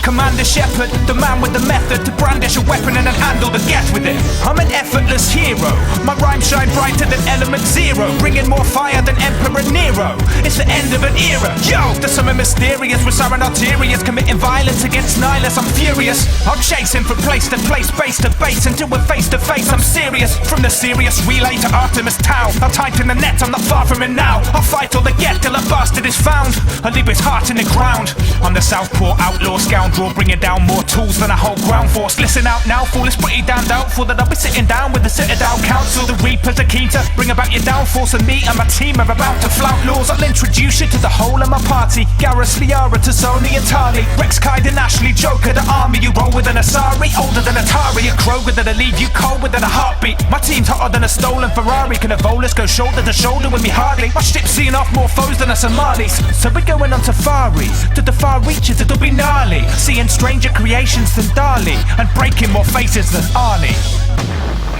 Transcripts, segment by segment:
Commander Shepherd, the man with the method to brandish a weapon and then handle the get with it. I'm an effortless hero. My rhymes shine brighter than element zero, bringing more fire than Emperor Nero. It's the end of an era. Yo, there's something mysterious with siren arterias committing violence against Nihilus. I'm furious. I'll chase him from place to place, base to base, until we're face to face. I'm serious. From the serious relay to Artemis Tau, I'll tighten the net. I'm not far from it now. I'll fight all the get till a bastard is found. I'll leave his heart in the ground. I'm the Southpaw outlaw scoundrel, bringing down more tools than a whole ground force. Listen out now, fool, it's pretty damn doubtful that I'll be sitting down with the Citadel Council. The Reapers are keen to bring about your downfall, so me and my team are about to flout laws. I'll introduce you to the whole of my party. Garrus, Liara, Tazoni and Tali, Rex, Kaiden, Ashley, Joker, the army. You roll with an Asari, older than Atari, a Kroger that'll leave you cold within a heartbeat. My team's hotter than a stolen Ferrari. Can a Volus go shoulder to shoulder with me hardly? My ship's seeing off more foes than a Somalis. So we're going on safari to the far reaches, it'll be gnarly, seeing stranger creations than Dali and breaking more faces than Arnie.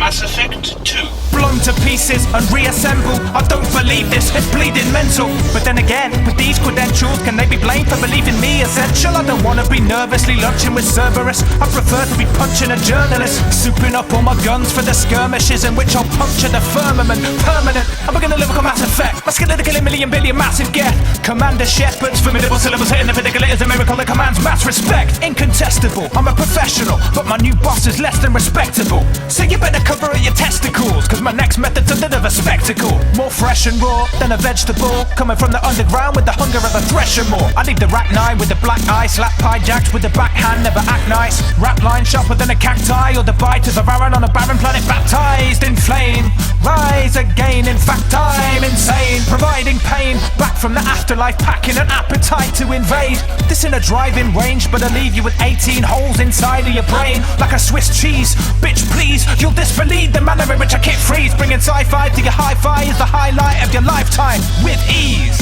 Mass Effect 2. Blown to pieces and reassemble. I don't believe this, it's bleeding mental. But then again, with these credentials, can they be blamed for believing me essential? I don't wanna be nervously lunching with Cerberus. I prefer to be punching a journalist, souping up all my guns for the skirmishes in which I'll puncture the firmament. Permanent, I'm gonna lyrical Mass Effect. My skill to kill a million billion massive get. Commander Shepard's formidable syllables hitting the predicament is a miracle that commands mass respect. Incontestable, I'm a professional, but my new boss is less than respectable. So you better cover at your testicles, cause my next method's a bit of a spectacle. More fresh and raw than a vegetable, coming from the underground with the hunger of a thresher more. I leave the rack 9 with the black eye, slap pie jacks with the backhand, never act nice. Rap line sharper than a cacti, or the bite of a Varan on a barren planet baptized in flame. Rise again, in fact I'm insane, providing pain, back from the afterlife, packing an appetite to invade. This in a driving range, but I'll leave you with 18 holes inside of your brain, like a Swiss cheese. Bitch please, you'll disbelieve the manner in which I kick freeze. Bringing sci-fi to your hi-fi is the highlight of your lifetime, with ease.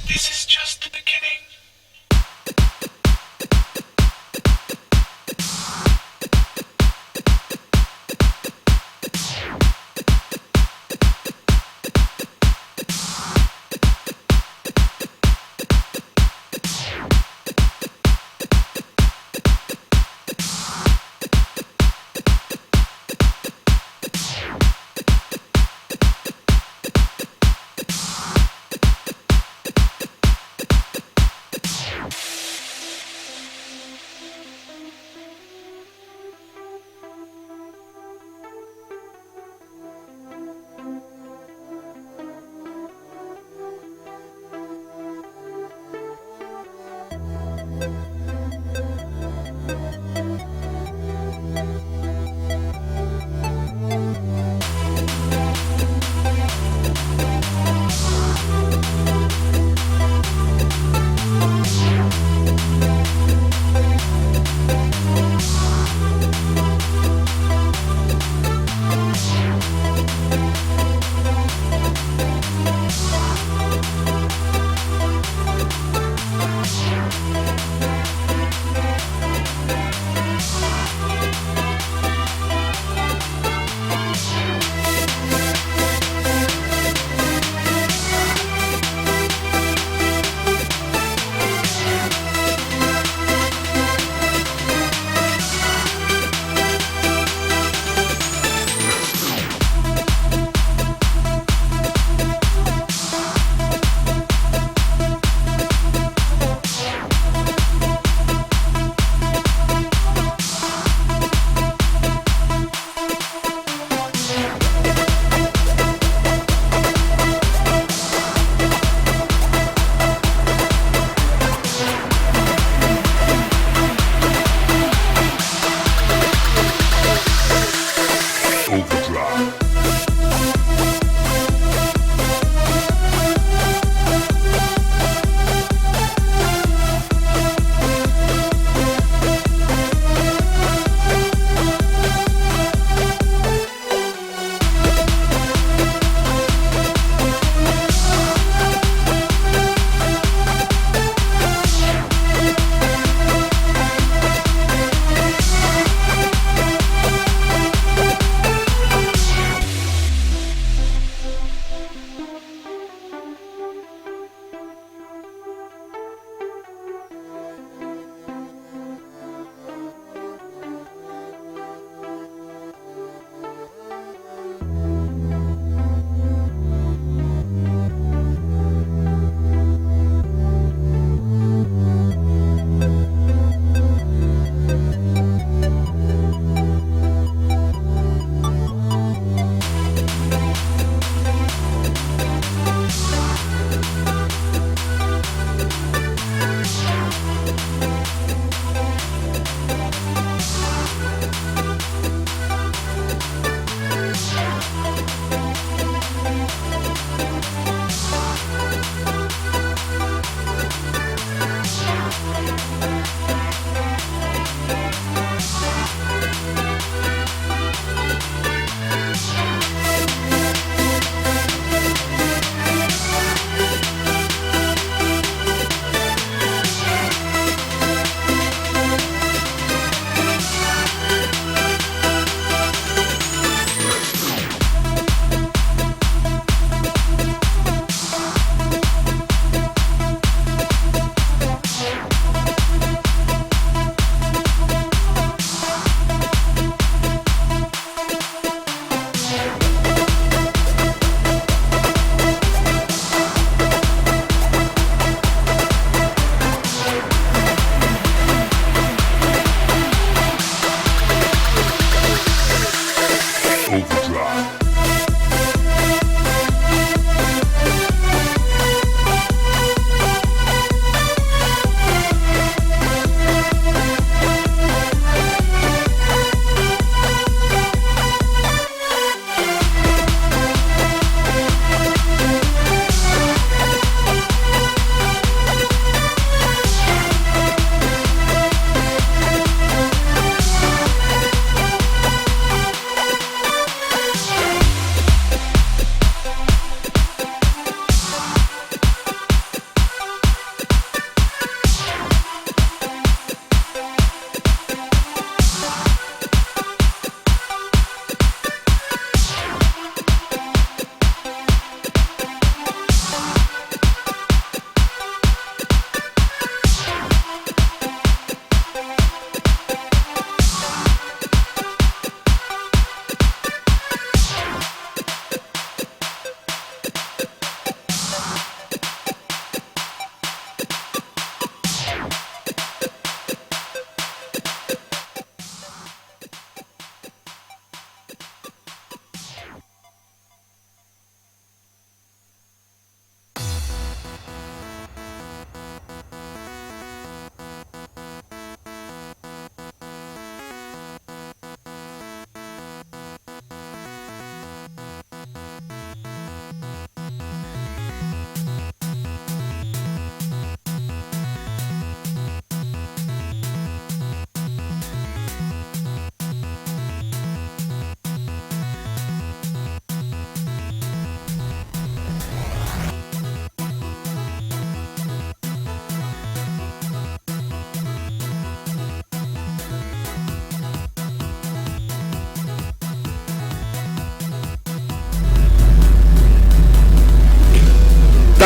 This is just the beginning.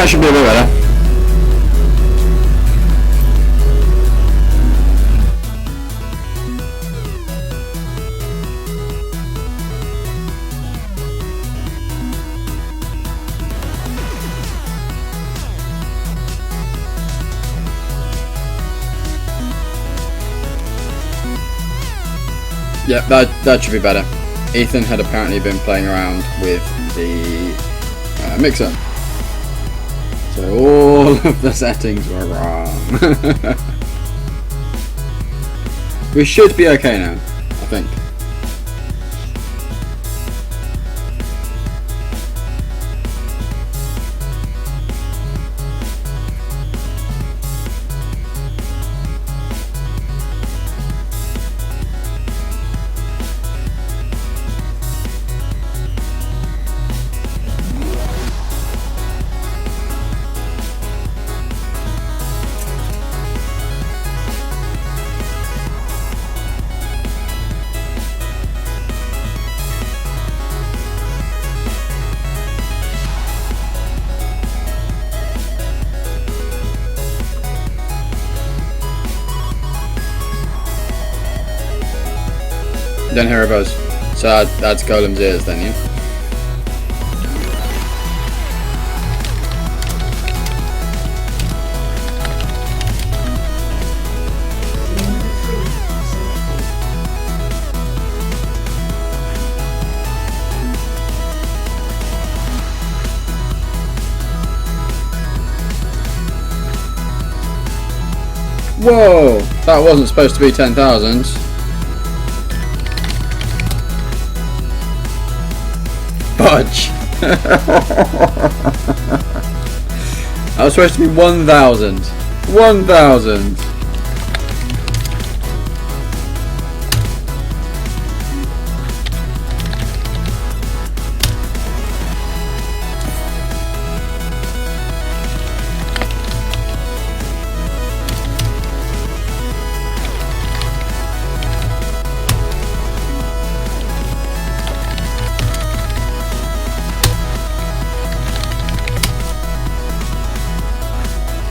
that should be a bit better. Yeah, that should be better. Ethan had apparently been playing around with the mixer, so all of the settings were wrong. We should be okay now, I think. Don't hear a buzz. So that's Golem's ears then, yeah? Whoa! That wasn't supposed to be 10,000. Fudge! That was supposed to be 1,000. 1,000!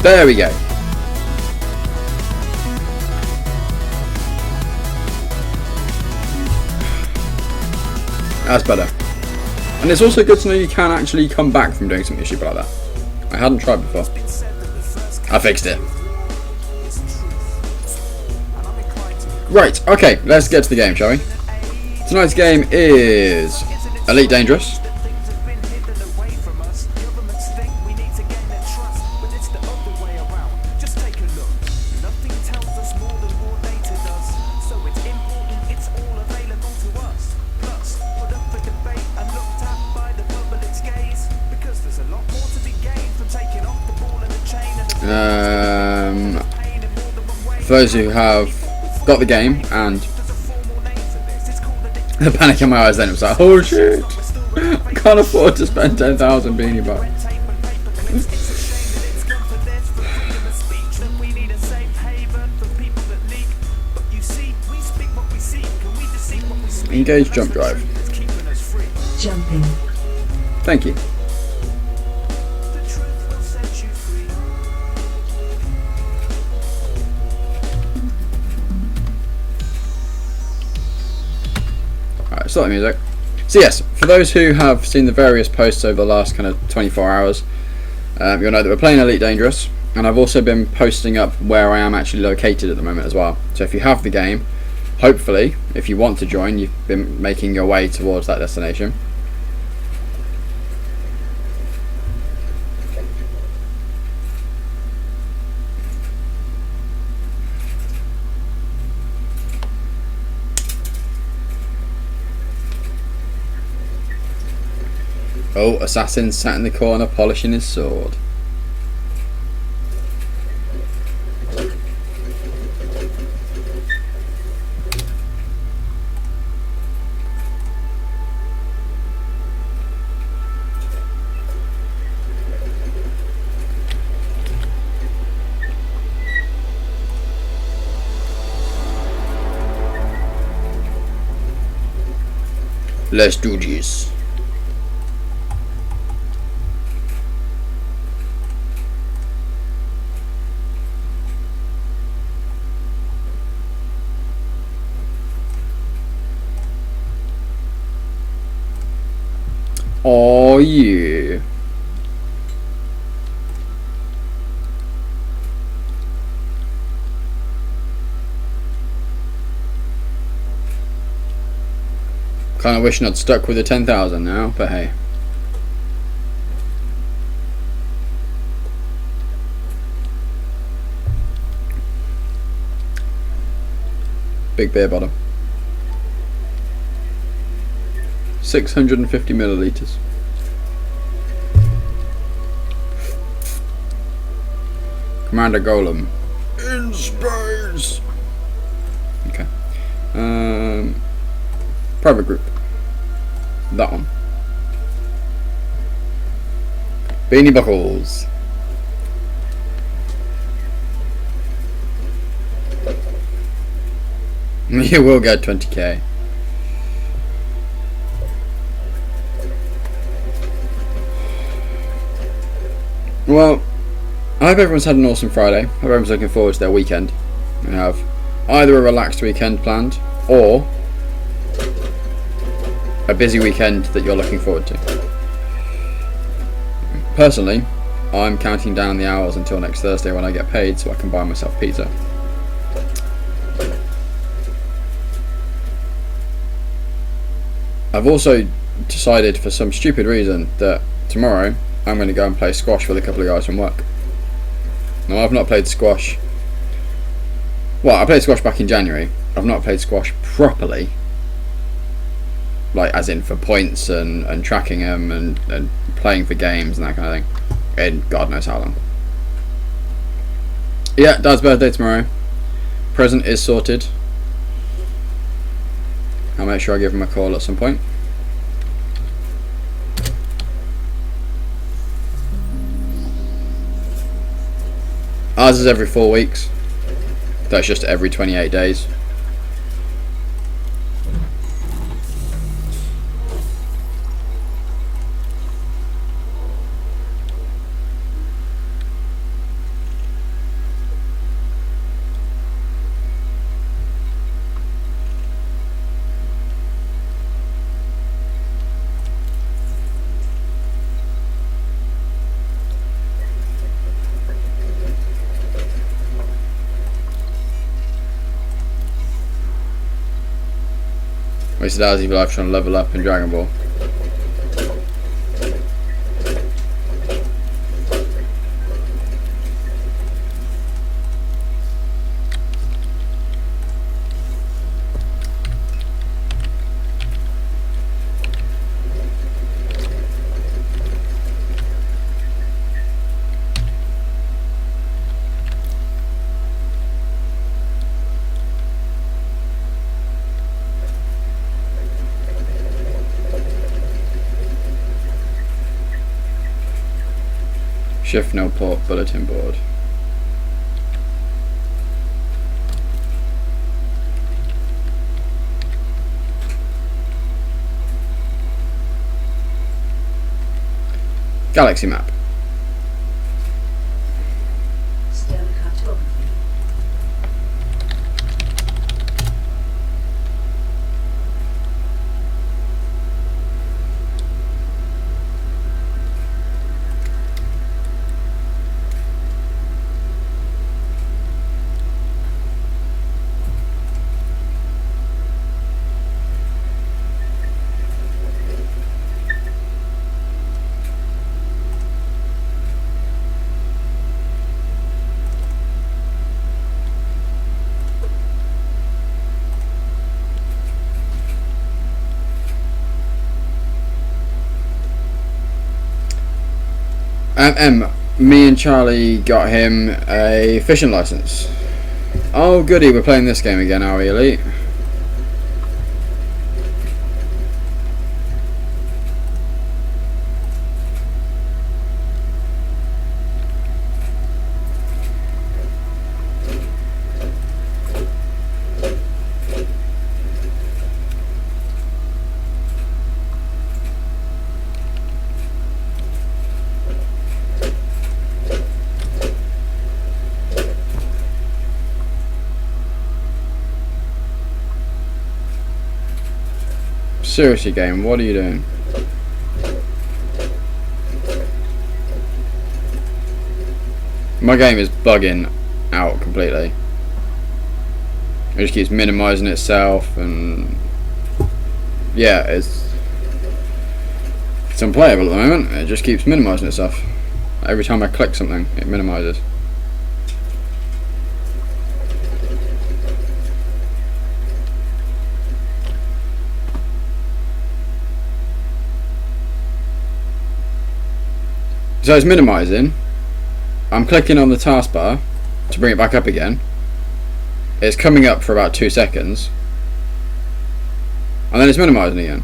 There we go. That's better. And it's also good to know you can actually come back from doing something stupid like that. I hadn't tried before. I fixed it. Right, okay, let's get to the game, shall we? Tonight's game is Elite Dangerous. For those who have got the game and the panic in my eyes, then it was like, oh shit, I can't afford to spend 10,000 beanie bucks. Engage jump drive. Jumping. Thank you. Alright, start the music. So yes, for those who have seen the various posts over the last kind of 24 hours, you'll know that we're playing Elite Dangerous, and I've also been posting up where I am actually located at the moment as well. So if you have the game, hopefully, if you want to join, you've been making your way towards that destination. Oh, Assassin sat in the corner polishing his sword. Let's do this. yeah. Kind of wishing I'd stuck with the 10,000 now, but hey. Big beer bottle. 650 milliliters. Commander Golem. In space! Okay. Private group. That one. Beanie Buckles. You will get 20k. Well, I hope everyone's had an awesome Friday. I hope everyone's looking forward to their weekend. And have either a relaxed weekend planned or a busy weekend that you're looking forward to. Personally, I'm counting down the hours until next Thursday when I get paid so I can buy myself pizza. I've also decided for some stupid reason that tomorrow I'm going to go and play squash with a couple of guys from work. Now, I've not played squash. Well, I played squash back in January. I've not played squash properly, like as in for points and tracking them and playing for games and that kind of thing, in God knows how long. Yeah, Dad's birthday tomorrow. Present is sorted. I'll make sure I give him a call at some point. Ours is every 4 weeks. That's just every 28 days. Wasted hours of your life trying to level up in Dragon Ball. Shift no port bulletin board. Galaxy map. Stellar cartography. Me and Charlie got him a fishing license. Oh goody, we're playing this game again, are we, Elite? Seriously, game, what are you doing? My game is bugging out completely. It just keeps minimising itself, and yeah, it's unplayable at the moment. It just keeps minimising itself. Every time I click something, it minimises. So it's minimising. I'm clicking on the taskbar to bring it back up again. It's coming up for about 2 seconds, and then it's minimising again.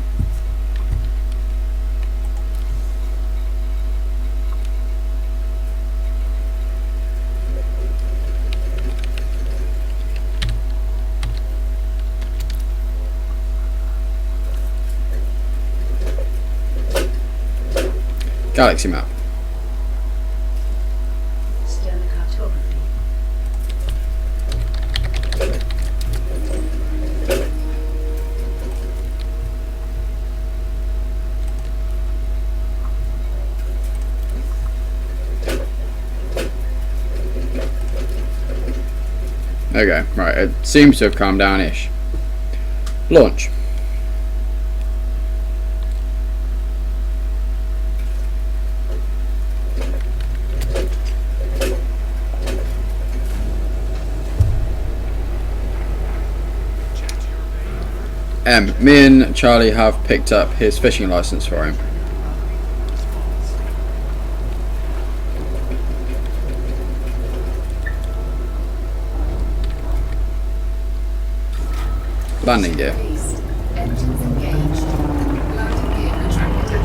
Galaxy map. Stellar cartography. Okay, right, it seems to have calmed down-ish. Launch. Me and Charlie have picked up his fishing license for him. Landing gear. Engines engaged. Landing gear attracted.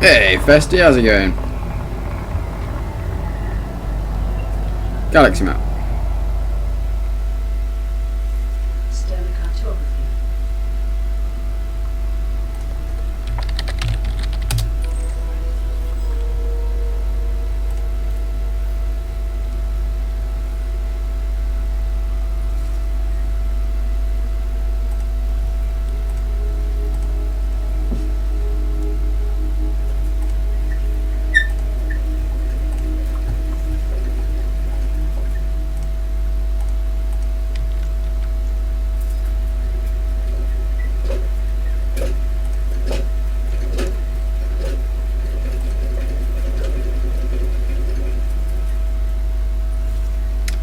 Hey Festy, how's it going? Galaxy map. Stellar cartography.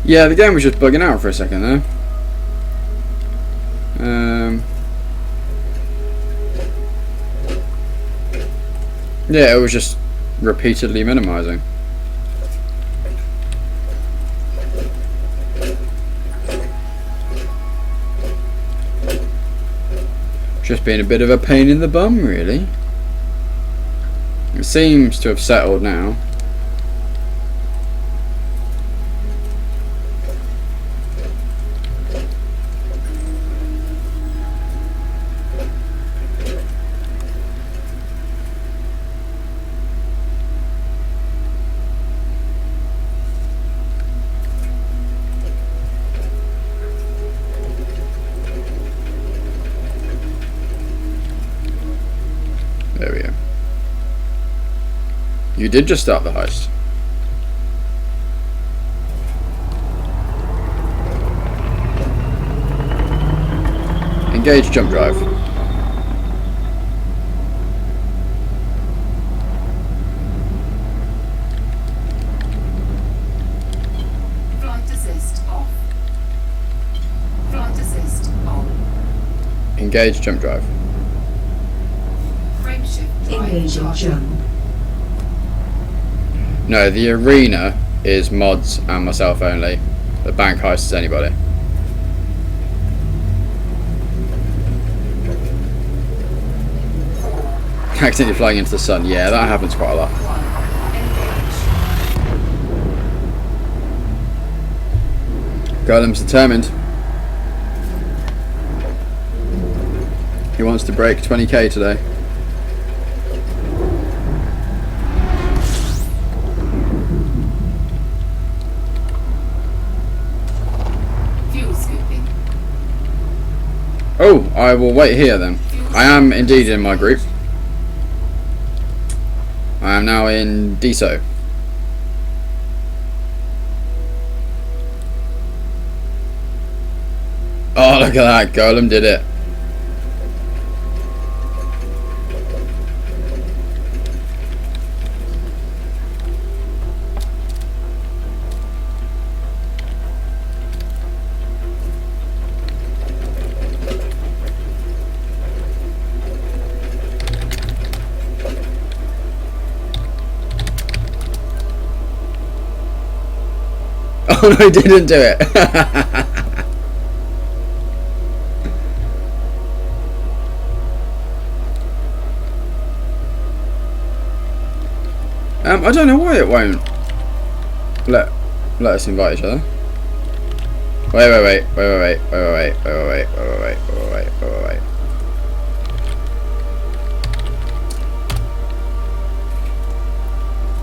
Yeah, the game was just bugging out for a second there. Yeah, it was just repeatedly minimising. Just being a bit of a pain in the bum, really. It seems to have settled now. There we go. You did just start the heist. Engage jump drive. Flight assist off. Flight assist on. Engage jump drive. Engaging jump. No, the arena is mods and myself only. The bank heist is anybody. Accidentally flying into the sun. Yeah, that happens quite a lot. Golem's determined. He wants to break 20k today. Fuel scooping. Oh, I will wait here then. I am indeed in my group. I am now in DSO. Oh, look at that. Golem did it. Oh no, he didn't do it. I don't know why it won't let us invite each other. Wait.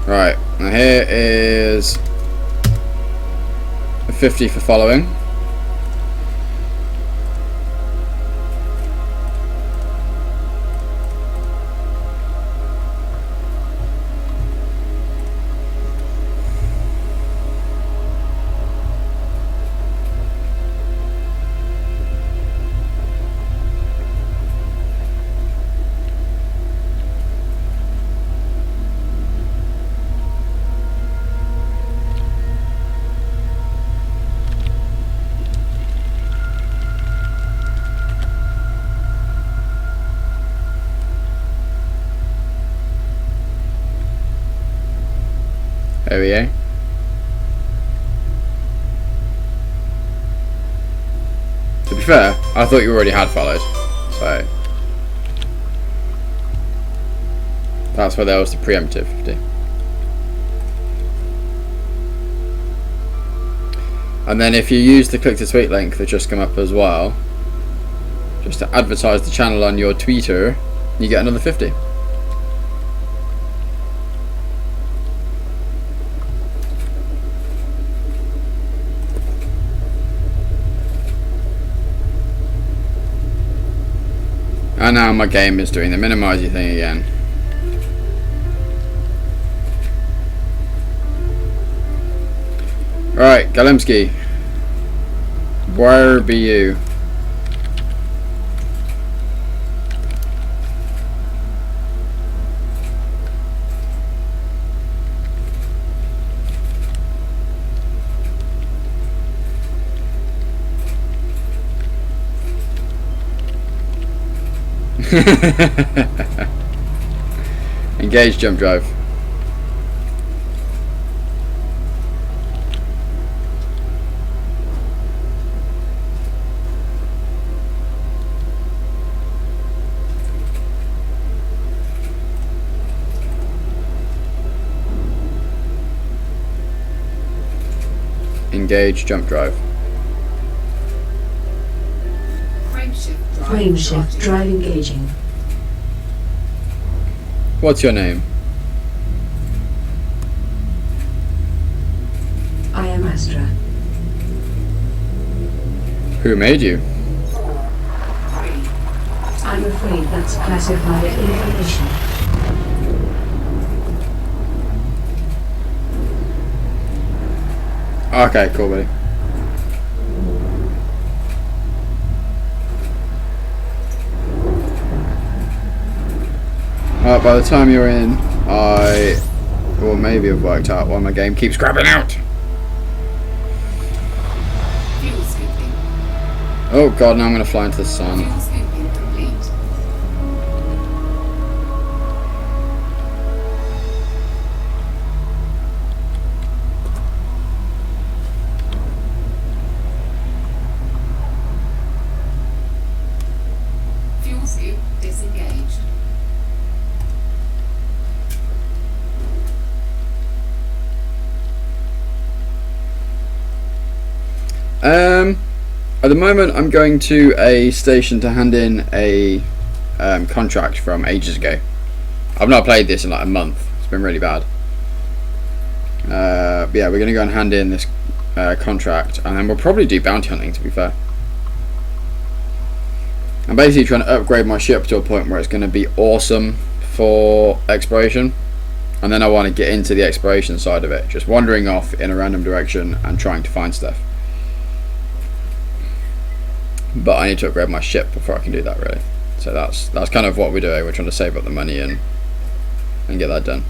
Right, now here is a 50 for following. There we go. To be fair, I thought you already had followed, so that's why there was the preemptive 50. And then if you use the click to tweet link that just come up as well, just to advertise the channel on your Twitter, you get another 50. And now my game is doing the minimising thing again. Alright, Galemski. Where be you? Engage jump drive. Engage jump drive. Frame shift drive engaging. What's your name? I am Astra. Who made you? I'm afraid that's classified information. Okay, cool, buddy. By the time you're in, I will maybe have worked out why my game keeps grabbing out. Fuel scooping. Oh god, now I'm going to fly into the sun. Fuel scooping complete. Fuel scoop disengaged. At the moment, I'm going to a station to hand in a contract from ages ago. I've not played this in like a month. It's been really bad. But yeah, we're going to go and hand in this contract, and then we'll probably do bounty hunting, to be fair. I'm basically trying to upgrade my ship to a point where it's going to be awesome for exploration, and then I want to get into the exploration side of it, just wandering off in a random direction and trying to find stuff. But I need to upgrade my ship before I can do that, really. So that's kind of what we're doing. We're trying to save up the money and get that done.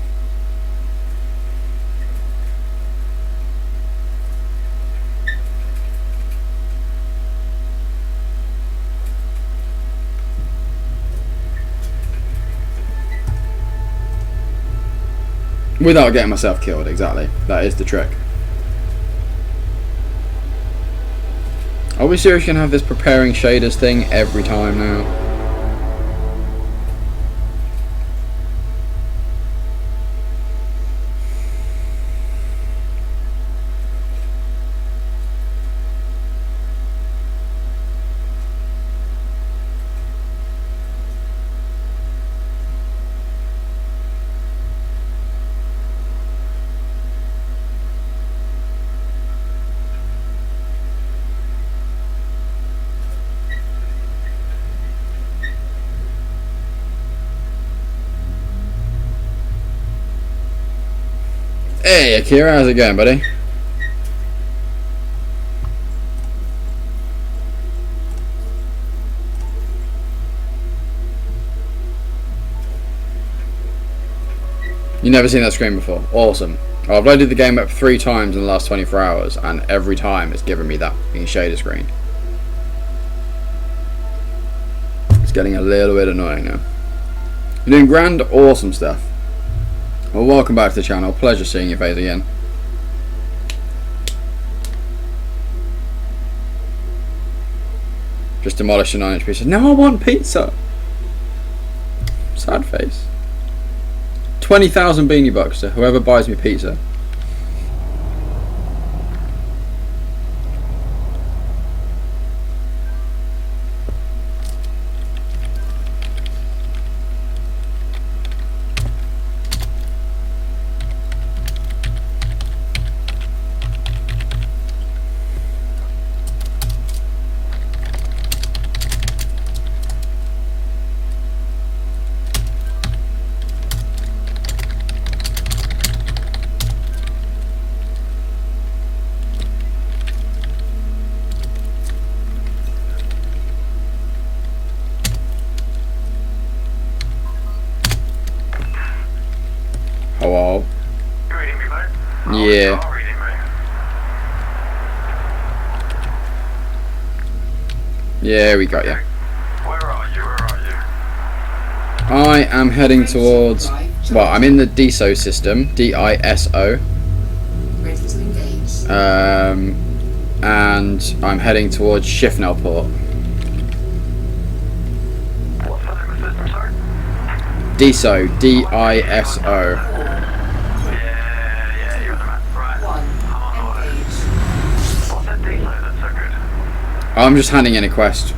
Without getting myself killed, exactly. That is the trick. Are we seriously going to have this preparing shaders thing every time now? Hey Akira, how's it going, buddy? You've never seen that screen before? Awesome. I've loaded the game up 3 times in the last 24 hours, and every time it's given me that shader screen. It's getting a little bit annoying now. You're doing grand, awesome stuff. Well, welcome back to the channel. Pleasure seeing your face again. Just demolished a 9-inch pizza. No, I want pizza. Sad face. 20,000 beanie bucks to whoever buys me pizza. Hello. You reading me, mate? Yeah. Oh, reading me. Yeah, we got you. Where are you? Where are you? I am heading towards. Well, I'm in the DISO system. DISO. Ready to engage. And I'm heading towards Shifnel Port. What's the name of the system, sorry? DISO. DISO. Yeah, you're on the map. Right. One. I'm on order. Engage. What's that diesel that's so good? I'm just handing in a quest.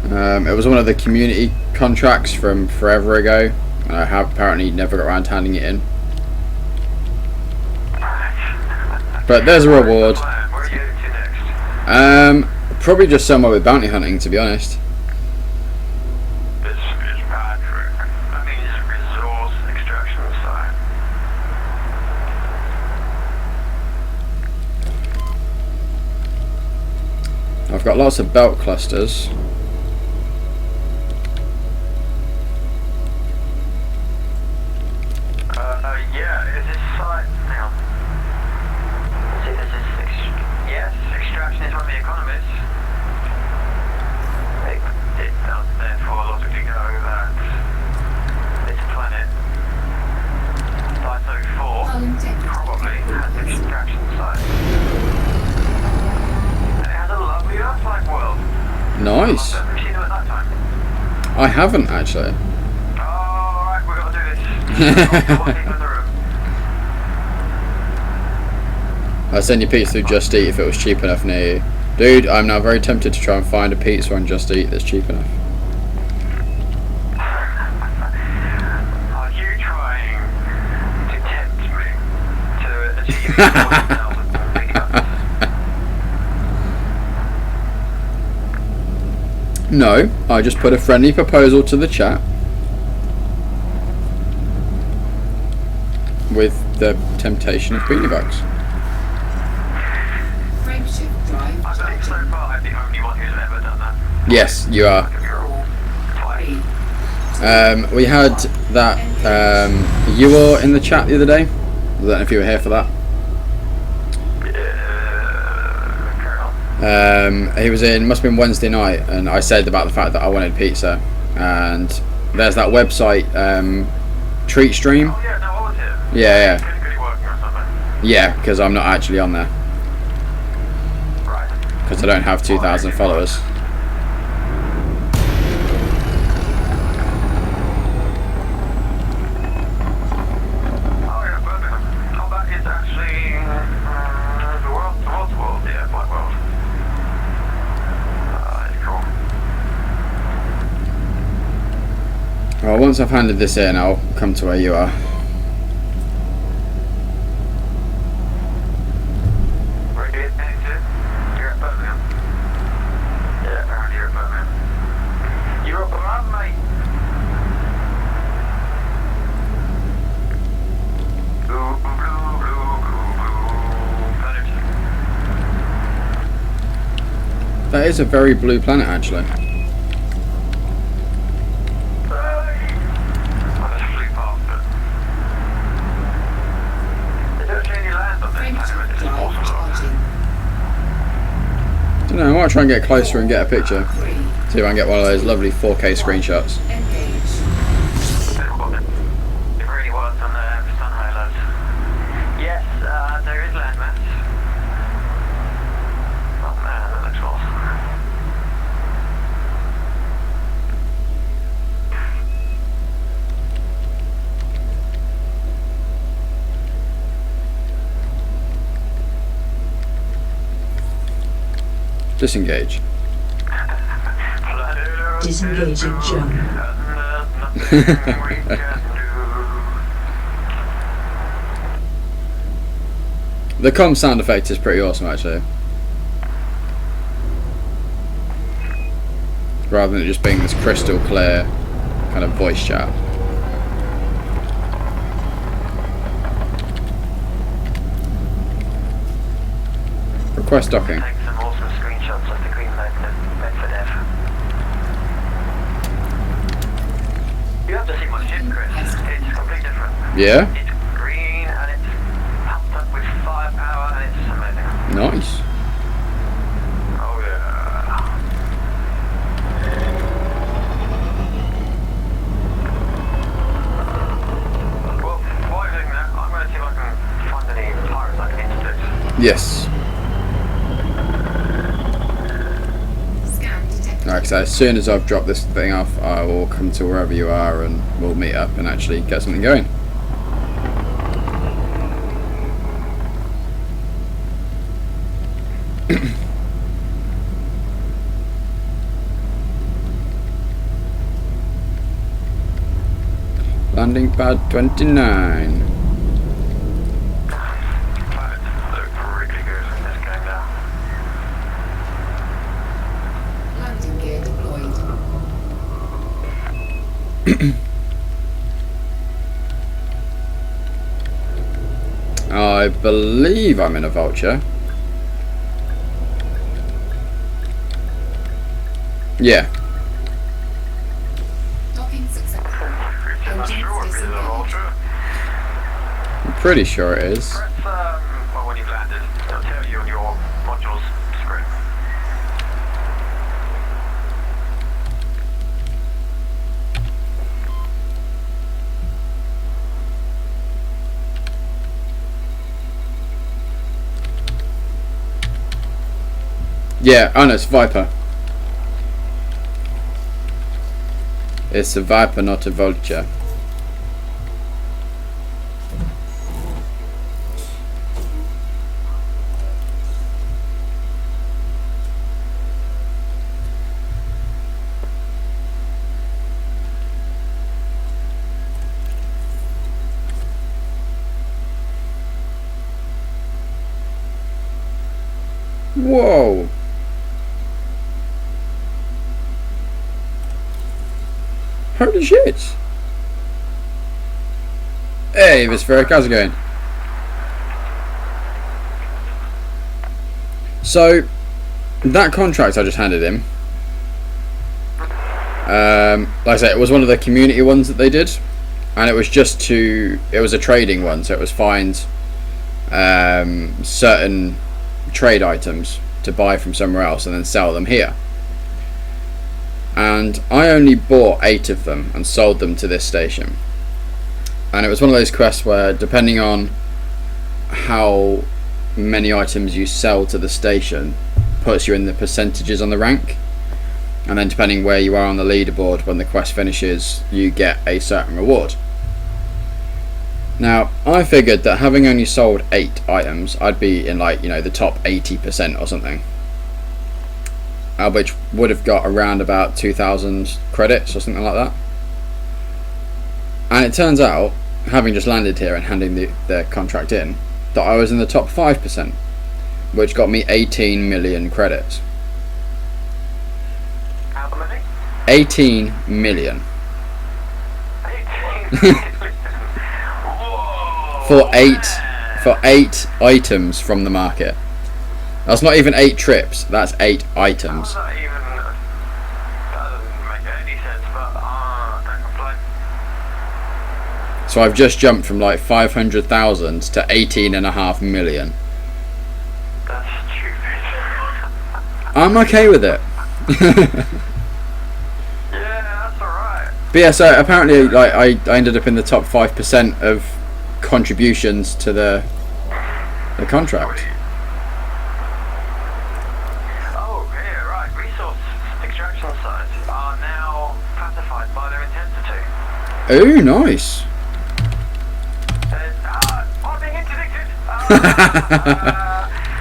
It was one of the community contracts from forever ago, and I have apparently never got around to handing it in. But there's a reward. Where are you heading to next? Probably just somewhere with bounty hunting, to be honest. This is Patrick. That means resource extraction site. I've got lots of belt clusters. Yeah, is this site? Hang on. Yes, extraction is one of the economists. It does therefore logically go that this planet, Dyso 4, probably has an extraction site. And it has a lovely Earth-like world. Nice. Have you seen it at that time? I haven't actually. Alright, we're gonna do this. I'll keep in the room. I'd send you pizza through Just Eat if it was cheap enough near you. Dude, I'm now very tempted to try and find a pizza on Just Eat that's cheap enough. Are you trying to tempt me to achieve 40,000 peanuts? No, I just put a friendly proposal to the chat with the temptation of peanut bucks. Frameshift drive I believe so charging. far I'm the only one who's ever done that. Yes, you are. You're all twice. 3. We had that you were in the chat the other day. I don't know if you were here for that. Carry on. He was in, must have been Wednesday night, and I said about the fact that I wanted pizza, and there's that website, Treat Stream. Oh yeah, no, I was here. Yeah, Could you working or something? yeah, because I'm not actually on there, Right. because I don't have 2,000 followers. Oh yeah, Birmingham. Oh, that is actually the world, yeah, Black World. It's cool. Well, once I've handed this in, I'll come to where you are. Where are you heading to? You're at Birmingham. Yeah, apparently you're at Birmingham. You're up around, mate. Blue, blue, blue, blue, blue planet. That is a very blue planet, actually. I just flew past it. There's actually any land on this planet. Frameshift It's drive awesome. charging. Don't know, I might try and get closer and get a picture. 3. See if I can get one of those lovely 4K screenshots. Engage. It really was on the sun highlights. Yes, there is landmass. Oh man, that looks awesome. Disengage. Disengaging John. The comm sound effect is pretty awesome, actually. Rather than it just being this crystal clear kind of voice chat. Request docking. Take some awesome screenshots of the green Medford F. You have to see my ship, Chris. It's completely different. Yeah? It's green and it's pumped up with firepower and it's amazing. Nice. Oh yeah. Well, while you're doing that, I'm going to see if I can find any pirates I can introduce. Yes. Scan detected. Like I say, as soon as I've dropped this thing off, I will come to wherever you are and we'll meet up and actually get something going. Landing pad 29. Planets look really good in this game now. Landing gear deployed. I believe I'm in a vulture. Yeah. Docking successful. I'm not sure if it is a vulture. I'm pretty sure it is. Press, well, when you've landed, it'll tell you on your module's screen. Yeah, oh no, it's Viper. It's a Viper, not a vulture. Whoa. Holy shit. Hey, Vispheric, how's it going? So, that contract I just handed him, like I said, it was one of the community ones that they did, and it was it was a trading one, so it was find certain trade items to buy from somewhere else and then sell them here. And I only bought 8 of them and sold them to this station. And it was one of those quests where, depending on how many items you sell to the station, puts you in the percentages on the rank. And then depending where you are on the leaderboard, when the quest finishes, you get a certain reward. Now, I figured that having only sold 8 items, I'd be in, like, you know, the top 80% or something. Which would have got around about 2,000 credits or something like that. And it turns out, having just landed here and handing the contract in, that I was in the top 5%, which got me 18 million credits. How many? 18 million. 18 Whoa, for 8 items from the market. That's not even 8 trips, that's 8 items. That doesn't make any sense, but don't complain. So I've just jumped from like 500,000 to 18.5 million. That's stupid. I'm okay with it. Yeah, that's alright. But yeah, so apparently, like, I ended up in the top 5% of contributions to the contract. Oh, yeah, right. Resource extraction sites are now classified by their intensity. Oh, nice. I'm being interdicted.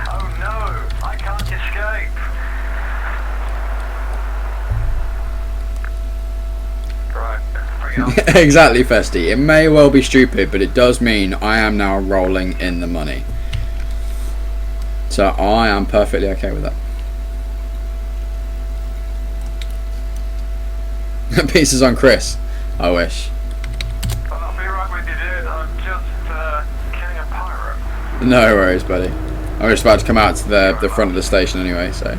Oh no, I can't escape. Right, bring it on. Exactly, Festy. It may well be stupid, but it does mean I am now rolling in the money. So I am perfectly okay with that. Pieces on Chris. I wish. I'll be right with you, dude. I'm just killing a pirate. No worries, buddy. I'm just about to come out to the front of the station anyway, so.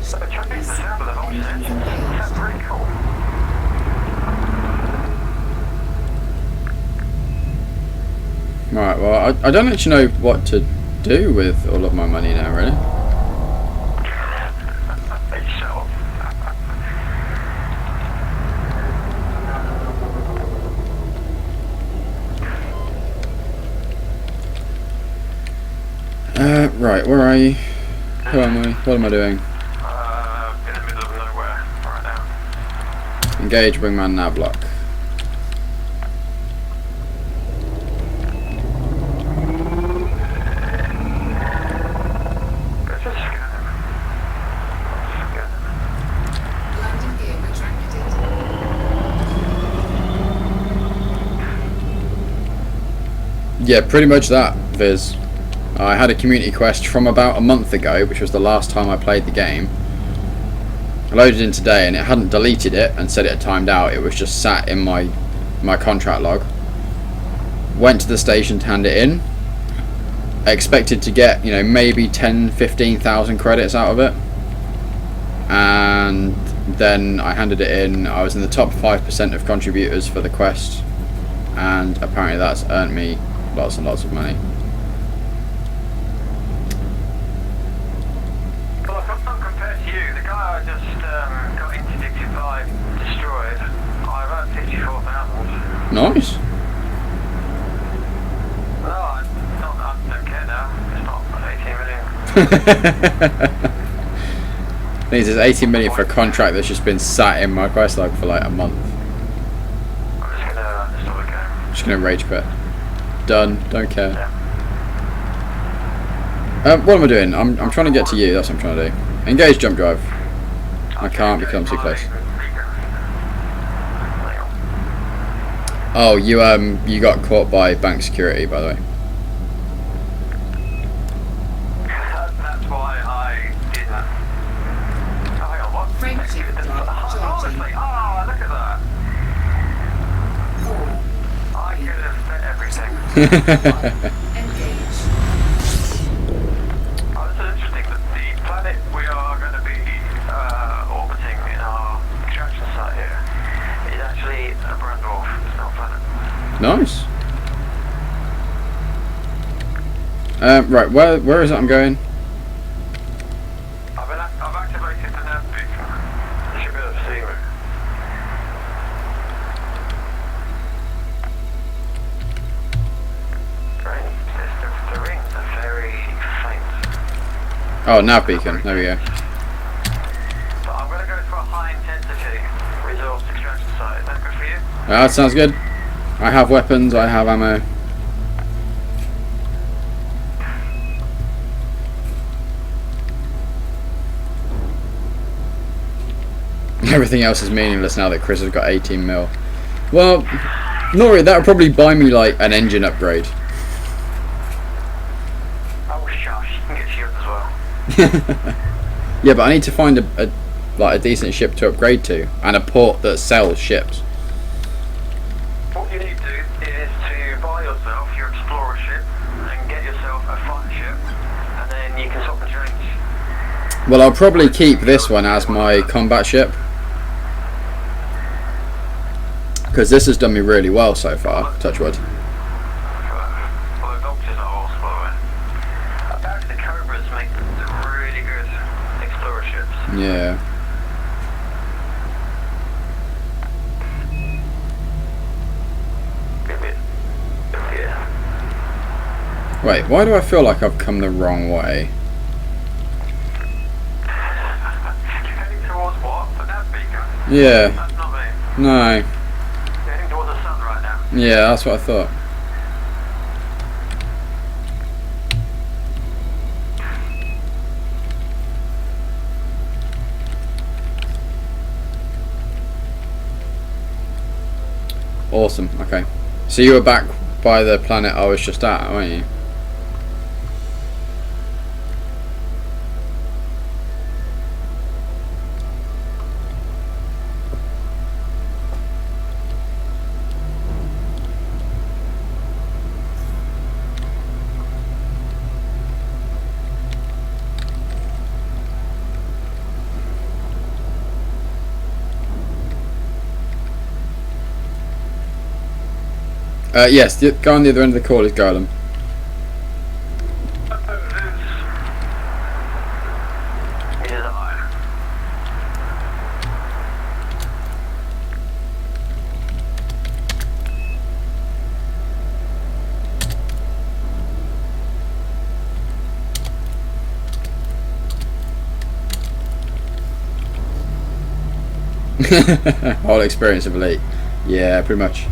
So change the sound of the voice. That's pretty cool. Right, well, I don't actually know what to do with all of my money now, really. They show. Right, where are you? Who am I? What am I doing? In the middle of nowhere right now. Engage wingman nav lock. Let's just scan him. Landing gear retracted. Yeah, pretty much that, Viz. I had a community quest from about a month ago, which was the last time I played the game. I loaded in today and it hadn't deleted it and said it had timed out. It was just sat in my contract log. Went to the station to hand it in. I expected to get, you know, maybe 10-15,000 credits out of it. And then I handed it in. I was in the top 5% of contributors for the quest. And apparently that's earned me lots and lots of money. Well, compared to you, the guy I just got interdicted by destroyed. I've earned 54,000. Nice. No, I don't care now. It's not 18 million. Things is 18 million for a contract that's just been sat in my quest log for like a month. I'm just gonna stop the game. Just gonna rage quit. Done. Don't care. Yeah. What am I doing? I'm trying to get to you. That's what I'm trying to do. Engage jump drive. I can't become too close. Oh, you got caught by bank security, by the way. Engage. Oh, this is interesting that the planet we are going to be orbiting in our extraction site here is actually a brand dwarf. It's not a planet. Nice. Right, where is it I'm going? I've activated the nav beacon. You should be able to see me. Right, the rings are very faint. Oh, nav beacon. There we go. So I'm going to go for a high intensity resource extraction site. Is that good for you? That sounds good. I have weapons. I have ammo. Everything else is meaningless now that Chris has got 18 mil. Well, not really. That would probably buy me like an engine upgrade. Oh, shush. You can get shields as well. Yeah, but I need to find a decent ship to upgrade to, and a port that sells ships. What you need to do is to buy yourself your explorer ship and get yourself a fighter ship, and then you can swap and change. Well, I'll probably keep this one as my combat ship, because this has done me really well so far, touch wood. Well, the doctors are all slower. Apparently the Cobras make really good explorer ships. Yeah. Yeah. Wait, why do I feel like I've come the wrong way? You're heading towards what? The nav beacon? Yeah. That's not me. No. You're heading towards the sun right now. Yeah, that's what I thought. Awesome. Okay. So you were back by the planet I was just at, weren't you? Yes, the guy on the other end of the call is Golem. Here's I. Whole experience of Elite. Yeah, pretty much.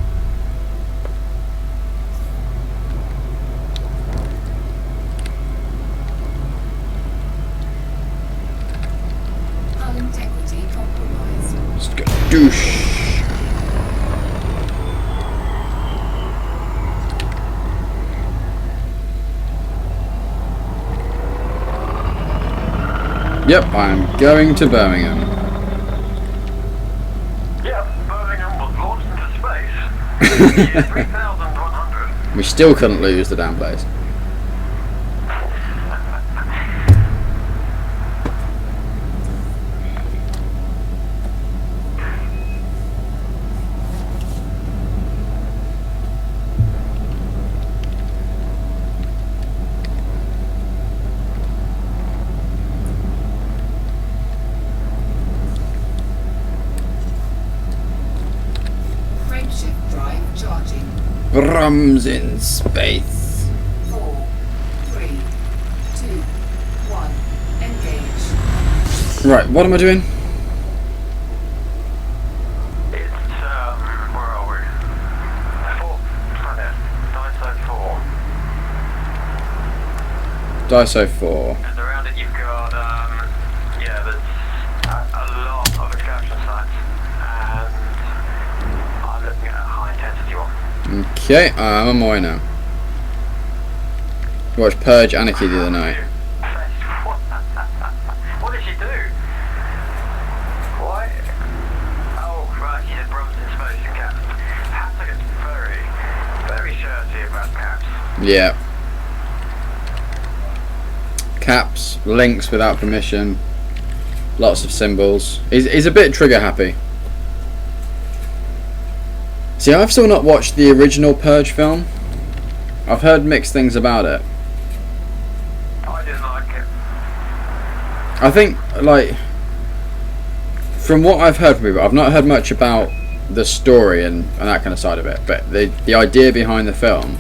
Hull integrity compromised. Skadoosh. Yep, I'm going to Birmingham. Yeah, Birmingham was launched into space. Year 3100. We still couldn't lose the damn place. Frameshift drive charging. Brums in space. 4, 3, 2, 1. Engage. Right, what am I doing? It's, where are we? Fourth planet, Diso 4. Diso 4. And around it you've got, yeah, there's a lot of extraction sites. And I'm looking at a high intensity one. Okay, I'm on my way now. Watched Purge Anarchy the other night. What did she do? Why? Oh, right, she did Brums in space and cats. Hats are very, very shirty about cats. Yeah. Caps, links without permission, lots of symbols. He's a bit trigger happy. See, I've still not watched the original Purge film. I've heard mixed things about it. I didn't like it. I think, like, from what I've heard from people, I've not heard much about the story and that kind of side of it, but the idea behind the film,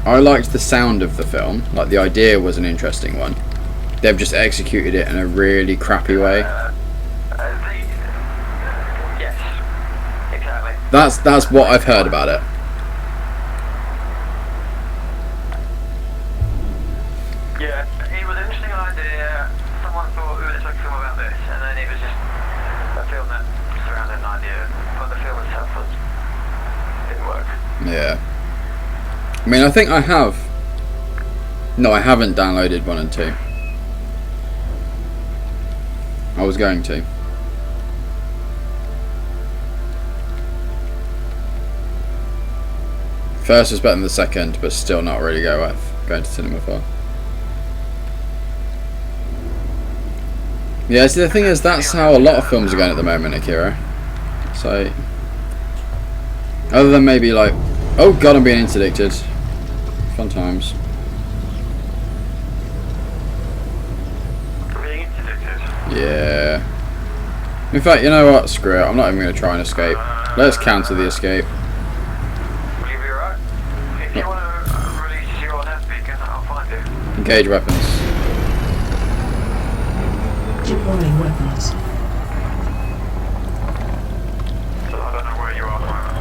I liked the sound of the film. Like, the idea was an interesting one. They've just executed it in a really crappy way. Yes, exactly. That's what I've heard about it. Yeah, it was an interesting idea. Someone thought, ooh, let's make a film about this, and then it was just a film that surrounded an idea, but the film itself didn't work. Yeah. I mean, I think I have. No, I haven't downloaded 1 and 2. I was going to. First was better than the second, but still not really worth going to cinema for. Yeah, see, the thing is, that's how a lot of films are going at the moment, Akira. So, other than maybe like, oh god, I'm being interdicted. Fun times. Being interdicted. Yeah. In fact, you know what? Screw it. I'm not even going to try and escape. Let's counter the escape. Will you be alright? If you want to release your nav beacon, I'll find it. Engage weapons. Deploying weapons. So I don't know where you are at the moment.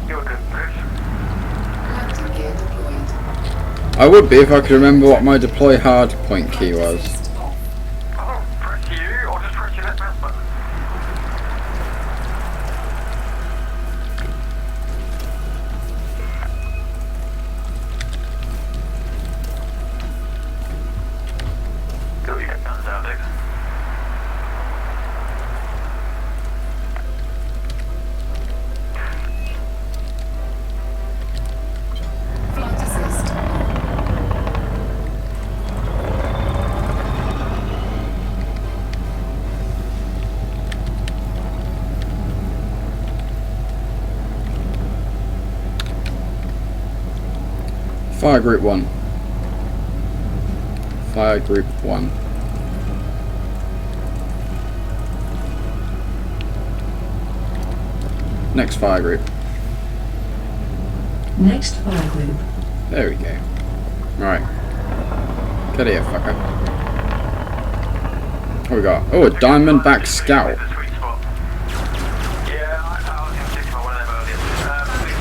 You're good, Chris. Landing gear deployed. I would be if I could remember what my deploy hard point key was. Assist off. Oh, press U or just press your left mouse button. Got your guns out, Dick. Flight assist. Fire group 1. Fire group 1. Next fire group. Next fire group. There we go. Right. Get here, fucker. What we got? Oh, a diamondback scout. The sweet spot. Yeah, I was going to take one of them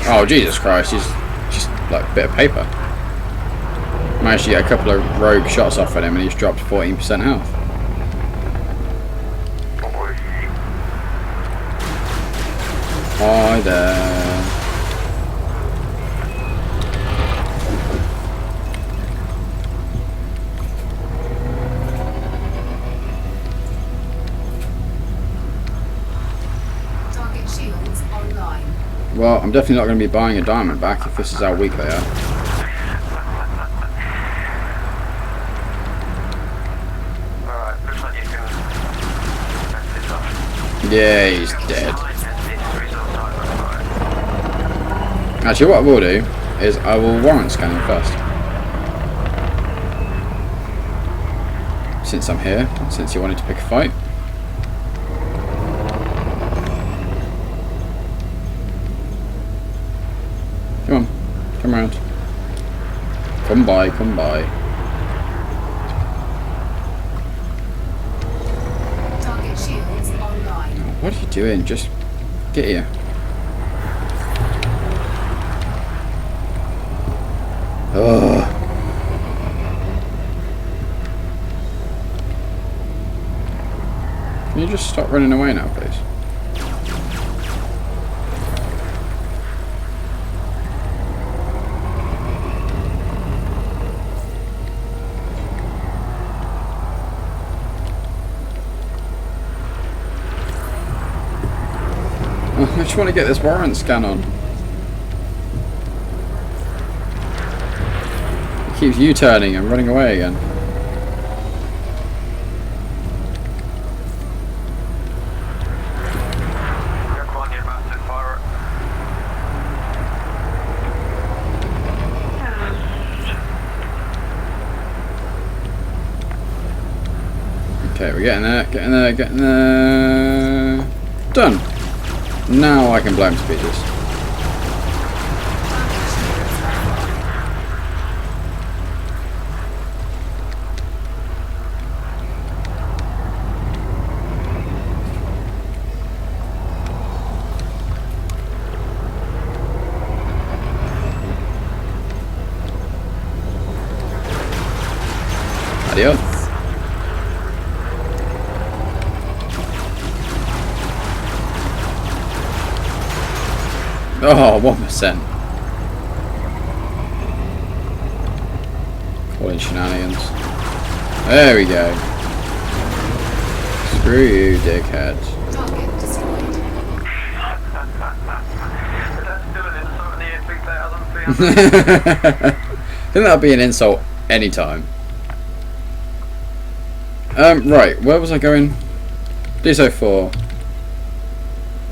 earlier. Oh, Jesus Christ. He's just like a bit of paper. Managed to get a couple of rogue shots off at him and he's dropped 14% health. Hi there. Target shields online. Well, I'm definitely not going to be buying a diamond back if this is how weak they are. Alright, looks like you can fence this off. Yeah, he's dead. It's resource type, right? Actually, what I will do is I will warrant scan him first. Since I'm here, since you wanted to pick a fight. Come on, come around. Come by, come by. Target shields online. What are you doing? Just get here. Ugh. you just stop running away now, please? I just want to get this warrant scan on. It keeps U-turning and running away again. Come on, you bastard pirate. Okay, we're getting there, getting there, getting there. Done. Now I can blow him to pieces. Adios. Oh, 1%. Calling shenanigans. There we go. Screw you, dickhead. Target destroyed. That's still an insult in the year 3000. I think that'd be an insult anytime. Right, where was I going? DSO 4.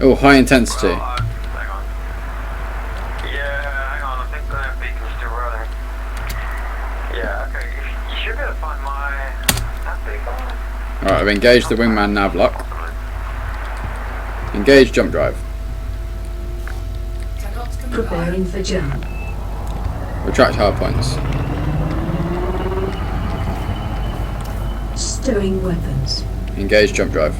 Oh, high intensity. Hang on. Yeah, hang on. I think the beacon's still rolling. Yeah, okay. You should be able to find that beacon. Alright, I've engaged the wingman nav lock. Engage jump drive. Cannot comply. Preparing for jump. Retract hard points. Stowing weapons. Engage jump drive.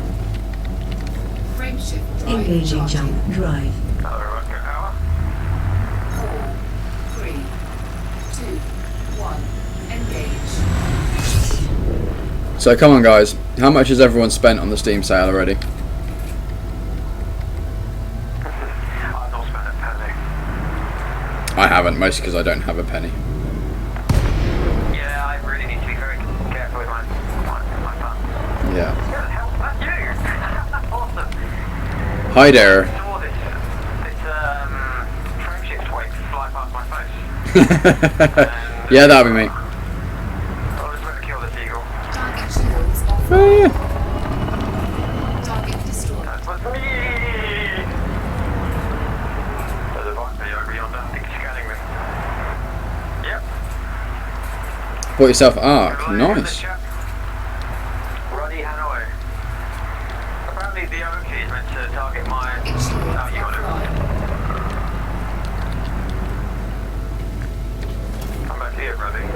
Frameshift drive Engaging charging. jump drive. Another rocket hour. 4, 3, 2, 1. Engage. So come on guys, how much has everyone spent on the Steam sale already? I've not spent a penny. I haven't, mostly because I don't have a penny. Yeah, I really need to be very careful with my funds. Yeah. Who the hell's that you? Awesome. Hi there. I saw this frameshift wake fly past my face. Yeah, that'll be me. I was going to kill the seagull. Target shields offline. Oh, yeah. Target destroyed. That was me! There's a viper over yonder. I think he's scanning me. Yep. Bought yourself Ark. Good luck with this Nice. chap. Ruddy Hanoi. Apparently the O key is meant to target my... Target shields Oh, you got it. offline. Come back here, Ruddy.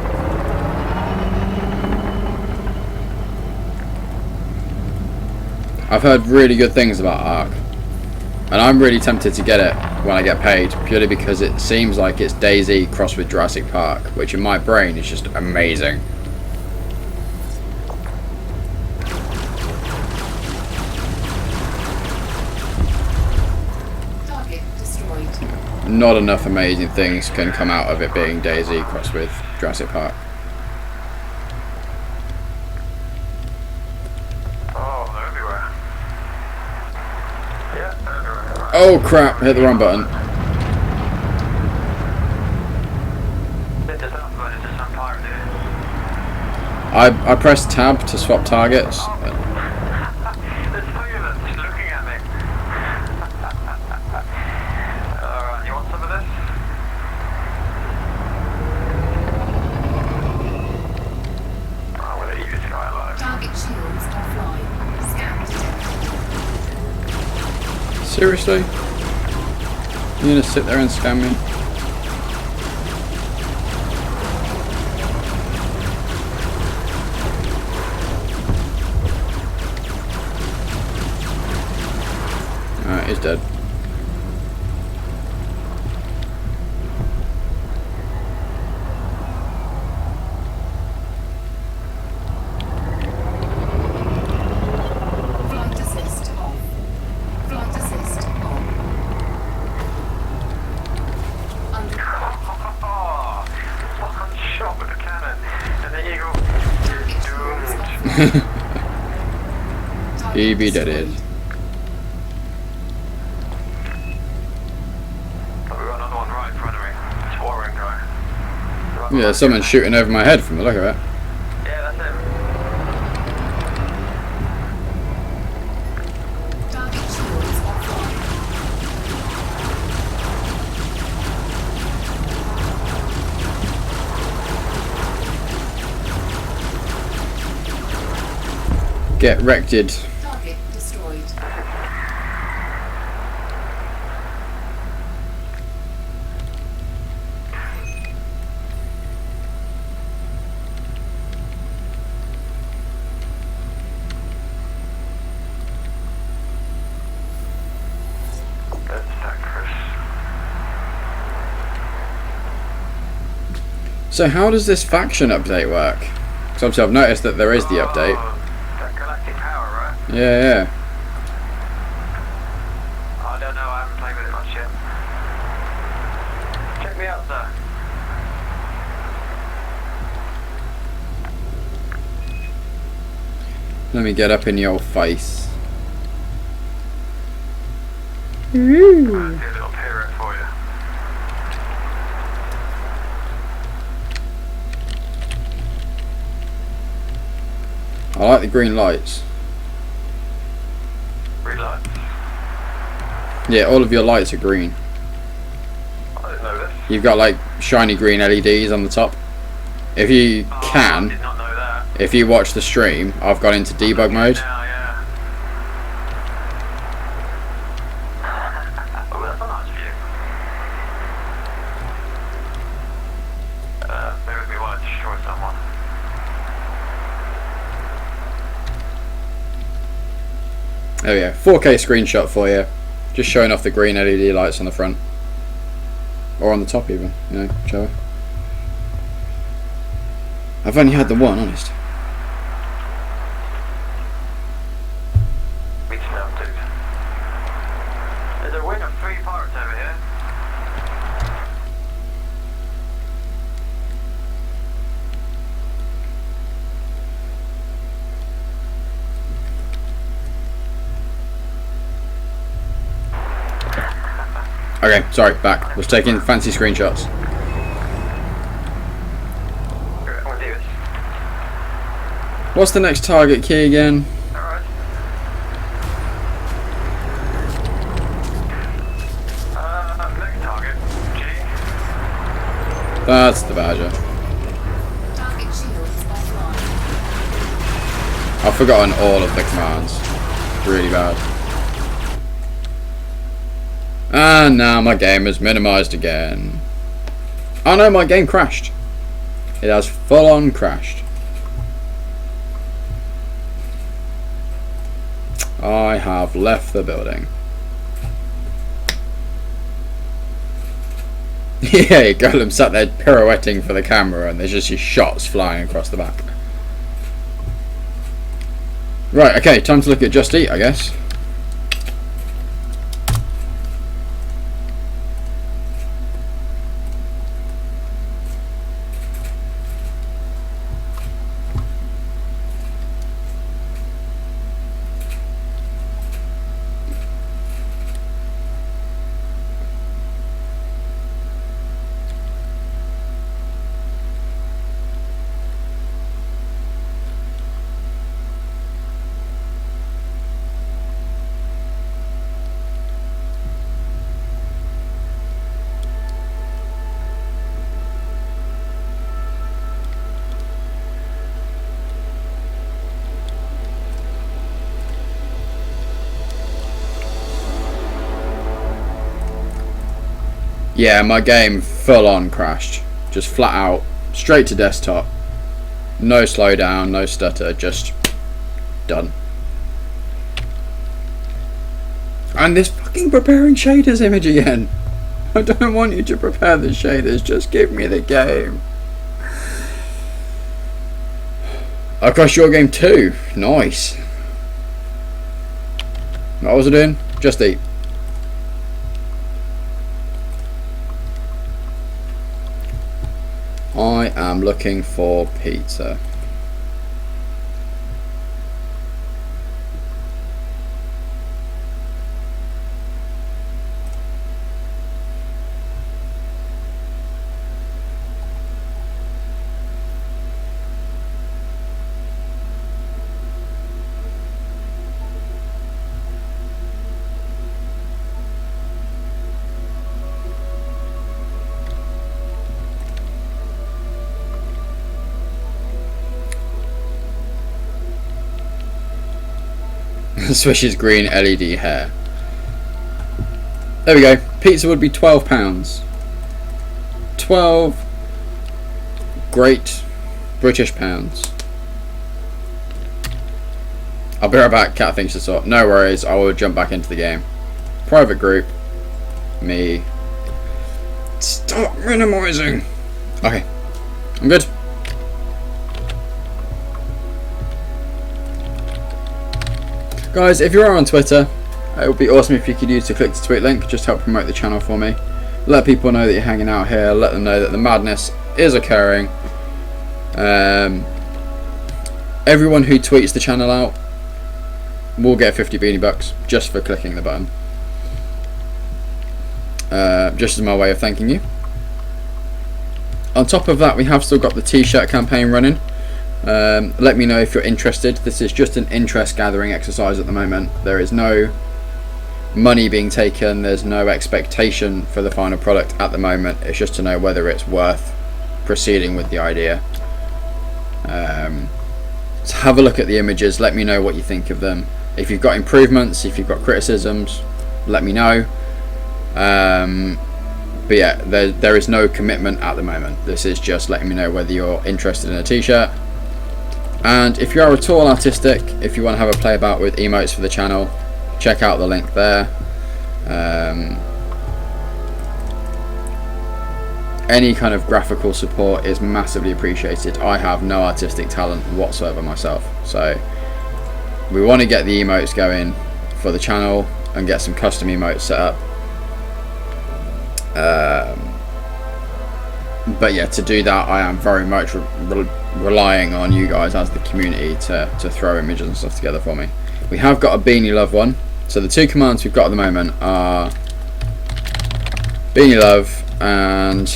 I've heard really good things about Ark. And I'm really tempted to get it when I get paid, purely because it seems like it's DayZ crossed with Jurassic Park, which in my brain is just amazing. Target destroyed. Not enough amazing things can come out of it being DayZ crossed with Jurassic Park. Oh, they're everywhere. Yeah, they're everywhere. Oh crap, hit the wrong button. Bit disappointed to some pirate here. I pressed tab to swap targets. There's three of them just looking at me. Alright, you want some of this? I'm gonna eat this guy alive. Target shields offline. Scan detected. Seriously? You're gonna sit there and scam me? Alright, he's dead. Flight assist He be dead. But we've got another one right in front of me. It's Warren guy. Yeah, someone's shooting over my head from the look of it. Yeah, that's him. Target shields offline. Get wrecked. Target destroyed. That's that, Chris. So how does this faction update work? Because obviously I've noticed that there is the update. Oh, that galactic power, right? Yeah. I don't know, I haven't played with it much yet. Check me out, sir. Let me get up in your face. Do a little pirouette for you. I like the green lights. Relight. Yeah, all of your lights are green. I didn't know this. You've got like shiny green LEDs on the top. If you I can, did not know that. if you watch the stream, I've gone into debug mode. Yeah, yeah. Oh, that's a nice view. Bear with me while I destroy someone. There we go. 4K screenshot for you. Just showing off the green LED lights on the front. Or on the top even, you know, whichever. I've only had the one, honest. Beats down, dude. There's a wing of 3 pirates over here. Okay, sorry, back. Was taking fancy screenshots. Here, I'm gonna do this. What's the next target key again? Alright. Next target. G. That's the Badger. Target shields offline. I've forgotten all of the commands. Really bad. And now my game is minimized again. Oh no, my game crashed. It has full on crashed. I have left the building. Yeah, Golem sat there pirouetting for the camera and there's just your shots flying across the back. Right, okay, time to look at Just Eat, I guess. Yeah, my game full on crashed. Just flat out, straight to desktop. No slowdown, no stutter, just done. And this fucking preparing shaders image again. I don't want you to prepare the shaders, just give me the game. Across your game too. Nice. What was I doing? Just Eat. I am looking for pizza. Swish's green LED hair. There we go. Pizza would be £12. 12 great British pounds. I'll be right back. Cat thinks to sort. No worries. I will jump back into the game. Private group. Me. Stop minimising. Okay. I'm good. Guys, if you are on Twitter, it would be awesome if you could use the click to tweet link. Just help promote the channel for me. Let people know that you're hanging out here. Let them know that the madness is occurring. Everyone who tweets the channel out will get 50 beanie bucks just for clicking the button. Just as my way of thanking you. On top of that, we have still got the t-shirt campaign running. Let me know if you're interested. This is just an interest gathering exercise at the moment. There is no money being taken, there's no expectation for the final product at the moment. It's just to know whether it's worth proceeding with the idea. So have a look at the images, let me know what you think of them. If you've got improvements, if you've got criticisms, let me know. But yeah, there is no commitment at the moment. This is just letting me know whether you're interested in a t-shirt. And if you are at all artistic, if you want to have a play about with emotes for the channel, check out the link there. Any kind of graphical support is massively appreciated. I have no artistic talent whatsoever myself, so we want to get the emotes going for the channel and get some custom emotes set up. But yeah, to do that I am very much relying on you guys as the community to throw images and stuff together for me. We have got a Beanie Love one. So the two commands we've got at the moment are Beanie Love and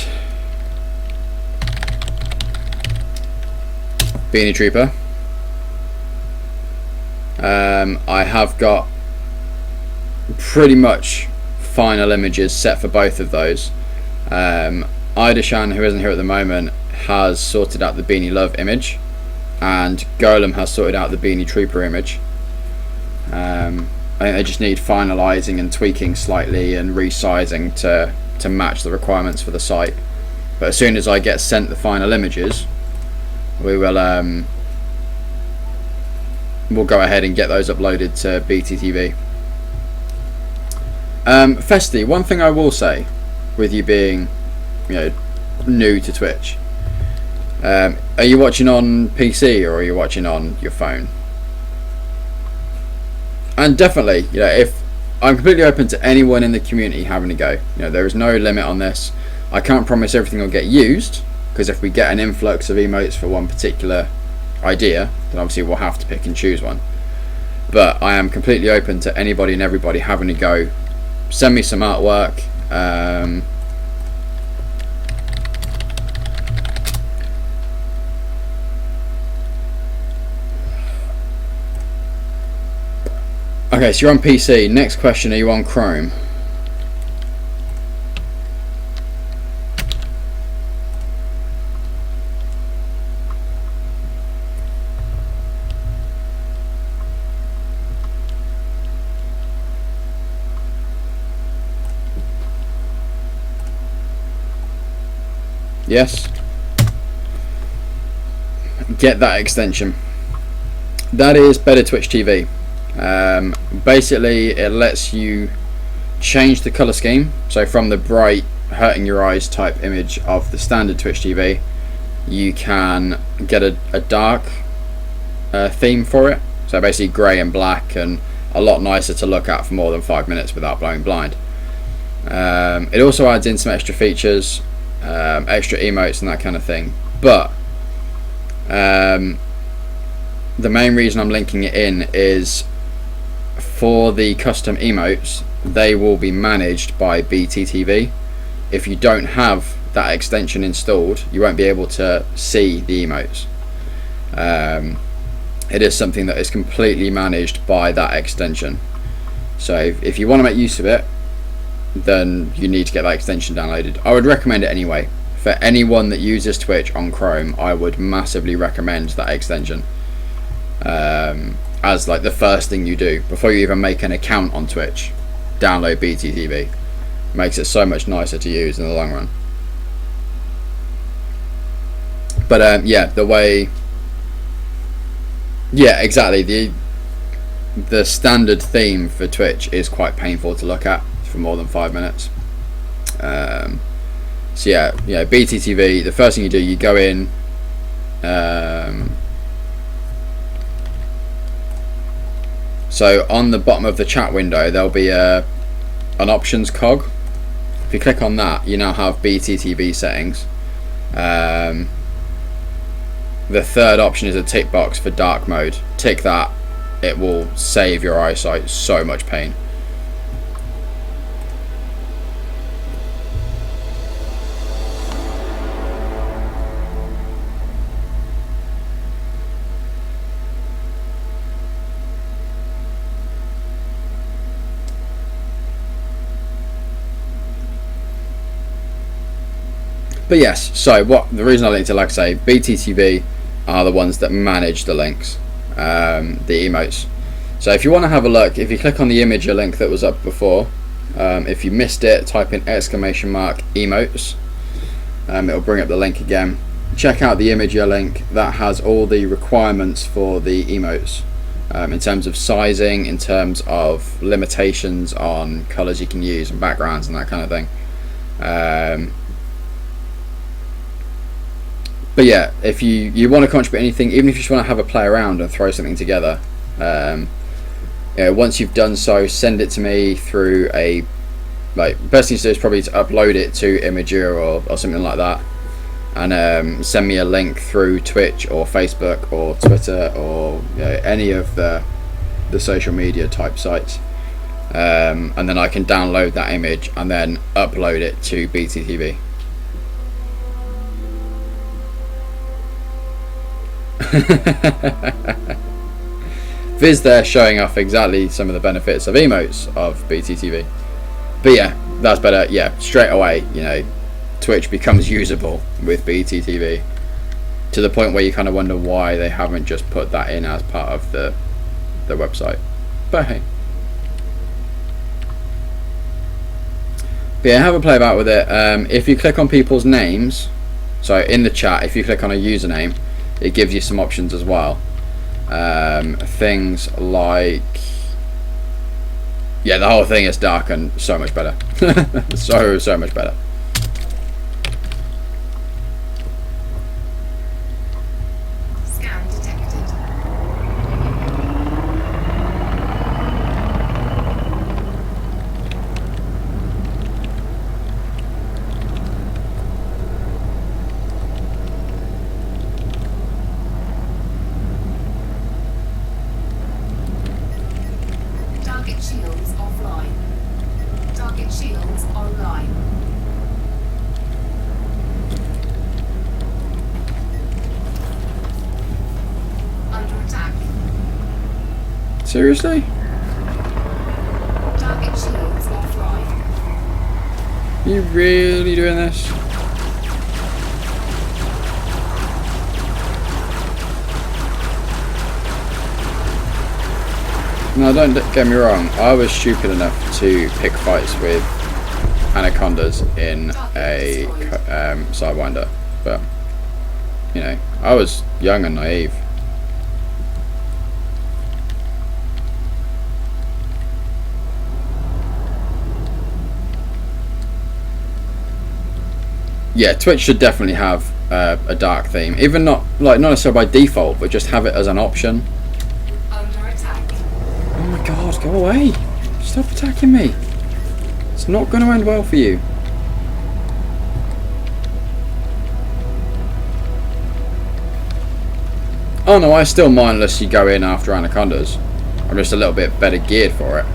Beanie Trooper. I have got pretty much final images set for both of those. Idashan, who isn't here at the moment, has sorted out the Beanie Love image, and Golem has sorted out the Beanie Trooper image. I think they just need finalising and tweaking slightly and resizing to match the requirements for the site. But as soon as I get sent the final images, we will we'll go ahead and get those uploaded to BTTV. Festy, one thing I will say, with you being, you know, new to Twitch, are you watching on PC or are you watching on your phone? And definitely, you know, if I'm completely open to anyone in the community having a go. You know, there is no limit on this. I can't promise everything will get used, because if we get an influx of emotes for one particular idea, then obviously we'll have to pick and choose one. But I am completely open to anybody and everybody having a go. Send me some artwork. Okay, so you're on PC. Next question, are you on Chrome? Yes. Get that extension. That is Better Twitch TV. Basically it lets you change the color scheme, so from the bright hurting your eyes type image of the standard Twitch TV, you can get a dark theme for it, so basically grey and black, and a lot nicer to look at for more than 5 minutes without blowing blind. It also adds in some extra features, extra emotes and that kind of thing, but the main reason I'm linking it in is for the custom emotes, they will be managed by BTTV. If you don't have that extension installed, you won't be able to see the emotes. It is something that is completely managed by that extension, so if you want to make use of it, then you need to get that extension downloaded. I would recommend it anyway. For anyone that uses Twitch on Chrome, I would massively recommend that extension. as like the first thing you do before you even make an account on Twitch. Download BTTV. Makes it so much nicer to use in the long run. But yeah, the way, yeah, exactly, the standard theme for Twitch is quite painful to look at for more than 5 minutes. So yeah, BTTV, the first thing you do, you go in, so on the bottom of the chat window there'll be an options cog. If you click on that, you now have BTTV settings. The third option is a tick box for dark mode. Tick that, it will save your eyesight so much pain. But yes, so the reason I linked it, like I say, BTTV are the ones that manage the links, the emotes. So if you want to have a look, if you click on the Imager link that was up before, if you missed it, type in ! emotes, it'll bring up the link again. Check out the Imager link, that has all the requirements for the emotes, in terms of sizing, in terms of limitations on colours you can use and backgrounds and that kind of thing. But yeah, if you want to contribute anything, even if you just want to have a play around and throw something together, once you've done so, send it to me through the best thing to do is probably to upload it to Imager or something like that, and send me a link through Twitch or Facebook or Twitter or any of the social media type sites, and then I can download that image and then upload it to BTTV. Viz there showing off exactly some of the benefits of emotes of BTTV. But yeah, that's better. Yeah, straight away, Twitch becomes usable with BTTV to the point where you kind of wonder why they haven't just put that in as part of the website. But hey. But yeah, have a play about with it. If you click on people's names, so in the chat, if you click on a username, it gives you some options as well. Things like, yeah, the whole thing is darkened so much better. so much better. Scan detected. Target shields offline. Target shields online. Under attack. Seriously? Target shields offline. You really doing this? Now don't get me wrong, I was stupid enough to pick fights with anacondas in a Sidewinder, but I was young and naive. Yeah, Twitch should definitely have a dark theme, even not necessarily by default, but just have it as an option. Under attack. Oh my god, go away! Stop attacking me! It's not going to end well for you. Oh no, I still mindlessly go in after anacondas. I'm just a little bit better geared for it.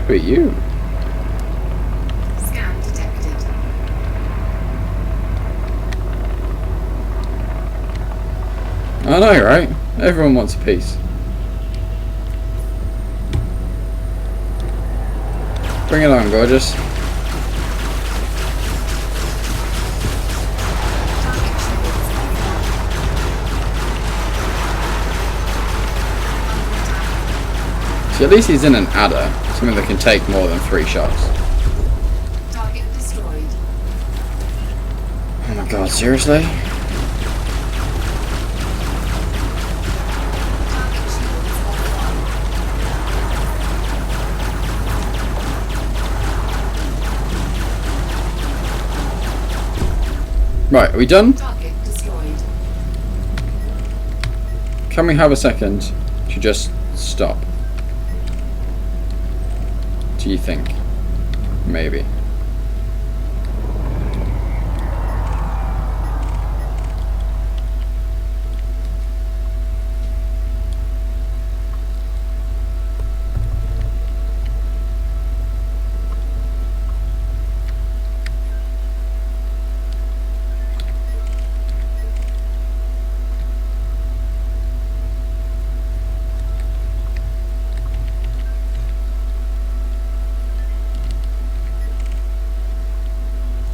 Who are you? Scan detected. I know, right? Everyone wants a piece. Bring it on, gorgeous. Target shields offline. See, at least he's in an adder, something that can take more than 3 shots. Target destroyed. Oh my god, seriously? Target shields offline. Right, are we done? Target destroyed. Can we have a second to just stop? Do you think? Maybe.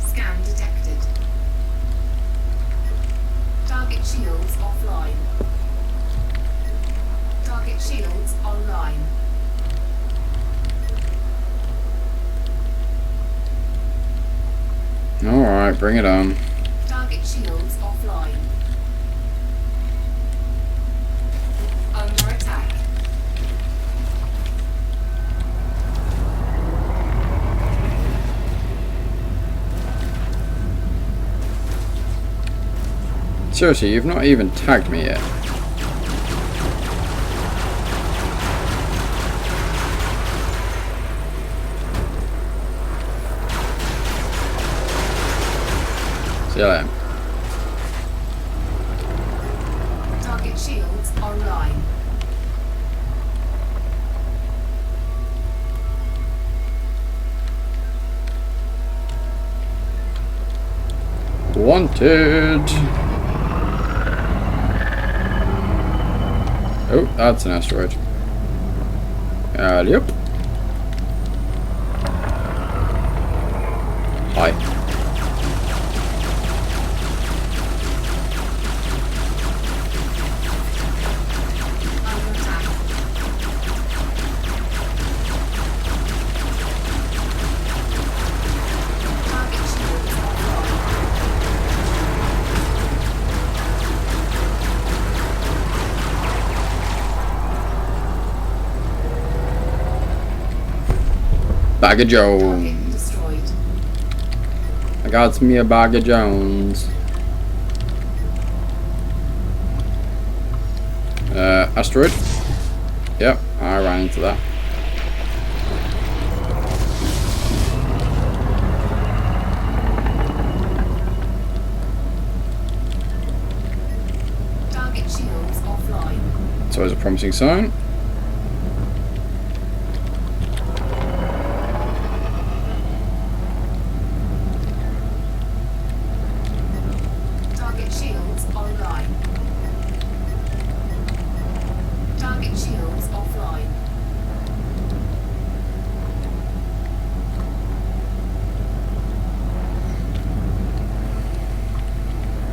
Scan detected. Target shields offline. Target shields online. Alright, bring it on. Target shields offline. Under attack. Seriously, you've not even tagged me yet. See you later. Target shields online. Wanted! Oh, that's an asteroid. Yep. Hi. Under attack. Target shields offline. Bag of Jones. Target destroyed. I got me a bag of Jones. Asteroid? Yep, I ran into that. Target shields offline. It's always a promising sign. Target shields online. Target shields offline.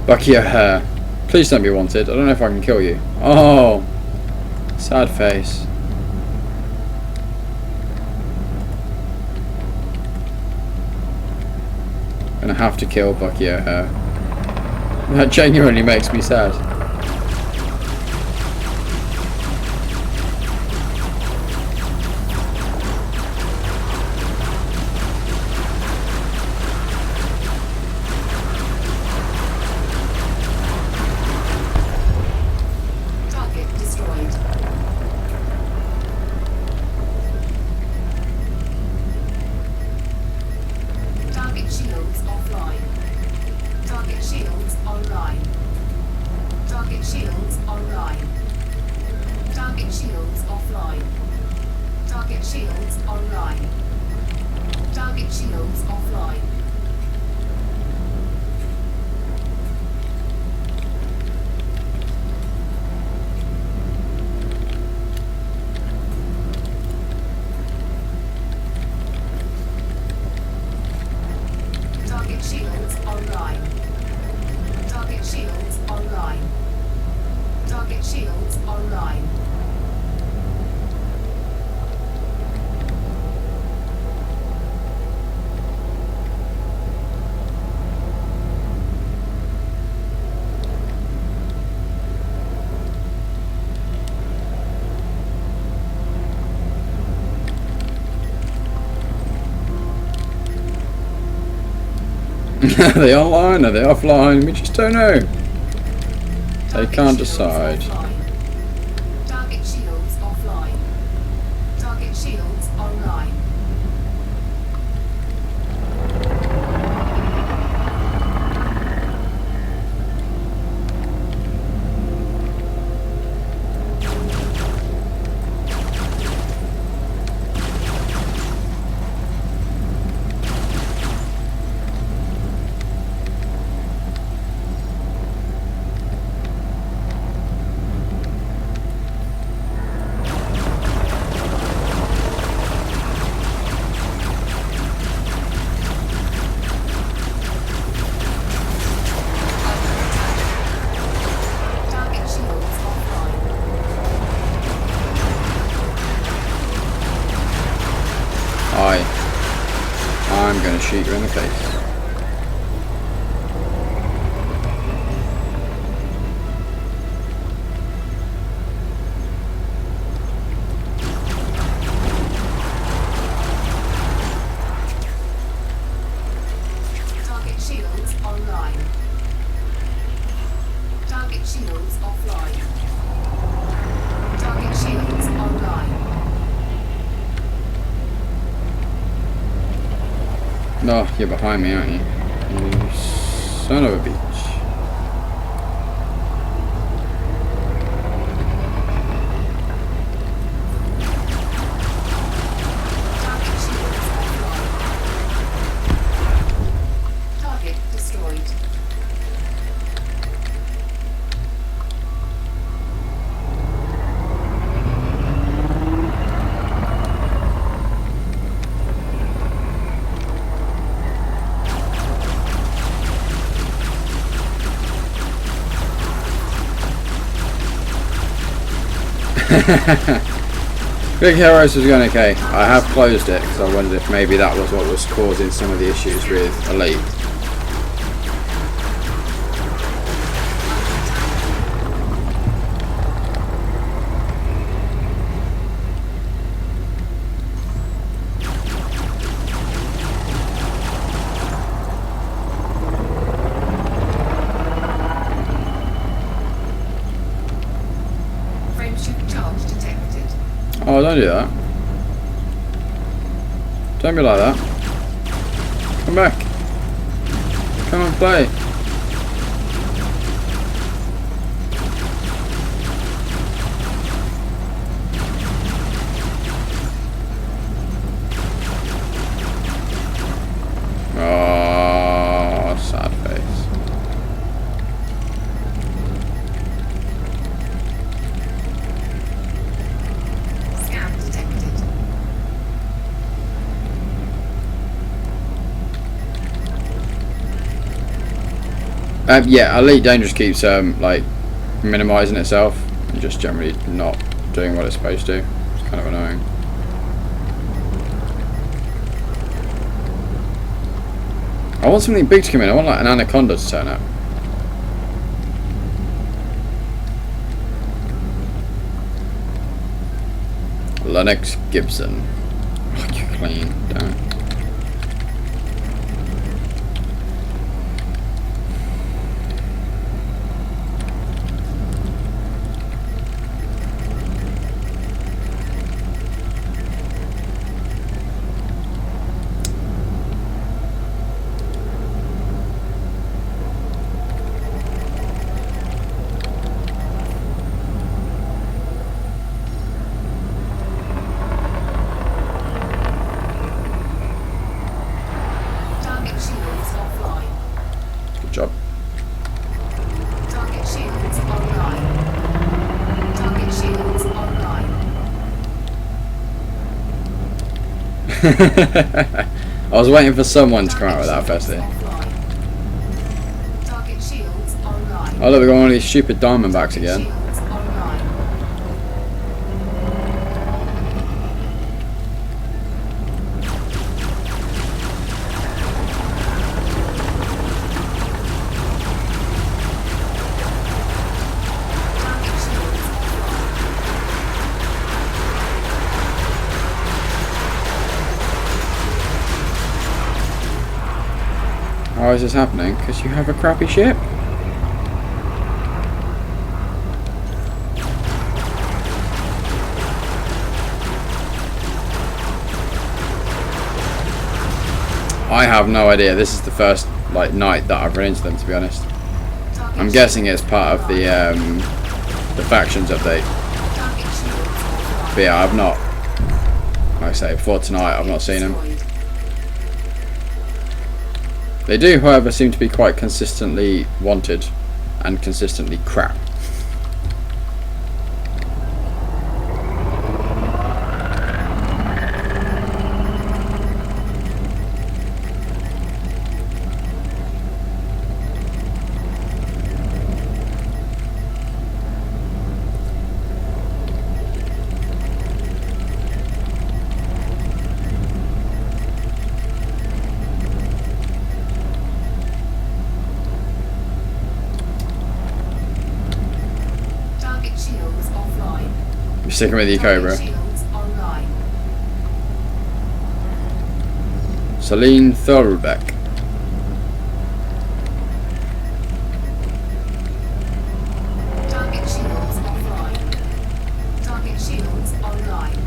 Bucky your hair. Please don't be wanted. I don't know if I can kill you. Oh, sad face. Gonna have to kill Bucky O'Hare. That genuinely makes me sad. Target destroyed. Target shields offline. Target shields online. Target shields online. Target shields offline. Target shields online. Target shields offline. Target shields online. Target shields online. Target shields online. Are they online? Are they offline? We just don't know. They Target can't shields decide. offline. Target shields offline. Target shields online. Target shields offline. I'm gonna shoot you in the face. Target shields online. Target shields offline. Target shields online. No, you're behind me, aren't you? You son of a bitch. Target shields offline. Target destroyed. Big Heroes was going okay. I have closed it because I wondered if maybe that was what was causing some of the issues with Elite. Frameshift charge detected. Oh, don't do that. Don't be like that. Come back. Come and play. Oh, sad face. Scan detected. Yeah, Elite Dangerous keeps like minimizing itself and just generally not doing what it's supposed to. It's kind of annoying. I want something big to come in. I want like an anaconda to turn up. Lennox Gibson. Oh, you're clean. Damn. Target shields offline. Good job. Target shields online. Target shields online. I was waiting for someone to come out with that Target firstly. shields offline. Target shields online. Oh look, we've got one of these stupid Diamondbacks again. Shields online. Target shields offline. Why is this happening? Because you have a crappy ship. I have no idea. This is the first like night that I've run into them, to be honest. I'm guessing it's part of the factions update. But yeah, I've not, like I say, before tonight I've not seen them. They do, however, seem to be quite consistently wanted and consistently crap. You're sticking with your Cobra. Celine Thorbeck. Target shields offline. Target shields online.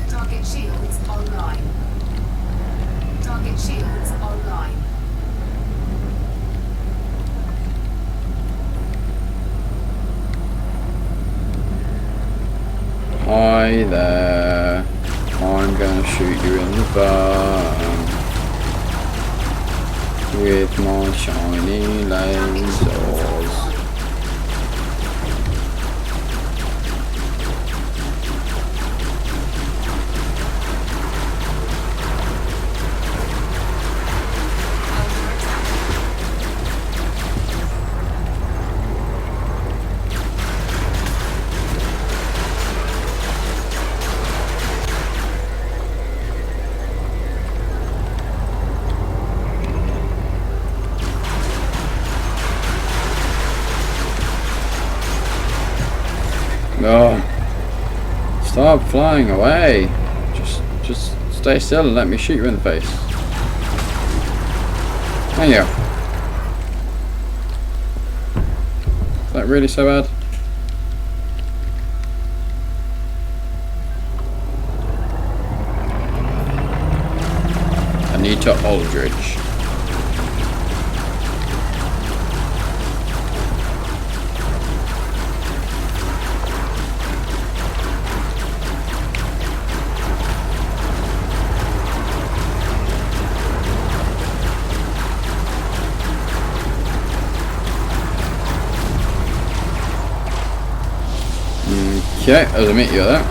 Target shields online. Target shields online. Hi there. I'm gonna shoot you in the bum with my shiny lasers. Oh, stop flying away. Just stay still and let me shoot you in the face. Thank you. Is that really so bad? Anita Aldridge. Okay, as I meet you there.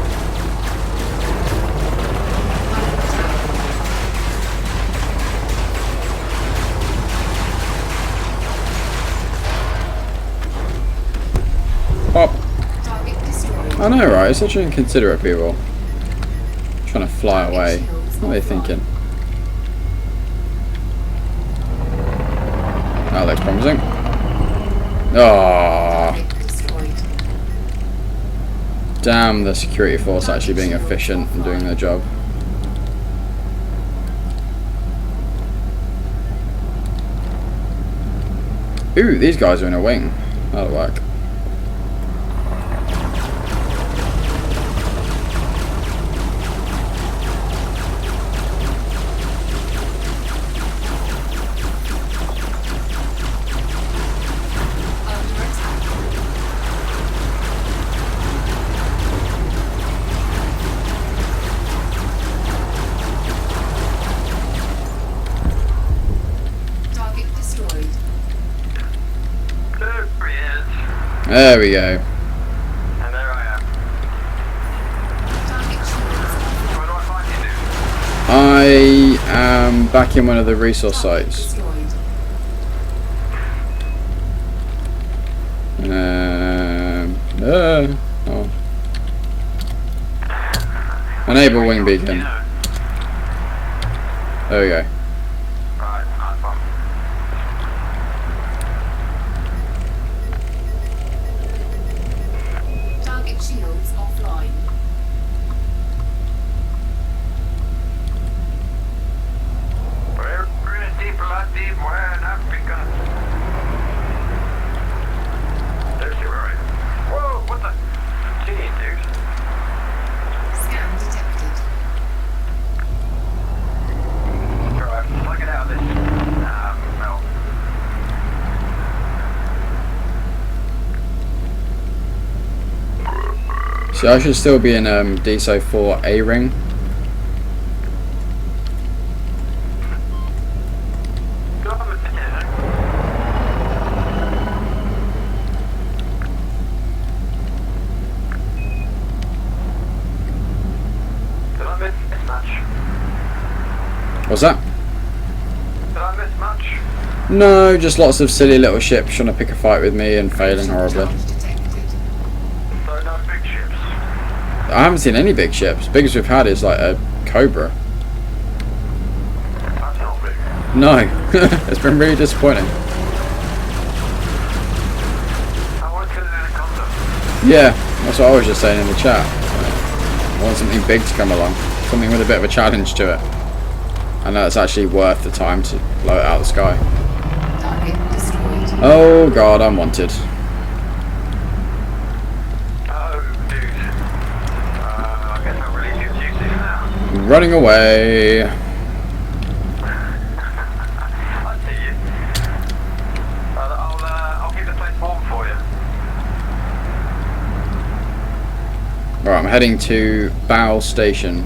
Pop. I know, right? It's such inconsiderate people. Trying to fly away. What are they thinking? Oh, that's promising. Oh. Damn the security force actually being efficient and doing their job. Ooh, these guys are in a wing. That'll work. There we go. And there I am. Where do I find you, dude? I am back in one of the resource sites. Oh. Enable wing beacon. There we go. Right, nice one. Target shields offline. We're in a deep So I should still be in DSO 4 A ring. Did I miss anything? Did I miss much? What's that? Did I miss much? No, just lots of silly little ships trying to pick a fight with me and failing horribly. Charge detected. So no big ships. I haven't seen any big ships. Biggest we've had is like a Cobra. That's not big. No, it's been really disappointing. I want to kill it in a condom. Yeah, that's what I was just saying in the chat. I want something big to come along, something with a bit of a challenge to it. I know it's actually worth the time to blow it out of the sky. Target destroyed. Oh god, I'm wanted. Oh, dude. I guess I'll release you to use this now. Running away. I see you. I'll keep the place warm for you. Right, I'm heading to Bow Station.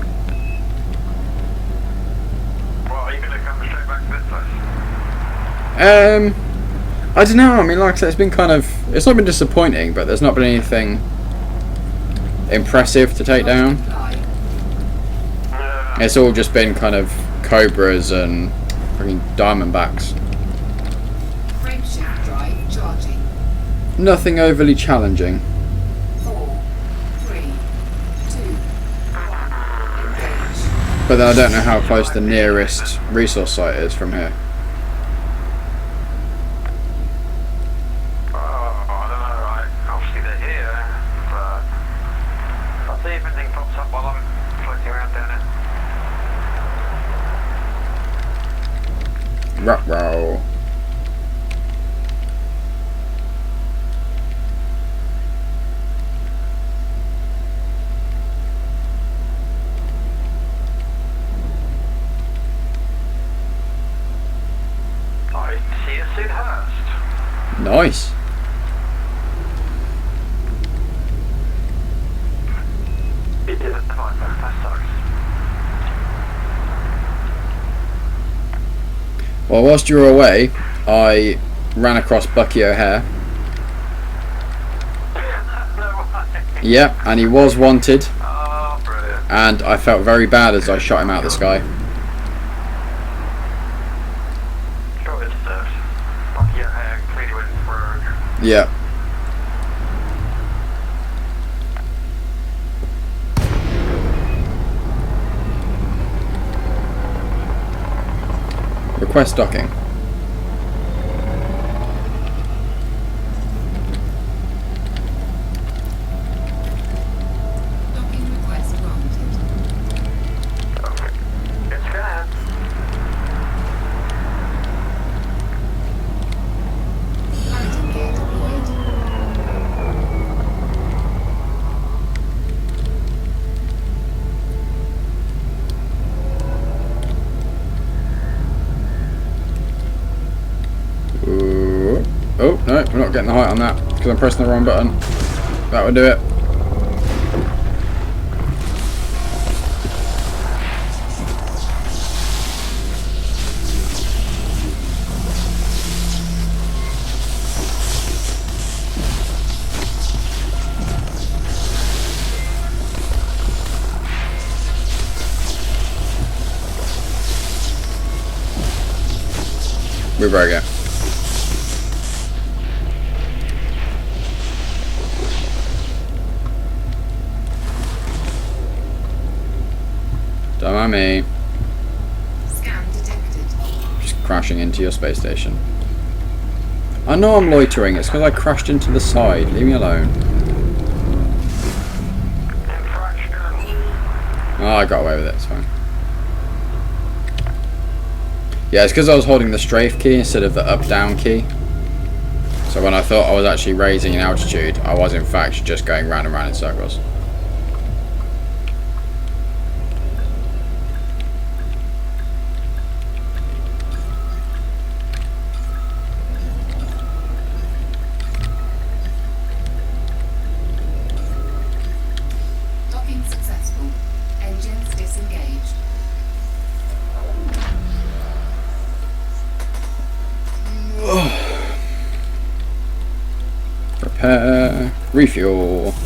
Well, are you going to come straight back to this place? I don't know. I mean, like I said, it's been kind of. It's not been disappointing, but there's not been anything impressive to take down. Supply. It's all just been kind of Cobras and fucking Diamondbacks. Frameshift drive charging. Nothing overly challenging. 4, 3, 2, 1. Engage. But then I don't know how close the nearest resource site is from here. I don't know, right? Obviously they're here, but I'll see if anything pops up while I'm floating around down here. Ruh-roh. I see a Sid Hurst. Nice. It didn't find that sucks. Well, whilst you were away, I ran across Bucky O'Hare. No way. Yep, and he was wanted, Oh, brilliant. and I felt very bad as I shot him out of the sky. Sure it's deserved. Bucky O'Hare clearly went rogue. Yep. Request docking. Docking request granted. Okay. It's gonna happen. Landing gear deployed. Ooh. Oh, no, we're not getting the height on that because I'm pressing the wrong button. That would do it. We better go. Don't mind me. Scan detected. Just crashing into your space station. I know I'm loitering, it's because I crashed into the side. Leave me alone. Infraction. Oh, I got away with it, it's fine. Yeah, it's because I was holding the strafe key instead of the up-down key. So when I thought I was actually raising in altitude, I was in fact just going round and round in circles. Repair. Refuel. Did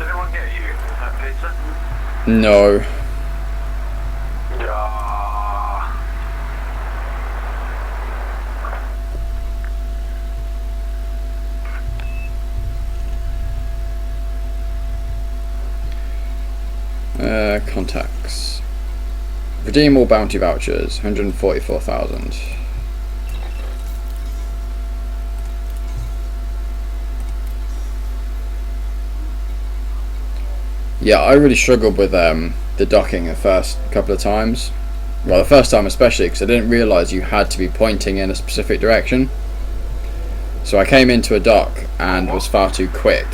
anyone get you that pizza? No. Yeah. Contacts. Redeem all bounty vouchers. 144,000. Yeah, I really struggled with the docking the first couple of times. Well, the first time especially, because I didn't realise you had to be pointing in a specific direction. So I came into a dock and was far too quick.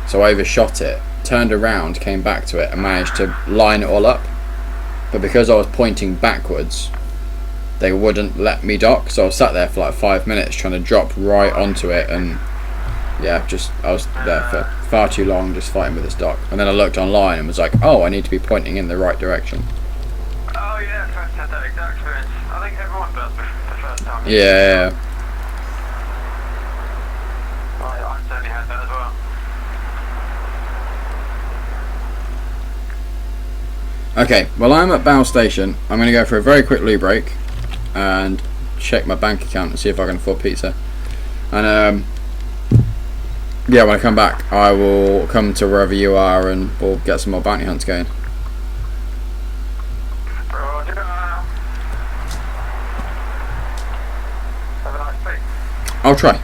So I overshot it, turned around, came back to it and managed to line it all up. But because I was pointing backwards, they wouldn't let me dock. So I was sat there for like 5 minutes trying to drop right onto it, and yeah, I was there for far too long just fighting with this dock. And then I looked online and was like, oh, I need to be pointing in the right direction. Oh yeah, first had that exact experience. I think everyone does the first time. Yeah. I certainly had that as well. Okay, well, I'm at Bow Station. I'm going to go for a very quick loo break and check my bank account and see if I can afford pizza. And yeah, when I come back, I will come to wherever you are and we'll get some more bounty hunts going. Roger. Have a nice day. I'll try.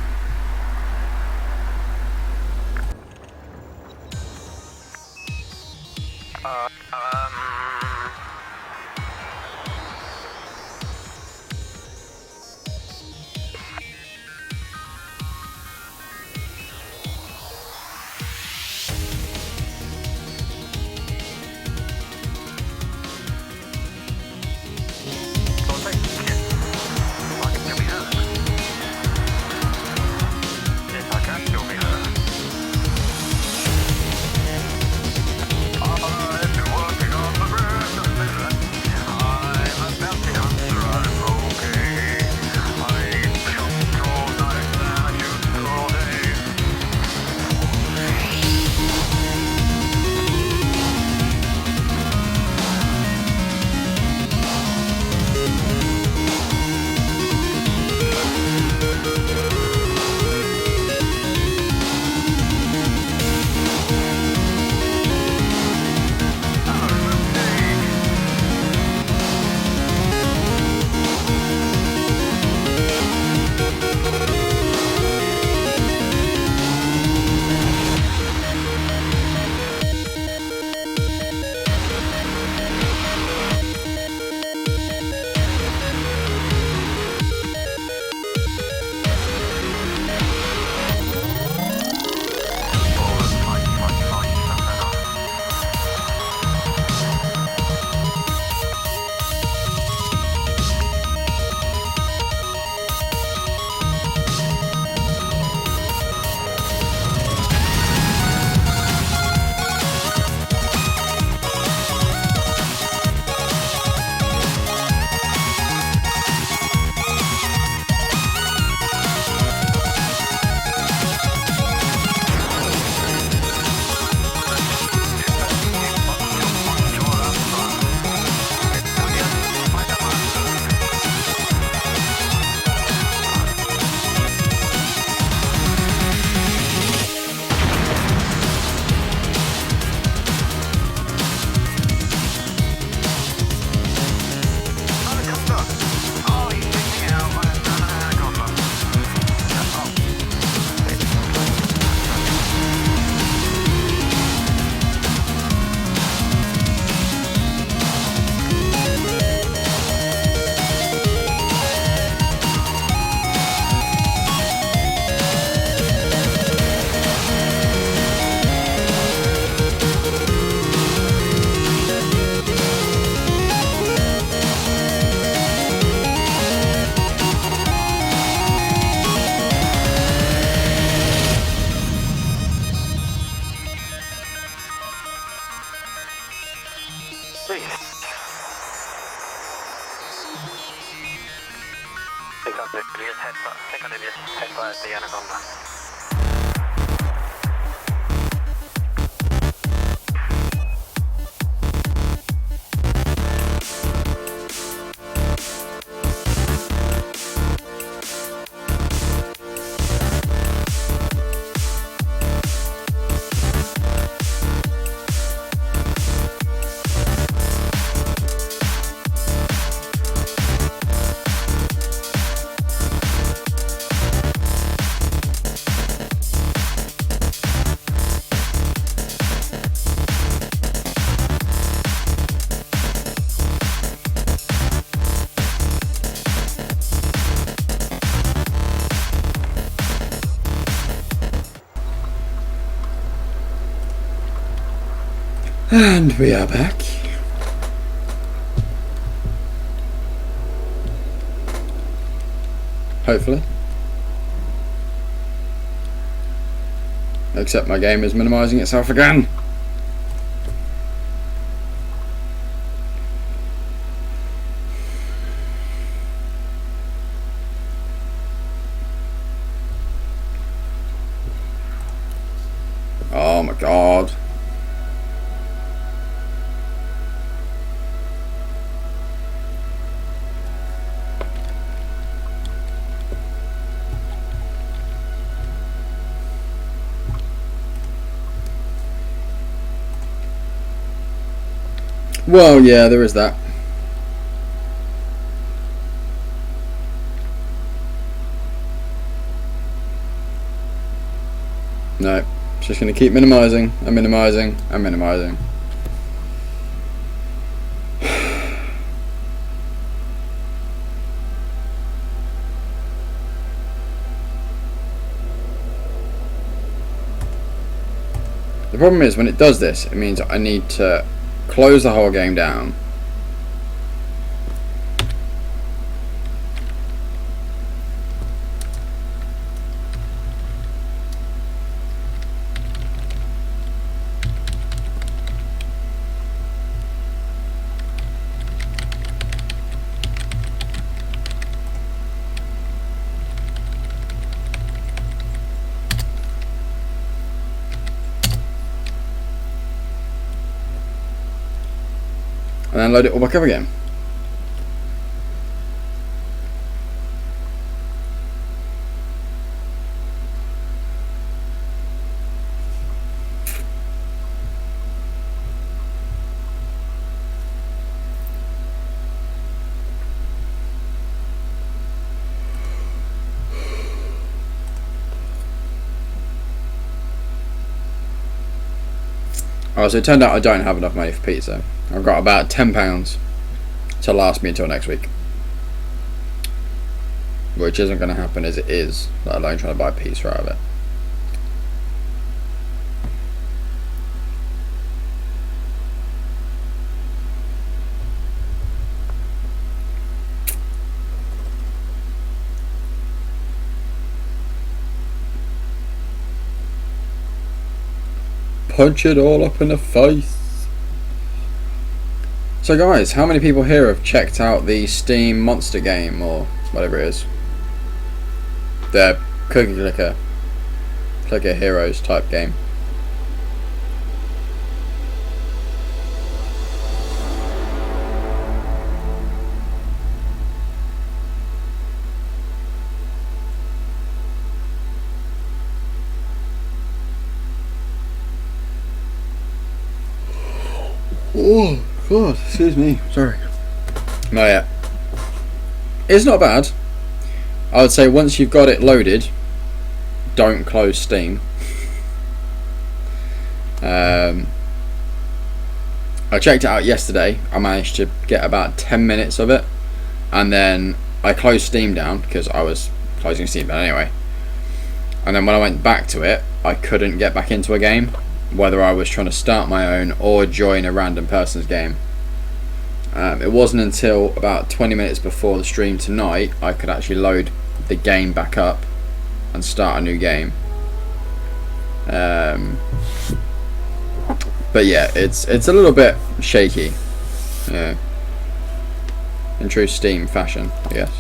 I think I did his head by the anaconda. And we are back. Hopefully. Except my game is minimising itself again. Oh my god. Well, yeah, there is that. No, it's just going to keep minimising and minimising and minimising. The problem is when it does this, it means I need to close the whole game down. And then load it all back up again. Oh, so it turned out I don't have enough money for pizza. I've got about £10 to last me until next week. Which isn't going to happen as it is, let alone trying to buy pizza out of it. Punch it all up in the face. So guys, how many people here have checked out the Steam Monster game, or whatever it is? The Clicker Heroes type game. Oh god, excuse me, sorry. No, yeah. It's not bad. I would say once you've got it loaded, don't close Steam. I checked it out yesterday. I managed to get about 10 minutes of it, and then I closed Steam down because I was closing Steam down anyway. And then when I went back to it, I couldn't get back into a game, whether I was trying to start my own or join a random person's game. It wasn't until about 20 minutes before the stream tonight I could actually load the game back up and start a new game. But yeah, it's a little bit shaky, in true Steam fashion, I guess.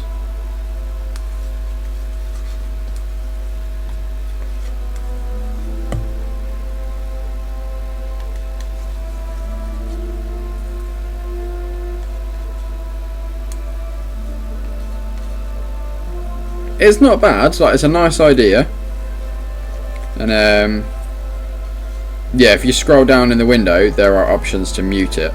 It's not bad, like it's a nice idea, and yeah, if you scroll down in the window there are options to mute it.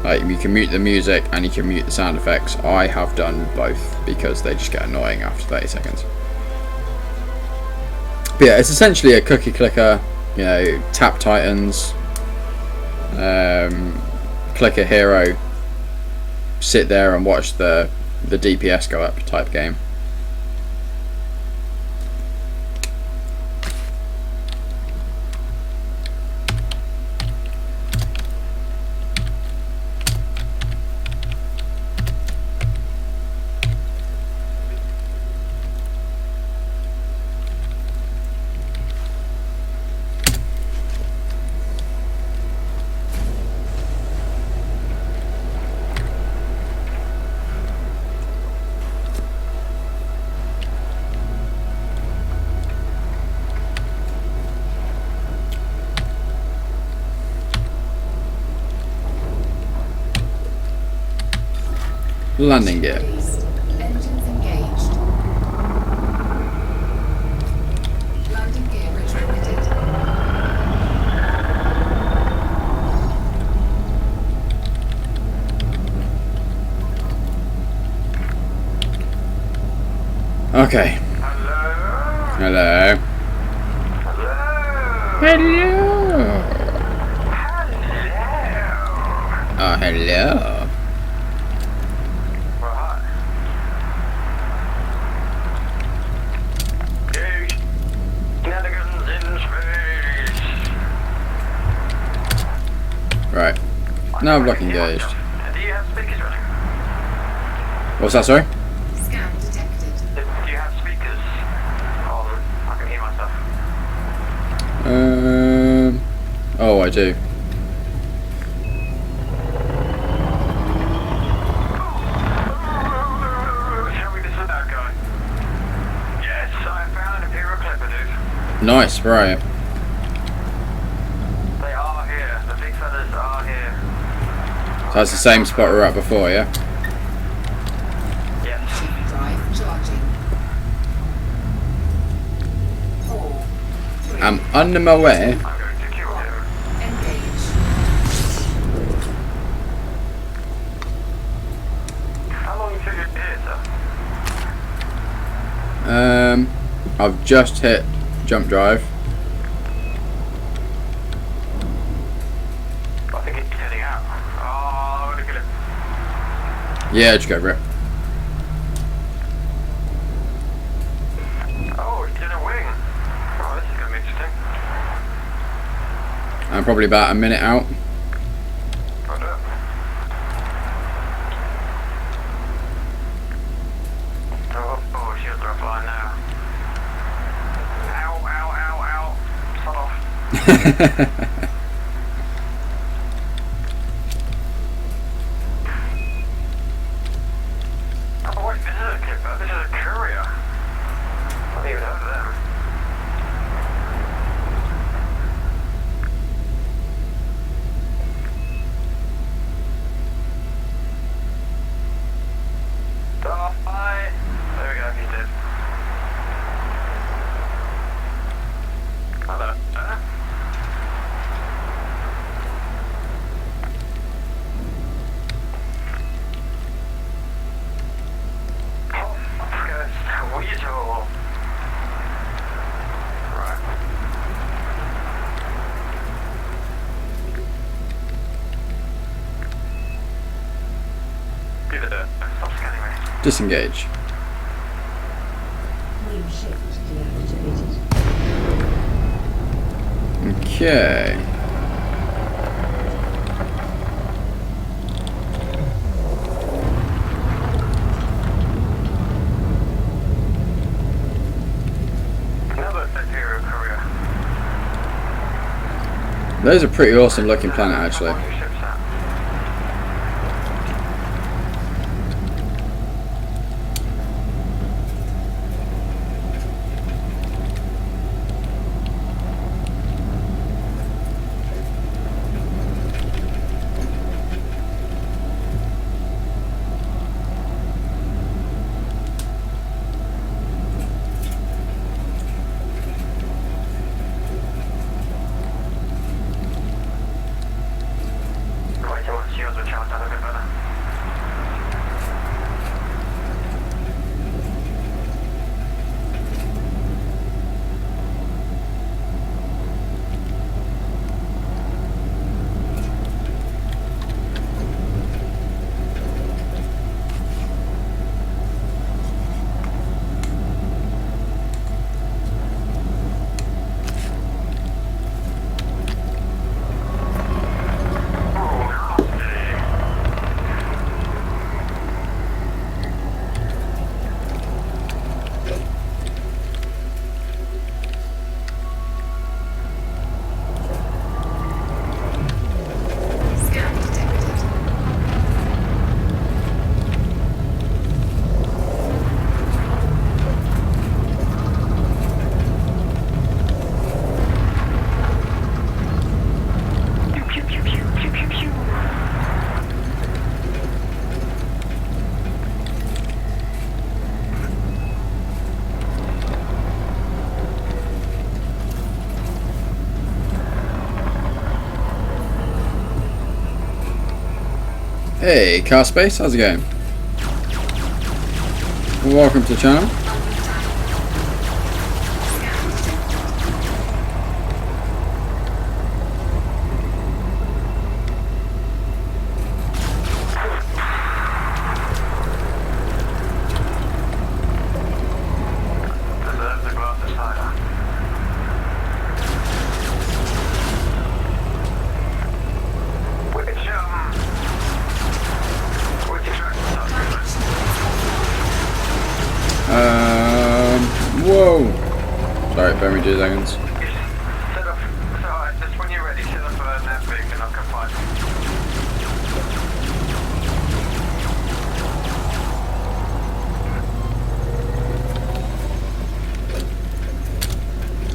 Like you can mute the music and you can mute the sound effects. I have done both because they just get annoying after 30 seconds. But yeah, it's essentially a cookie clicker, you know, tap titans, clicker hero, sit there and watch the DPS go up type game. Landing gear. Released. Engines engaged. Landing gear retracted. Okay. Hello? Hello. Hello? Hello. Hello? Oh, hello. Well, hi. Hey, shenanigans in space. Right. Now block engaged. Do you have speakers running? What's that, sorry? Scan detected. Do you have speakers on? I can hear myself. Oh, I do. Tell me this is that guy. Yes, I found an Imperial Clipper, dude. Nice, right. They are here. The big fellas are here. So that's the same spot we were at before, yeah? Yes. Drive charging. 4, 3. I'm under my way. I'm going to kill him. Engage. How long until you're here, sir? I've just hit jump drive. I think it's heading out. Oh, look at him. Yeah, just go for it. Oh, he's in a wing. Oh, this is going to be interesting. I'm probably about a minute out. Hold up. Oh, shields are offline now. Ow, ow, ow, ow. Shut off. Oh, wait, this is a Clipper. This is a courier. I've even heard of them. Oh, hi. There we go, he's dead. Hello. Oh, weasel. Right. Give it a stop scanning me. Disengage. Wing shift deactivated. Okay. Another Imperial courier. Those are pretty awesome looking planet, actually. How long your ship's at? Hey, Car Space, how's it going? Welcome to the channel. Deserves a glass of cider. Which track was Whoa. Sorry, bear me 2 seconds. Set off, it's alright, just when you're ready, set off that big and I can find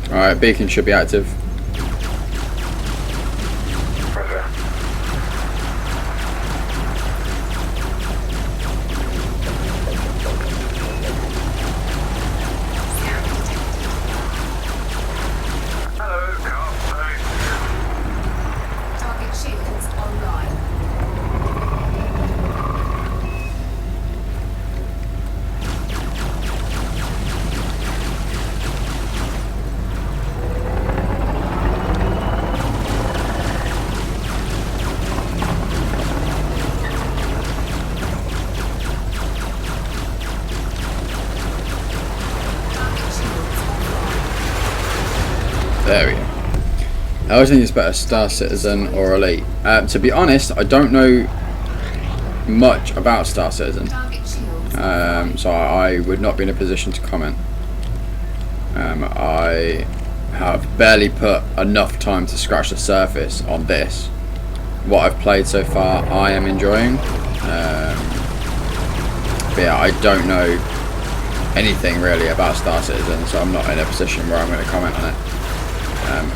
you. Alright, beacon should be active. Roger. Hello, car. Target shields online. Target shields offline. There we go. I always think it's better Star Citizen or Elite. To be honest, I don't know much about Star Citizen. Target shields. So I would not be in a position to comment. I have barely put enough time to scratch the surface on this. What I've played so far, I am enjoying. But yeah, I don't know anything really about Star Citizen, so I'm not in a position where I'm going to comment on it.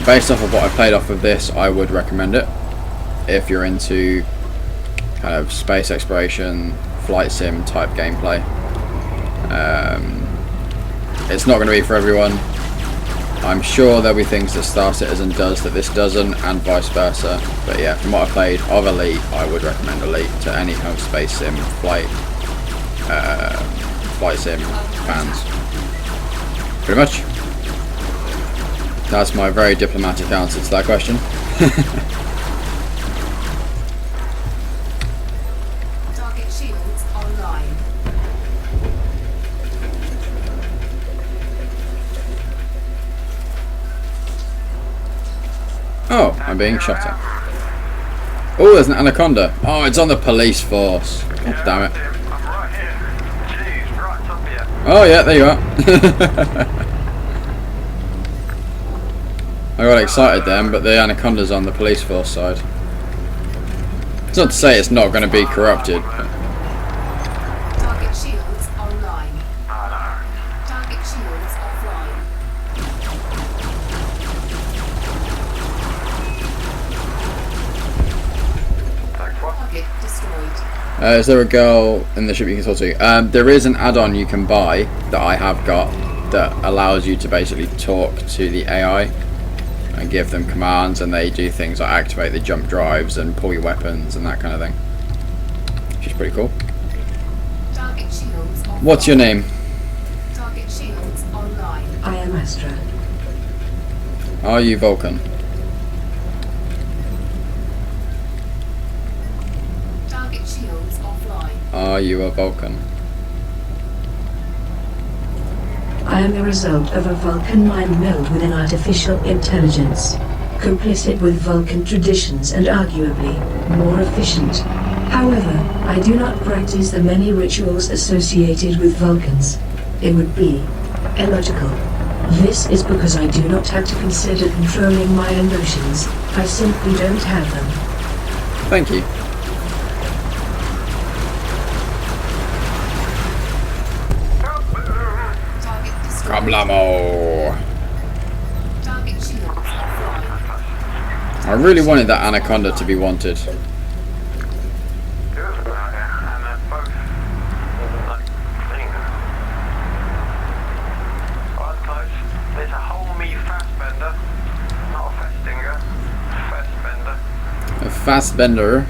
Based off of what I played off of this, I would recommend it if you're into kind of space exploration, flight sim type gameplay. It's not going to be for everyone. I'm sure there'll be things that Star Citizen does that this doesn't, and vice versa. But yeah, from what I played of Elite, I would recommend Elite to any kind of space sim, flight sim fans. Pretty much. That's my very diplomatic answer to that question. Target shields online. Oh, I'm being shot at. Oh, there's an anaconda. Oh, it's on the police force. God damn it. I'm right here. Jeez, right top of you. Oh yeah, there you are. I got excited then, but the anaconda's on the police force side. It's not to say it's not going to be corrupted. But Target shields online. I know. Target shields offline. Thanks, what? Target destroyed. is there a girl in the ship you can talk to? There is an add-on you can buy that I have got that allows you to basically talk to the AI and give them commands, and they do things like activate the jump drives and pull your weapons and that kind of thing. Which is pretty cool. Target shields offline. What's your name? Target shields online. I am Astra. Are you Vulcan? Target shields offline. Are you a Vulcan? I am the result of a Vulcan mind meld with an artificial intelligence, complicit with Vulcan traditions and arguably more efficient. However, I do not practice the many rituals associated with Vulcans. It would be illogical. This is because I do not have to consider controlling my emotions. I simply don't have them. Thank you. Target destroyed. Problemo. Target shields offline. I really wanted that anaconda to be wanted. Good. And they're both like things. Oh, that's close. There's a whole me Fassbender, not a Festinger. Fassbender. A fast bender.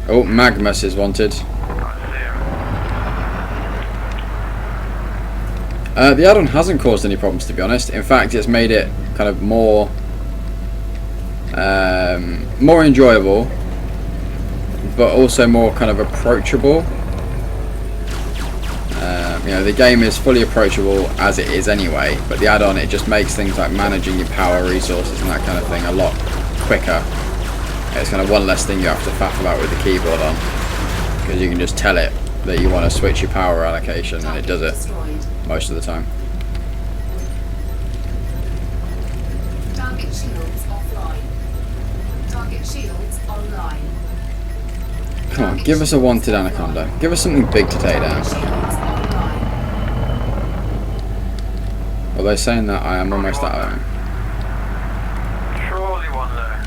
Oh, Magnus is wanted. I see him. The add-on hasn't caused any problems, to be honest. In fact, it's made it kind of more enjoyable, but also more kind of approachable. You know, the game is fully approachable as it is anyway, but the add-on, it just makes things like managing your power resources and that kind of thing a lot quicker. It's kind of one less thing you have to faff about with the keyboard on, because you can just tell it that you want to switch your power allocation and it does it most of the time. Target shields offline. Target shields online. Come on, give us a wanted anaconda. Give us something big to take down. Shields online. Although saying that, I am almost out of them. Surely one there.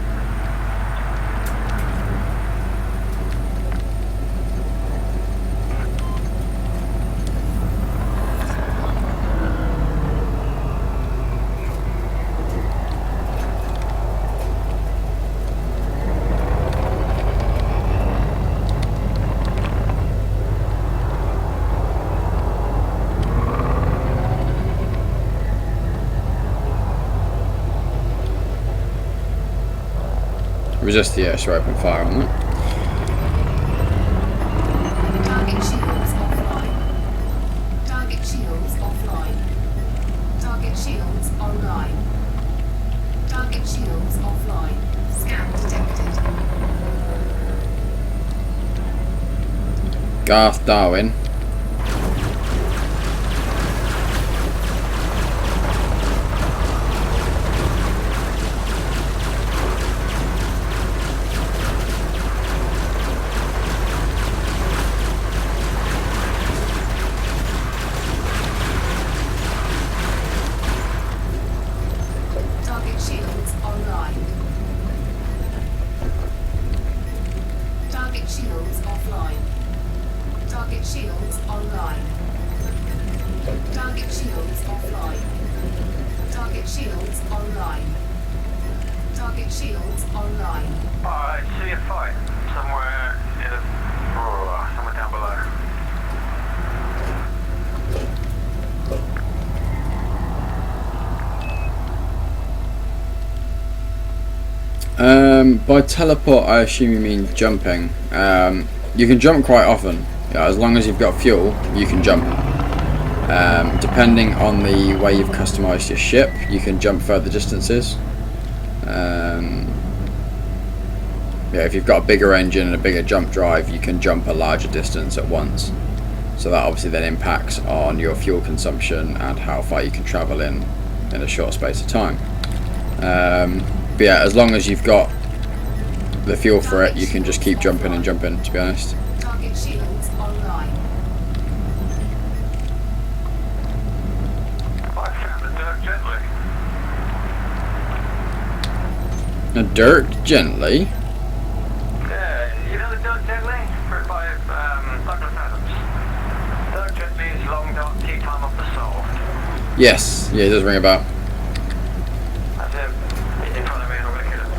Resist the airstrike open fire on that. Target shields offline. Target shields offline. Target shields online. Target shields offline. Scan detected. Garth Darwin. Target shields online. Target shields offline. Target shields online. Target shields offline. Target shields online. Target shields online. I see a fight somewhere in the somewhere down below. By teleport, I assume you mean jumping. You can jump quite often. Yeah, as long as you've got fuel, you can jump. Depending on the way you've customized your ship, you can jump further distances. Yeah, if you've got a bigger engine and a bigger jump drive, you can jump a larger distance at once. So that obviously then impacts on your fuel consumption and how far you can travel in a short space of time. But yeah, as long as you've got the fuel for it, you can just keep jumping and jumping, to be honest. Target shields online. I found the dirt gently. Now, dirt gently. Yeah, you know the dirt gently? Written by Douglas Adams. Dirt gently is long dark tea time of the soul. Yes, yeah, it does ring a bell. That's him. He's in front of me and I'm gonna kill him.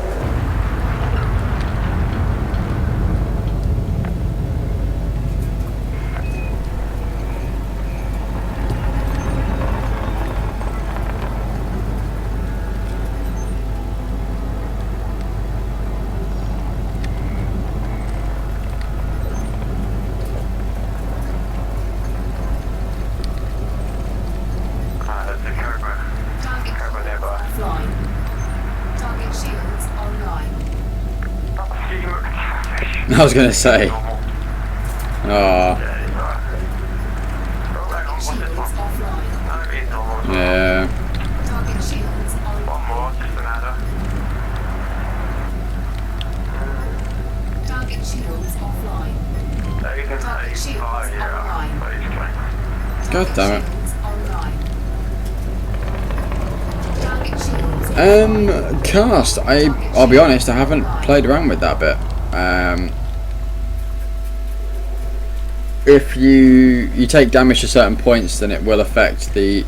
That's the Cobra. Target Cobra nearby. offline. Target shields online. Scheme of catfish. I was going to say. Normal. Oh, Yeah, he's right. Oh, hang on, what's this Shields one? offline. No, he's normal as well. yeah. Target shields One online. more, just an adder. Target shields offline. Target shields online. But he's clean. God damn it. Shields online. Target shields. Cast. I'll be honest, I haven't played around with that bit. If you take damage to certain points, then it will affect the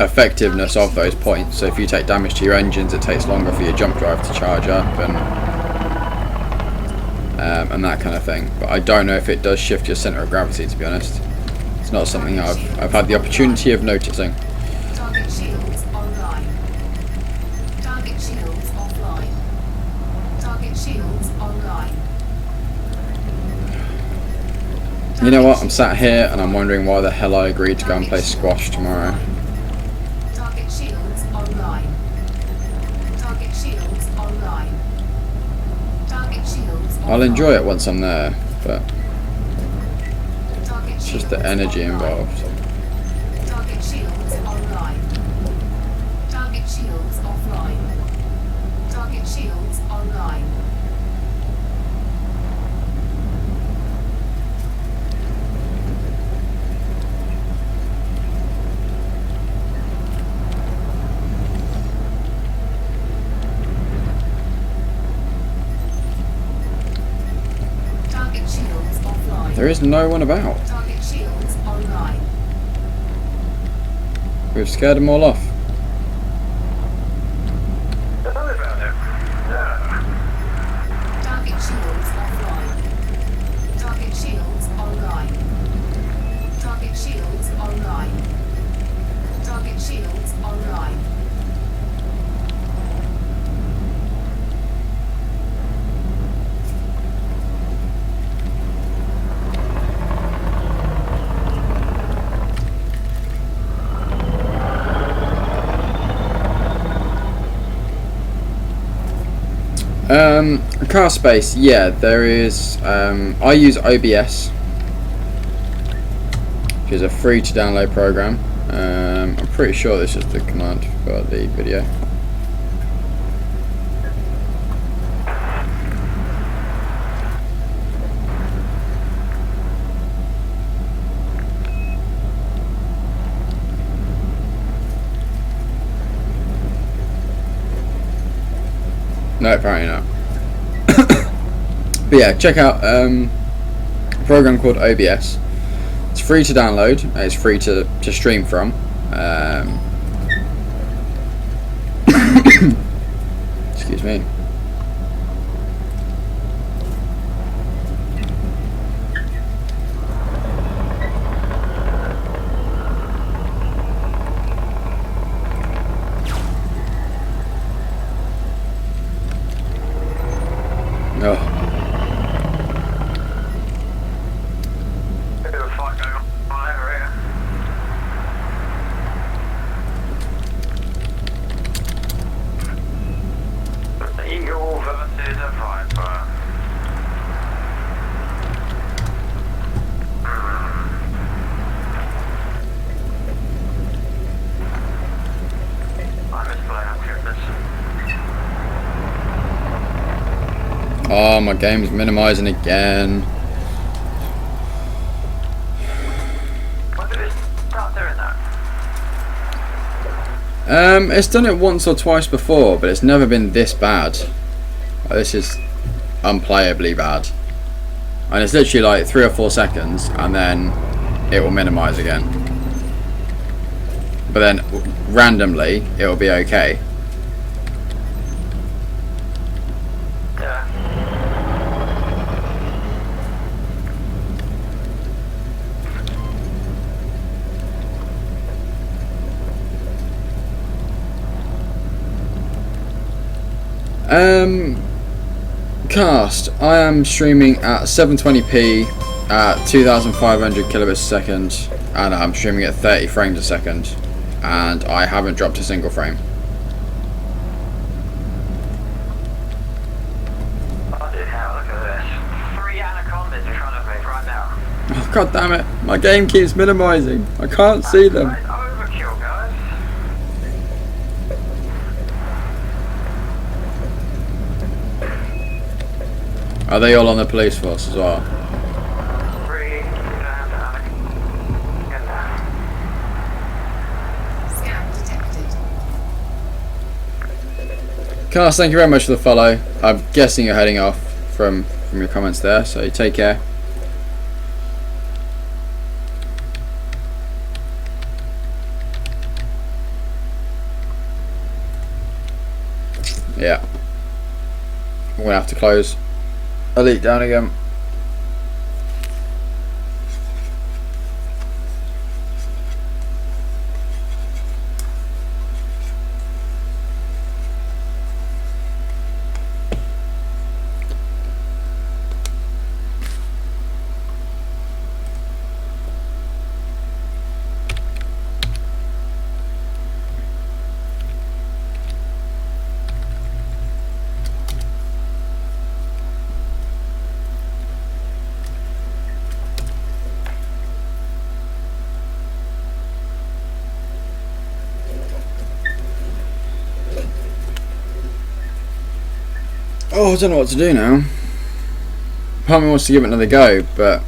effectiveness of those points. So if you take damage to your engines, it takes longer for your jump drive to charge up, and and that kind of thing. But I don't know if it does shift your center of gravity, to be honest. It's not something I've had the opportunity of noticing. Target shields online. Target shields offline. Target shields online. You know what? I'm sat here and I'm wondering why the hell I agreed to go and play squash tomorrow. Target shields online. Target shields online. Target shields I'll enjoy it once I'm there, but Target it's just the energy involved. Target shields online. Target shields offline. Target shields online. Target shields offline. There is no one about. Target shields online. We've scared them all off. Tell me about it. Yeah. Target shields offline. Target shields online. Target shields online. Target shields online. Car space, yeah, there is. I use OBS, which is a free to download program. I'm pretty sure this is the command for the video. No, apparently not. But yeah, check out a program called OBS. It's free to download. It's free to stream from. Excuse me. Oh. Bit of a fight going on over here. The Eagle versus a Viper. I misplay on goodness. Oh, my game's minimizing again. When did it start doing that? It's done it once or twice before, but it's never been this bad. This is unplayably bad. And it's literally like 3 or 4 seconds, and then it will minimize again. But then randomly, it will be okay. Yeah. Cast. I am streaming at 720p at 2500 kilobits a second, and I'm streaming at 30 frames a second, and I haven't dropped a single frame. Bloody hell, look at this. 3 anacondas in front of me right now. Oh, God damn it! My game keeps minimizing. I can't see them. That's overkill, guys. Are they all on the police force as well? 3 down to anaconda. Scan detected. Cast, thank you very much for the follow. I'm guessing you're heading off from your comments there, so take care. Yeah. We're gonna have to close. Elite down again. Oh, I don't know what to do now. Part of me wants to give it another go, but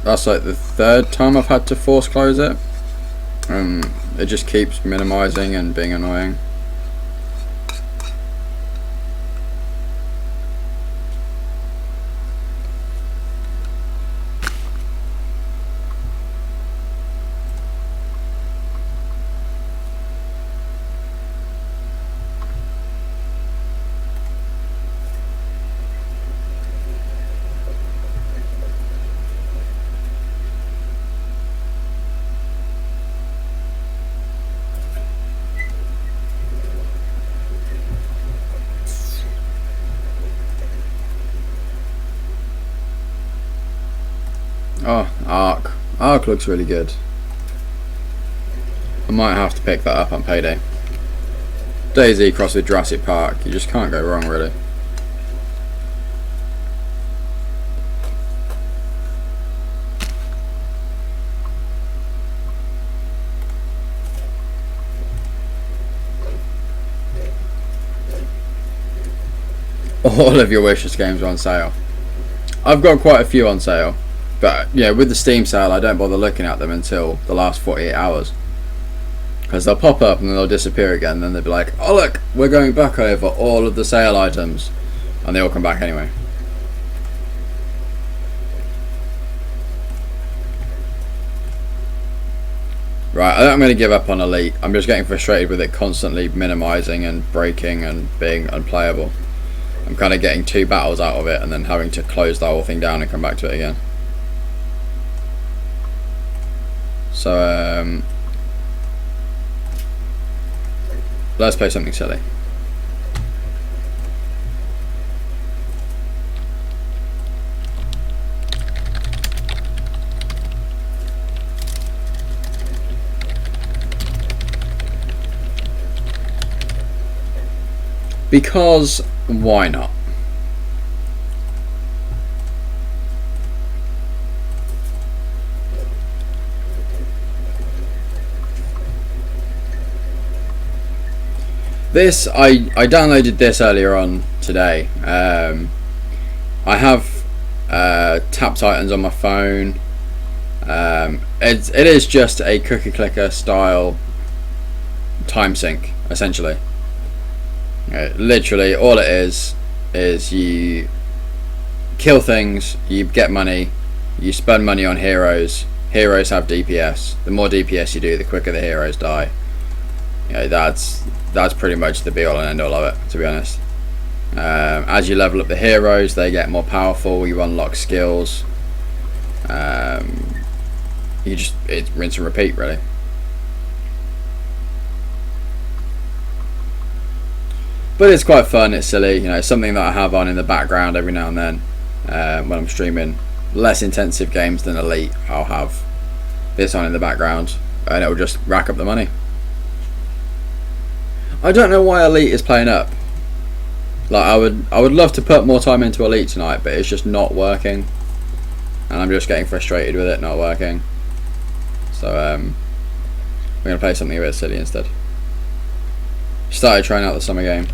that's like the third time I've had to force close it. It just keeps minimising and being annoying. Oh, Arc. Arc looks really good. I might have to pick that up on payday. DayZ crossed with Jurassic Park. You just can't go wrong, really. All of your wishlist games are on sale. I've got quite a few on sale. But yeah, with the Steam sale, I don't bother looking at them until the last 48 hours. Because they'll pop up and then they'll disappear again. And then they'll be like, oh look, we're going back over all of the sale items. And they all come back anyway. Right, I think I'm going to give up on Elite. I'm just getting frustrated with it constantly minimising and breaking and being unplayable. I'm kind of getting 2 battles out of it and then having to close the whole thing down and come back to it again. So let's play something silly. Because why not? This, I downloaded this earlier on today. I have Tap Titans on my phone. It is just a cookie clicker style time sync, essentially. Literally all it is you kill things, you get money, you spend money on heroes. Heroes have DPS. The more DPS you do, the quicker the heroes die. That's pretty much the be all and end all of it, to be honest. As you level up the heroes, they get more powerful, you unlock skills. It's rinse and repeat, really. But it's quite fun, it's silly, it's something that I have on in the background every now and then. When I'm streaming less intensive games than Elite, I'll have this on in the background and it'll just rack up the money. I don't know why Elite is playing up. Like I would love to put more time into Elite tonight, but it's just not working. And I'm just getting frustrated with it not working. So we're gonna play something a bit silly instead. Started trying out the summer game.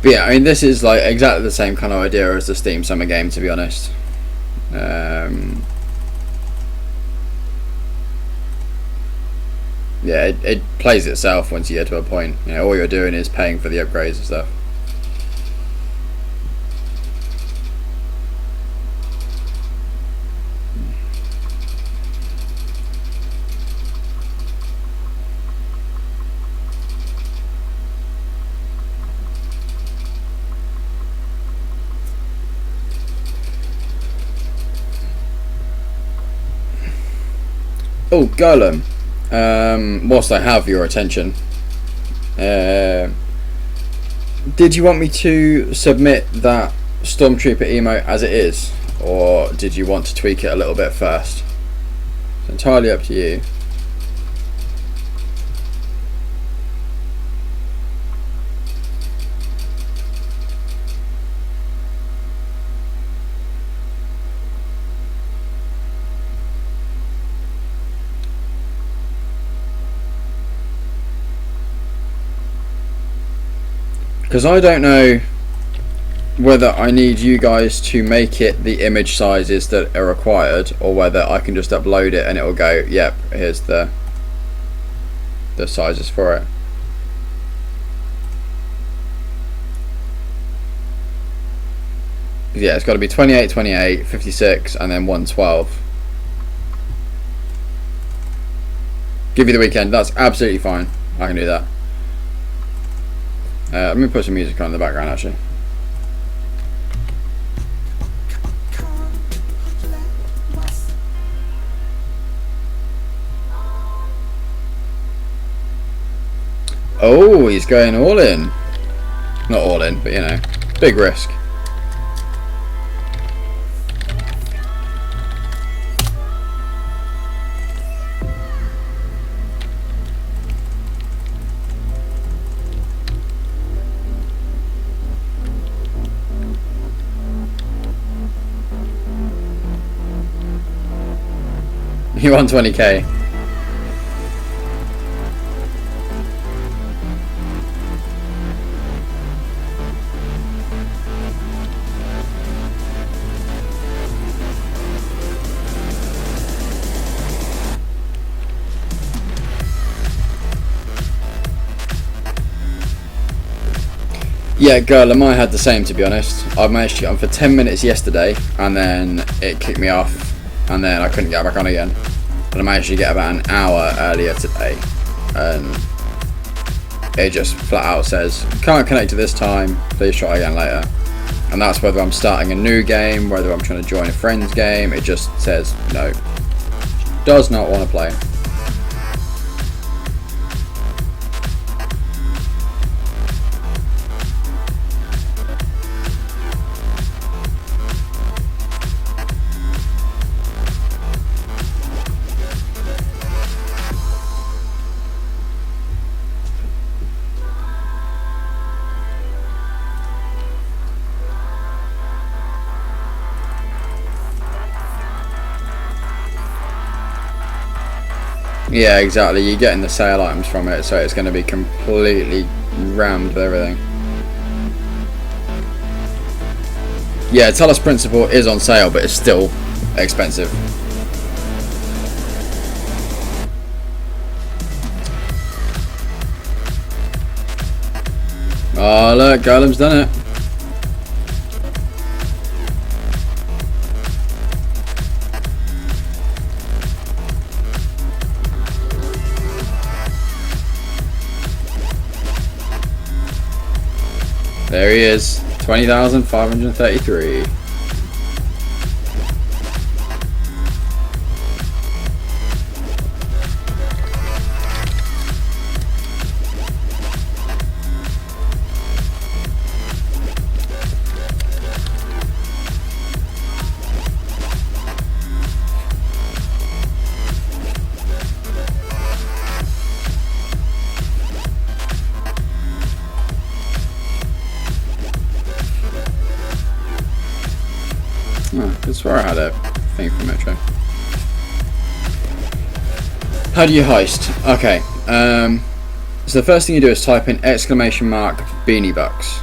But yeah, I mean, this is like exactly the same kind of idea as the Steam Summer game, to be honest. Yeah, it plays itself once you get to a point. You know, all you're doing is paying for the upgrades and stuff. Oh, Golem. Whilst I have your attention, did you want me to submit that Stormtrooper emote as it is, or did you want to tweak it a little bit first? It's entirely up to you. Because I don't know whether I need you guys to make it the image sizes that are required, or whether I can just upload it and it will go, yep, here's the sizes for it. Yeah, it's got to be 28, 28, 56, and then 112. Give you the weekend, that's absolutely fine. I can do that. Let me put some music on in the background actually. Oh, he's going all in. Not all in, but you know, big risk. You want 20k? Yeah, Golem, I had the same, to be honest. I managed to get on for 10 minutes yesterday, and then it kicked me off, and then I couldn't get back on again. And I managed to get about an hour earlier today, and it just flat out says, can't connect to this time, please try again later. And that's whether I'm starting a new game, whether I'm trying to join a friend's game, it just says no. Does not want to play. Yeah, exactly. You're getting the sale items from it, so it's going to be completely rammed with everything. Yeah, Talos Principle is on sale, but it's still expensive. Oh look, Golem's done it. There he is, 20,533. I swear I had a thing from Metro. How do you heist? Okay, so the first thing you do is type in !Beanie Bucks.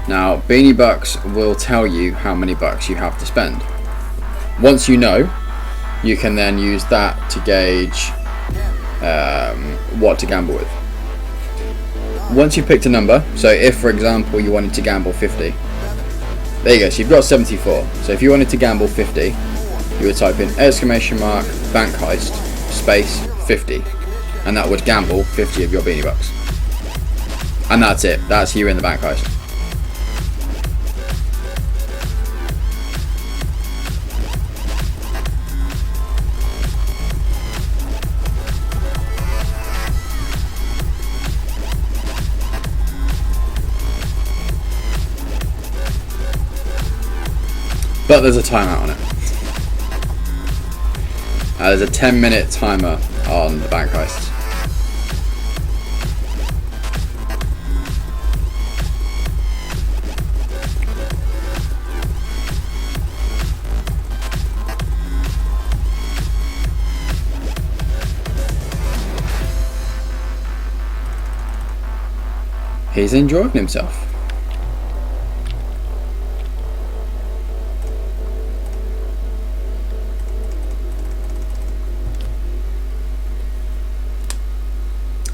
Now, Beanie Bucks will tell you how many bucks you have to spend. Once you know, you can then use that to gauge what to gamble with. Once you've picked a number, so if for example you wanted to gamble 50, there you go, so you've got 74. So if you wanted to gamble 50, you would type in exclamation mark bank heist space 50, and that would gamble 50 of your Beanie Bucks. And that's it, that's you in the bank heist. But there's a timeout on it. There's a 10-minute timer on the bank heists. He's enjoying himself.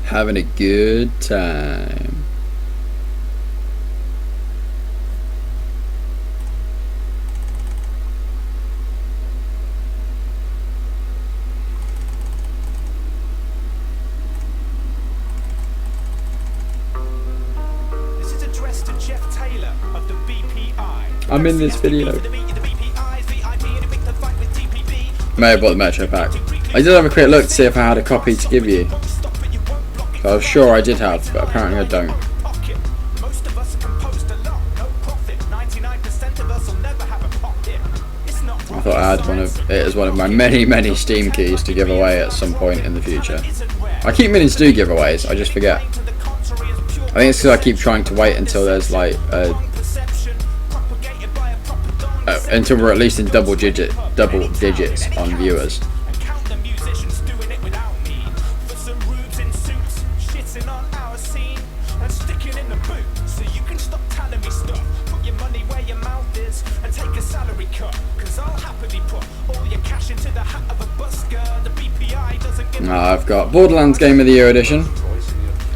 Having a good time. This is addressed to Jeff Taylor of the BPI. I'm in this video. May have bought the Metro pack. I did have a quick look to see if I had a copy to give you. I was sure I did have, but apparently I don't. I thought I had one of it as one of my many Steam keys to give away at some point in the future. I keep meaning to do giveaways, I just forget. I think it's because I keep trying to wait until there's like until we're at least in double digits on viewers. I've got Borderlands Game of the Year Edition,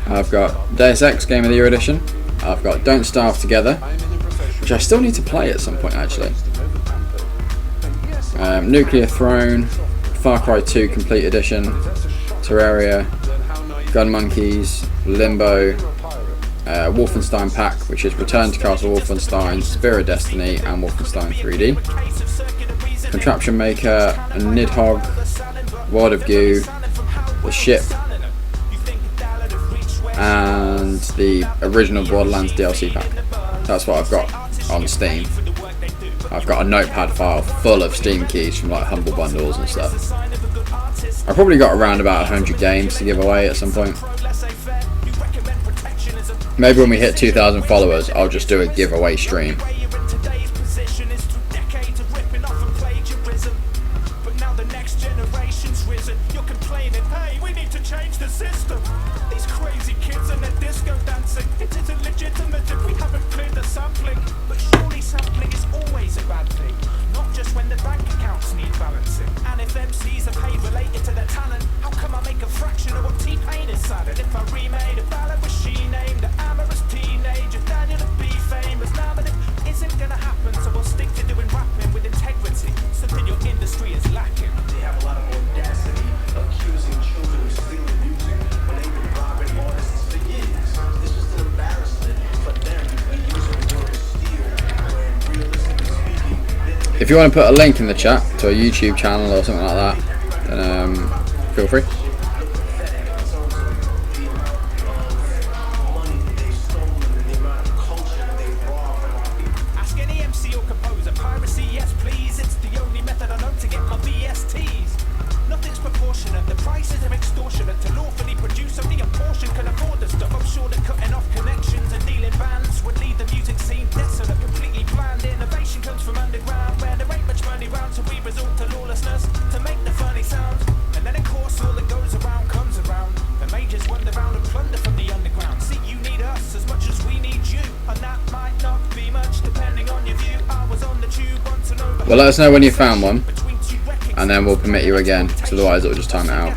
I've got Deus Ex Game of the Year Edition, I've got Don't Starve Together, which I still need to play at some point actually, Nuclear Throne, Far Cry 2 Complete Edition, Terraria, Gun Monkeys, Limbo, Wolfenstein Pack, which is Return to Castle Wolfenstein, Spear of Destiny and Wolfenstein 3D, Contraption Maker, Nidhogg, World of Goo, The Ship, and the original Borderlands DLC pack. That's what I've got on Steam. I've got a notepad file full of Steam keys from like Humble Bundles and stuff. I've probably got around about 100 games to give away at some point. Maybe when we hit 2,000 followers, I'll just do a giveaway stream. If you want to put a link in the chat to a YouTube channel or something like that, then feel free. Ask any MC or composer, piracy, yes please, it's the only method I know to get my VSTs. Nothing's proportionate, the prices are extortionate, to lawfully produce only a portion can afford the stuff. I'm sure that cutting off connections and dealing bands would leave the music scene desolate, completely bland. Innovation comes from underground, where there ain't much money round, so we resort to lawlessness to make the funny sounds. And then of course all that goes Well, let us know when you found one, and then we'll permit you again, because otherwise it'll just time it out.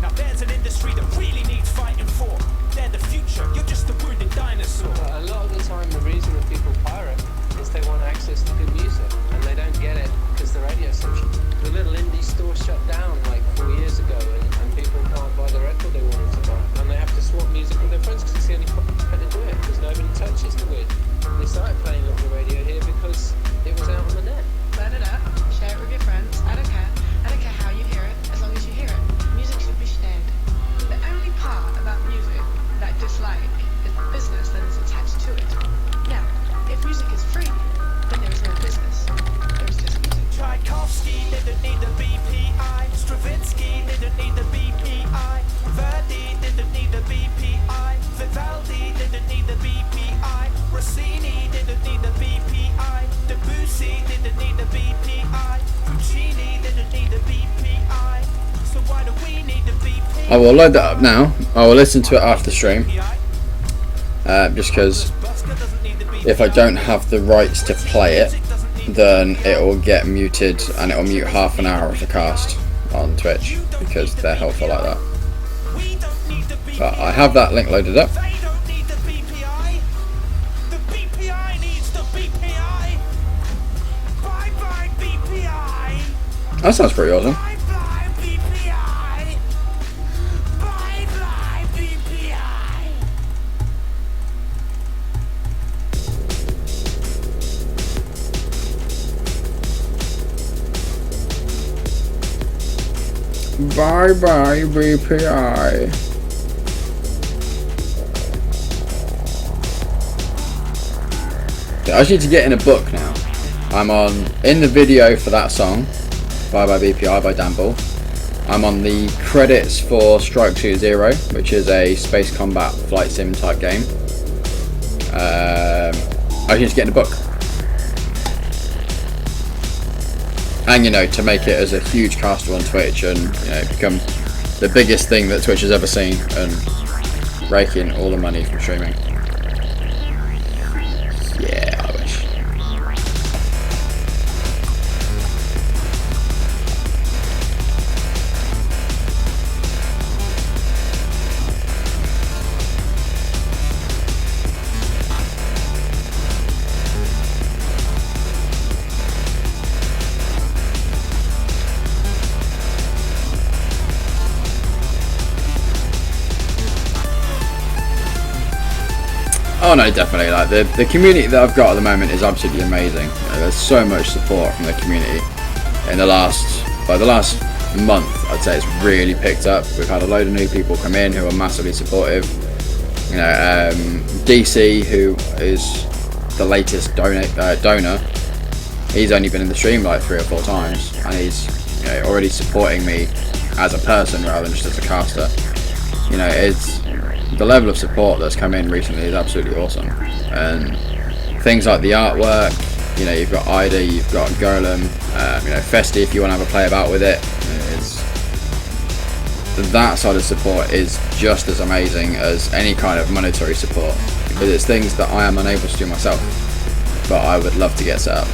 Now there's an industry that really needs fighting for. They're the future, you're just a wounded dinosaur. A lot of the time the reason that people pirate is they want access to good music, and they don't get it because the radio station. The little indie store shut down like 4 years ago, and people can't buy the record they wanted to buy, and they have to swap music with their friends because it's the only way to do it, because nobody touches the weird. They started playing on the radio here because it was out on the net. Burn it up, share it with your friends. I don't care. I don't care how you hear it, as long as you hear it. Music should be shared. The only part about music that I dislike is the business that is attached to it. Now, if music is free, then there is no business. There is just music. Tchaikovsky didn't need the BPI. Stravinsky didn't need the BPI. Verdi didn't need the BPI. Vivaldi didn't need the BPI. Rossini didn't need the BPI. Debussy didn't need the BPI. Puccini didn't need the BPI. So why do we need the BPI? I will load that up now. I will listen to it after stream, just because if I don't have the rights to play it, then it will get muted, and it will mute half an hour of the cast on Twitch, because they're helpful like that. But I have that link loaded up. They don't need the BPI. The BPI needs the BPI. Bye bye BPI. That sounds pretty awesome. Bye bye BPI. Bye bye BPI. Bye bye BPI. I just need to get in a book now. I'm in the video for that song, Bye Bye BPI by Dan Bull. I'm on the credits for Strike 2-0, which is a space combat flight sim type game. I just need to get in a book. And, you know, to make it as a huge caster on Twitch and, you know, become the biggest thing that Twitch has ever seen and rake in all the money from streaming. Yeah, I wish. Oh no, definitely. Like the community that I've got at the moment is absolutely amazing. You know, there's so much support from the community. In the last month, I'd say it's really picked up. We've had a load of new people come in who are massively supportive. You know, DC, who is the latest donor, he's only been in the stream like 3 or 4 times, and he's, you know, already supporting me as a person rather than just as a caster. You know, it's the level of support that's come in recently is absolutely awesome, and things like the artwork. You know, you've got Ida, you've got Golem, you know, Festi if you want to have a play about with it. That side of support is just as amazing as any kind of monetary support, because it's things that I am unable to do myself, but I would love to get set up.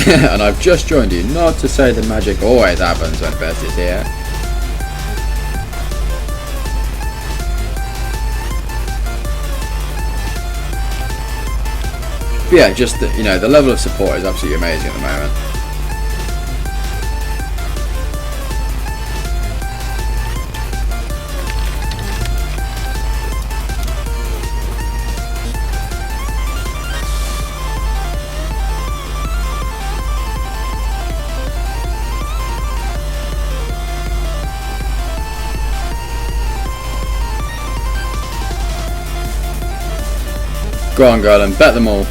And I've just joined you, not to say the magic always happens when Best is here. But yeah, just you know, the level of support is absolutely amazing at the moment. Go on, girl, and bet them all.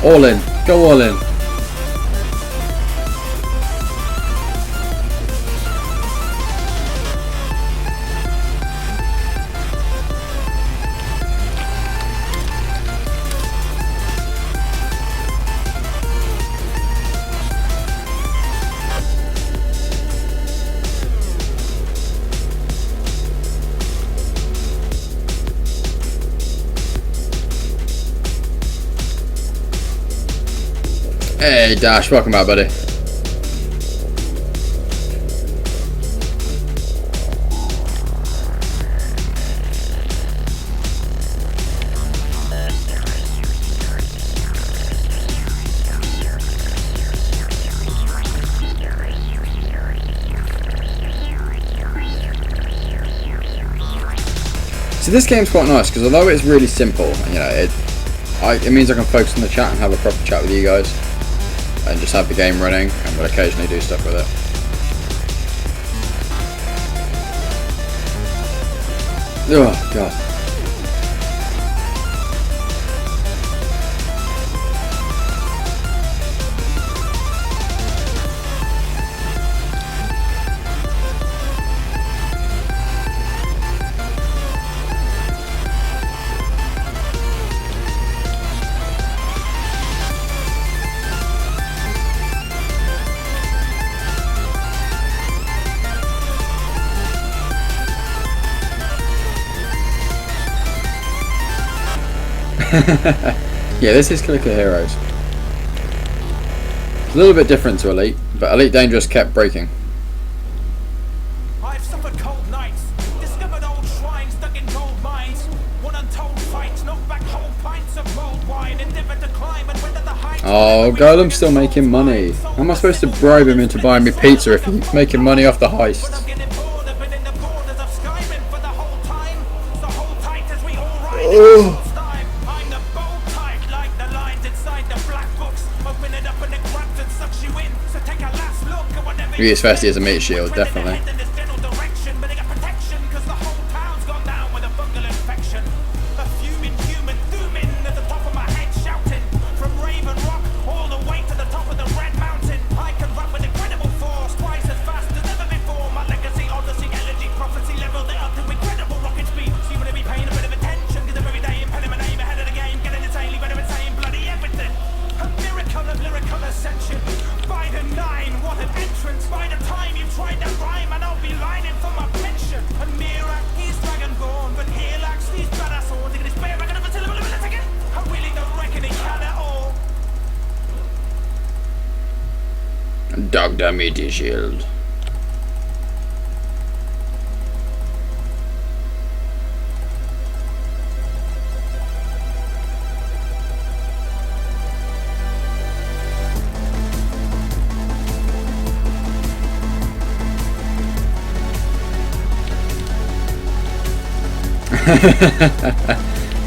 All in. Go all in. Hey Dash, welcome back, buddy. So this game's quite nice because although it's really simple, you know, it means I can focus on the chat and have a proper chat with you guys, and just have the game running, and we'll occasionally do stuff with it. Oh god. Yeah, this is Clicker Heroes. It's a little bit different to Elite, but Elite Dangerous kept breaking. I've suffered cold nights, discovered old shrines dug in gold mines, won untold fights, knocked back whole pints of mulled wine, endeavored to climb and went to the heights. Oh, Golem's still making money. How am I supposed to bribe him into buying me pizza if he's making money off the heist? Oh. He is festy as a meat shield, definitely. Dr. Meaty Shield.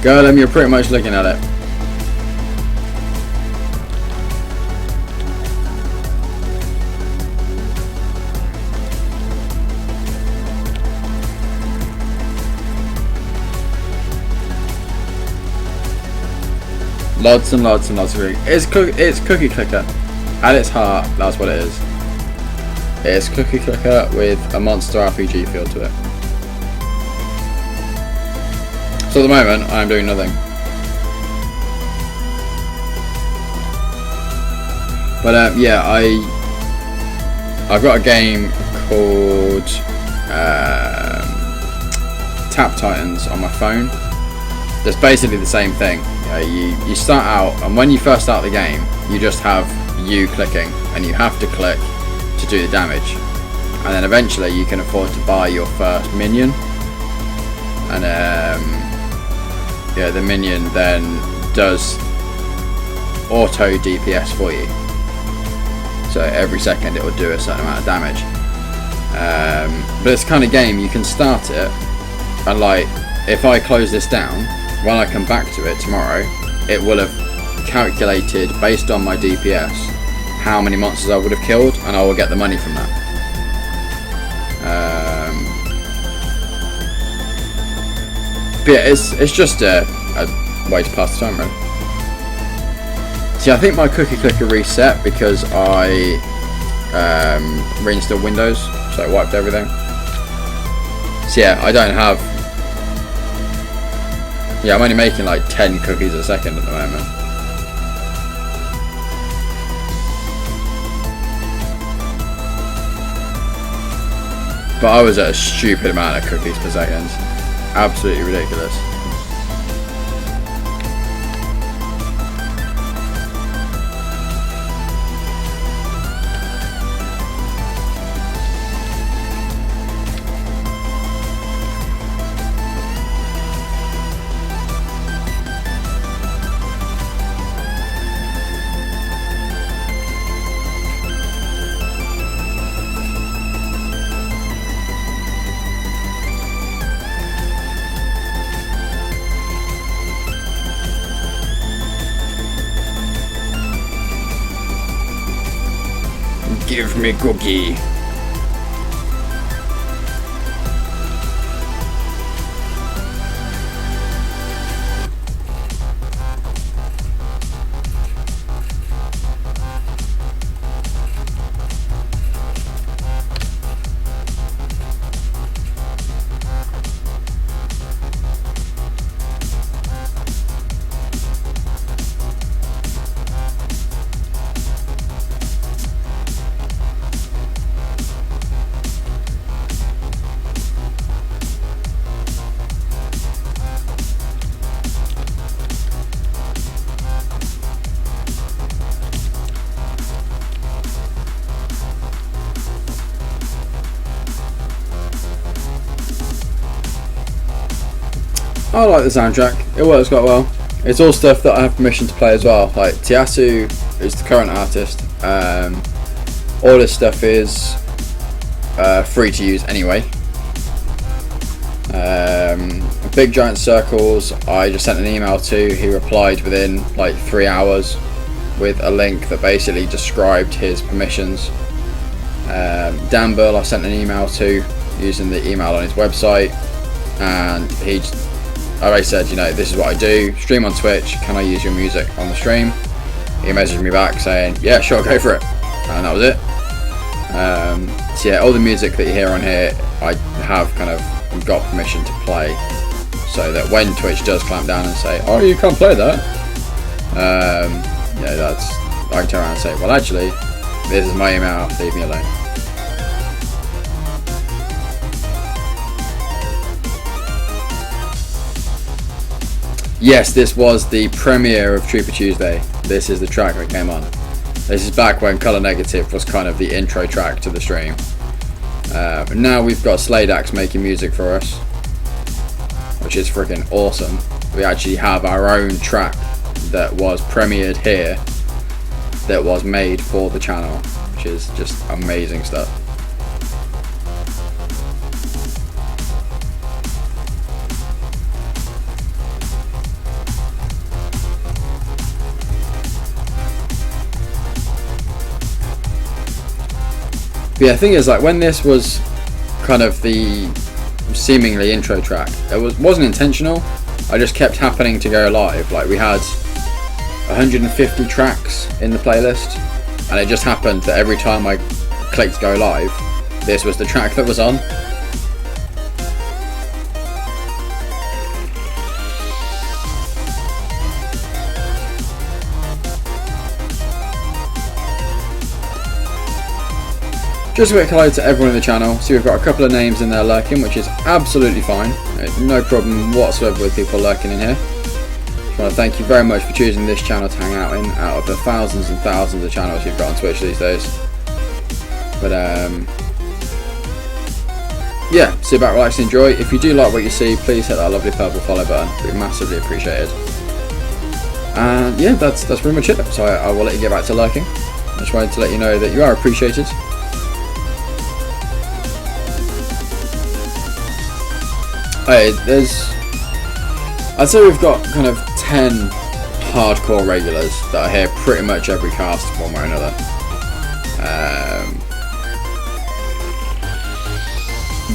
Golem, you're pretty much looking at it. Lots and lots and lots of it's Cookie Clicker. At its heart, that's what it is. It's Cookie Clicker with a monster RPG feel to it. So at the moment, I'm doing nothing. But yeah, I've got a game called Tap Titans on my phone. That's basically the same thing. You start out, and when you first start the game, you just have you clicking, and you have to click to do the damage. And then eventually you can afford to buy your first minion, and yeah, the minion then does auto DPS for you. So every second it will do a certain amount of damage. But it's the kind of game you can start it, and like if I close this down, when I come back to it tomorrow, it will have calculated based on my DPS how many monsters I would have killed, and I will get the money from that. But yeah, it's just a way to pass the time, really. See, I think my Cookie Clicker reset because I reinstalled Windows, so it wiped everything. So yeah, I don't have. Yeah, I'm only making like 10 cookies a second at the moment. But I was at a stupid amount of cookies per second. Absolutely ridiculous. Give me cookie. I like the soundtrack, it works quite well. It's all stuff that I have permission to play as well. Like Tiasu is the current artist. All this stuff is free to use anyway. Big Giant Circles, I just sent an email to. He replied within like 3 hours with a link that basically described his permissions. Dan Burl, I sent an email to using the email on his website, and I said, you know, this is what I do, stream on Twitch, can I use your music on the stream? He messaged me back saying, yeah, sure, go for it, and that was it. So yeah, all the music that you hear on here, I have kind of got permission to play, so that when Twitch does clamp down and say, oh, you can't play that, yeah, I can turn around and say, well, actually, this is my email, leave me alone. Yes, this was the premiere of Trooper Tuesday. This is the track that came on. This is back when Colour Negative was kind of the intro track to the stream. Now we've got Slaydax making music for us, which is freaking awesome. We actually have our own track that was premiered here, that was made for the channel, which is just amazing stuff. But yeah, the thing is, like, when this was kind of the seemingly intro track, it wasn't intentional. I just kept happening to go live. Like, we had 150 tracks in the playlist, and it just happened that every time I clicked go live, this was the track that was on. Just a quick hello to everyone in the channel. So we've got a couple of names in there lurking, which is absolutely fine. No problem whatsoever with people lurking in here. Just want to thank you very much for choosing this channel to hang out in, out of the thousands and thousands of channels you've got on Twitch these days. But yeah, sit back, relax, and enjoy. If you do like what you see, please hit that lovely purple follow button. It'd be massively appreciated. And yeah, that's pretty much it. So I will let you get back to lurking. I just wanted to let you know that you are appreciated. I'd say we've got kind of 10 hardcore regulars that are here pretty much every cast one way or another.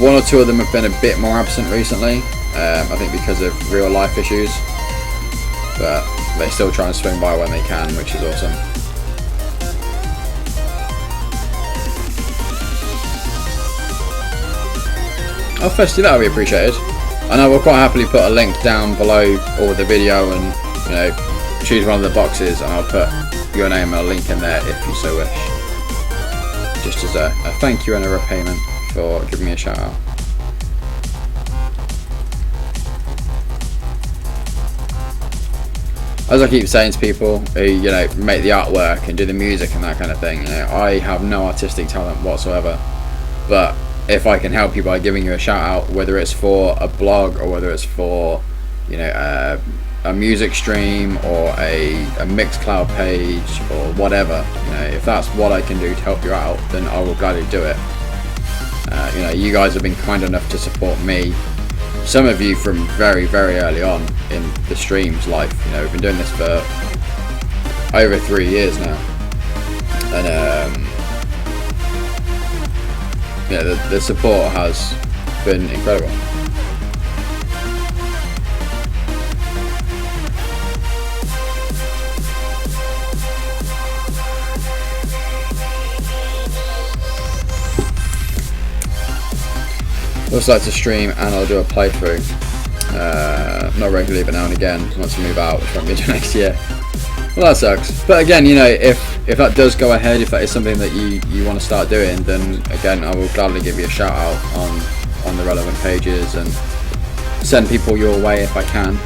One or two of them have been a bit more absent recently, I think because of real life issues, but they still try and swing by when they can, which is awesome. Oh, firstly, that would be appreciated. And I will quite happily put a link down below or the video, and you know, choose one of the boxes, and I'll put your name and a link in there if you so wish. Just as a thank you and a repayment for giving me a shout out. As I keep saying to people who, you know, make the artwork and do the music and that kind of thing, you know, I have no artistic talent whatsoever, but if I can help you by giving you a shout out, whether it's for a blog or whether it's for, you know, a music stream or a Mixcloud page or whatever, you know, if that's what I can do to help you out, then I will gladly do it. You know, you guys have been kind enough to support me, some of you from very, very early on in the stream's life. You know, we've been doing this for over 3 years now, and yeah, the support has been incredible. I also like to stream and I'll do a playthrough. Not regularly, but now and again. Once I move out, which won't be until next year. Well, that sucks. But again, you know, if that does go ahead, if that is something that you want to start doing, then again, I will gladly give you a shout out on the relevant pages and send people your way if I can.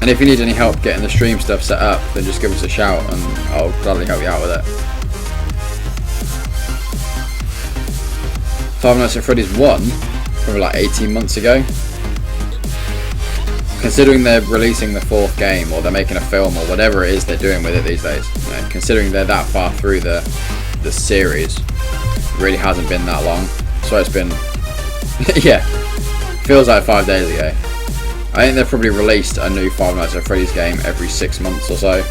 And if you need any help getting the stream stuff set up, then just give us a shout and I'll gladly help you out with it. Five Nights at Freddy's 1, probably like 18 months ago. Considering they're releasing the 4th game, or they're making a film, or whatever it is they're doing with it these days, you know, considering they're that far through the series, it really hasn't been that long. So it's been, yeah, feels like 5 days ago. I think they've probably released a new Five Nights at Freddy's game every 6 months or so.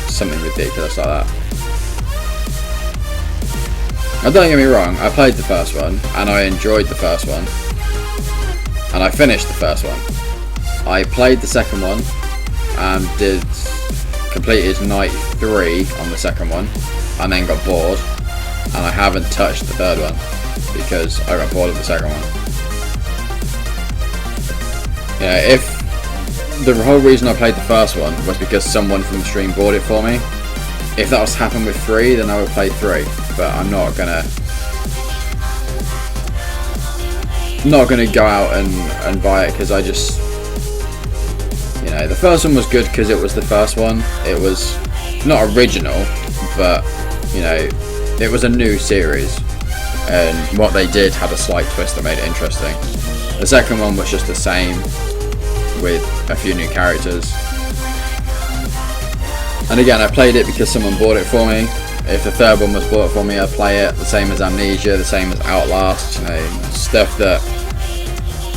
Something ridiculous like that. Now don't get me wrong, I played the first one, and I enjoyed the first one, and I finished the first one. I played the second one, and completed night 3 on the second one, and then got bored, and I haven't touched the third one, because I got bored of the second one. Yeah, if the whole reason I played the first one was because someone from the stream bought it for me, if that was to happen with 3, then I would play 3. But I'm not gonna go out and buy it, because I just, you know, the first one was good because it was the first one. It was not original, but you know, it was a new series, and what they did had a slight twist that made it interesting. The second one was just the same with a few new characters. And again, I played it because someone bought it for me. If the third one was bought for me, I'd play it. The same as Amnesia, the same as Outlast, you know, stuff that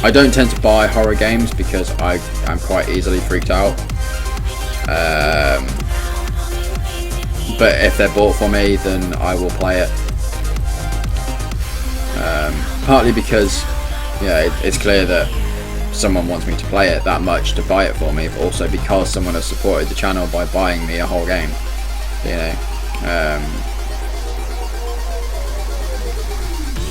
I don't tend to buy horror games because I'm quite easily freaked out. But if they're bought for me, then I will play it. Partly because, yeah, it's clear that someone wants me to play it that much to buy it for me, but also because someone has supported the channel by buying me a whole game, you know.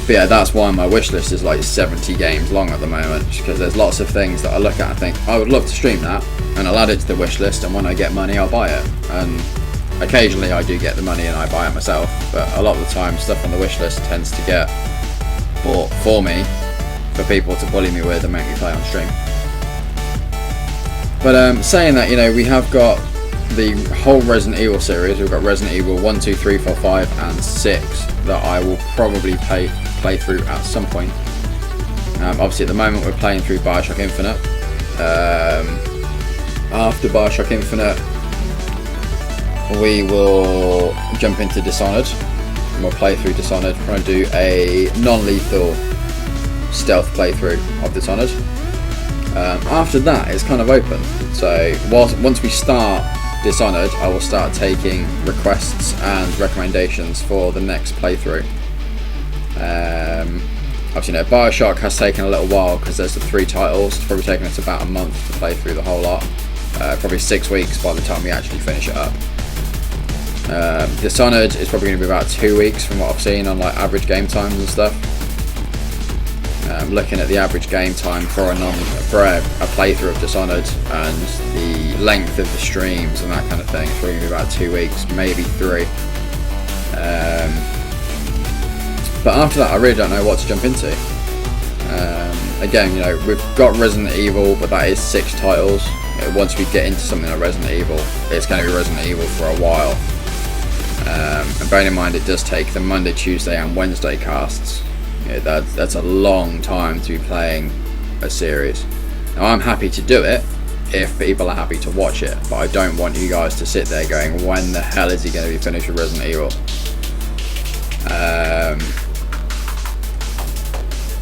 But yeah, that's why my wish list is like 70 games long at the moment, because there's lots of things that I look at and think I would love to stream that, and I'll add it to the wish list, and when I get money I'll buy it. And occasionally I do get the money and I buy it myself, but a lot of the time stuff on the wish list tends to get bought for me for people to bully me with and make me play on stream. But saying that, you know, we have got the whole Resident Evil series. We've got Resident Evil 1, 2, 3, 4, 5 and 6 that I will probably play through at some point. Obviously at the moment we're playing through Bioshock Infinite. After Bioshock Infinite we will jump into Dishonored and we'll play through Dishonored. We're going to do a non-lethal stealth playthrough of Dishonored. After that it's kind of open, so once we start Dishonored, I will start taking requests and recommendations for the next playthrough. Obviously, you know, Bioshock has taken a little while because there's the 3 titles. It's probably taken us about a month to play through the whole lot. Probably 6 weeks by the time we actually finish it up. Dishonored is probably going to be about 2 weeks from what I've seen on like average game times and stuff. Looking at the average game time for a playthrough of Dishonored and the length of the streams and that kind of thing, it's probably going to be about 2 weeks, maybe 3. But after that I really don't know what to jump into. Again, you know, we've got Resident Evil, but that is 6 titles. You know, once we get into something like Resident Evil, it's going to be Resident Evil for a while. And bearing in mind it does take the Monday, Tuesday and Wednesday casts. You know, that's a long time to be playing a series. Now I'm happy to do it if people are happy to watch it, but I don't want you guys to sit there going, when the hell is he going to be finished with Resident Evil?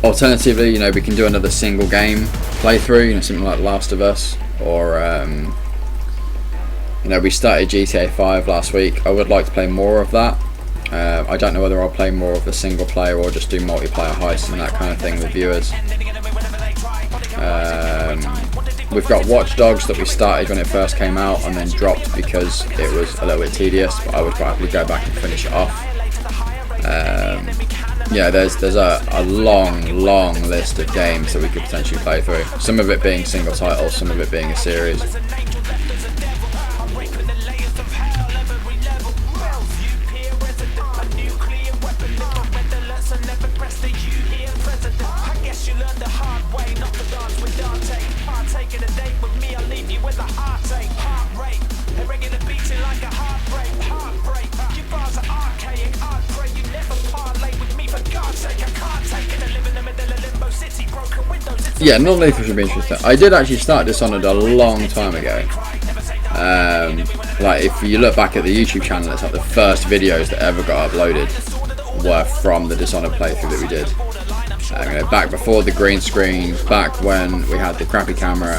Alternatively, you know, we can do another single game playthrough, you know, something like Last of Us, or you know, we started GTA 5 last week. I would like to play more of that. I don't know whether I'll play more of the single player or just do multiplayer heists and that kind of thing with viewers. We've got Watch Dogs that we started when it first came out and then dropped because it was a little bit tedious, but I would probably go back and finish it off. Yeah, there's a long list of games that we could potentially play through. Some of it being single titles, some of it being a series. Yeah, non-lethal should be interesting. I did actually start Dishonored a long time ago. Like if you look back at the YouTube channel, it's like the first videos that ever got uploaded were from the Dishonored playthrough that we did. You know, back before the green screen, back when we had the crappy camera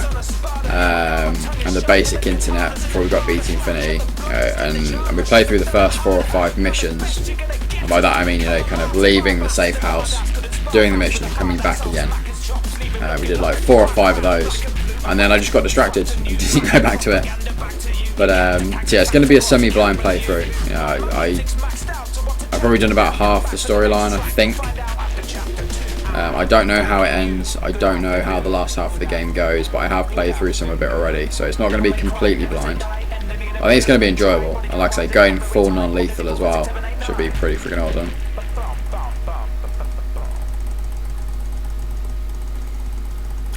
and the basic internet before we got BT Infinity, and we played through the first 4 or 5 missions. And by that I mean, you know, kind of leaving the safe house, doing the mission and coming back again. We did like 4 or 5 of those, and then I just got distracted and didn't go back to it. But so yeah, it's going to be a semi-blind playthrough. You know, I've probably done about half the storyline, I think. I don't know how it ends. I don't know how the last half of the game goes, but I have played through some of it already, so it's not going to be completely blind. I think it's going to be enjoyable, and like I say, going full non-lethal as well should be pretty freaking awesome.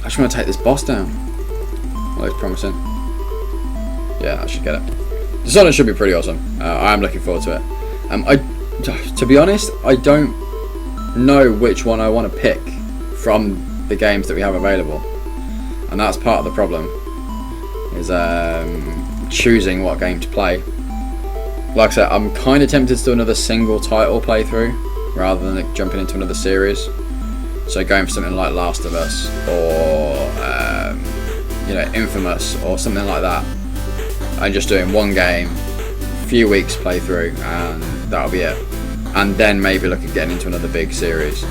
I just want to take this boss down. Well, looks promising. Yeah, I should get it. Dishonored should be pretty awesome. I am looking forward to it. To be honest, I don't know which one I want to pick from the games that we have available, and that's part of the problem. Is choosing what game to play. Like I said, I'm kind of tempted to do another single title playthrough rather than jumping into another series. So going for something like Last of Us or you know, Infamous or something like that, and just doing one game, few weeks playthrough, and that'll be it. And then maybe look at getting into another big series.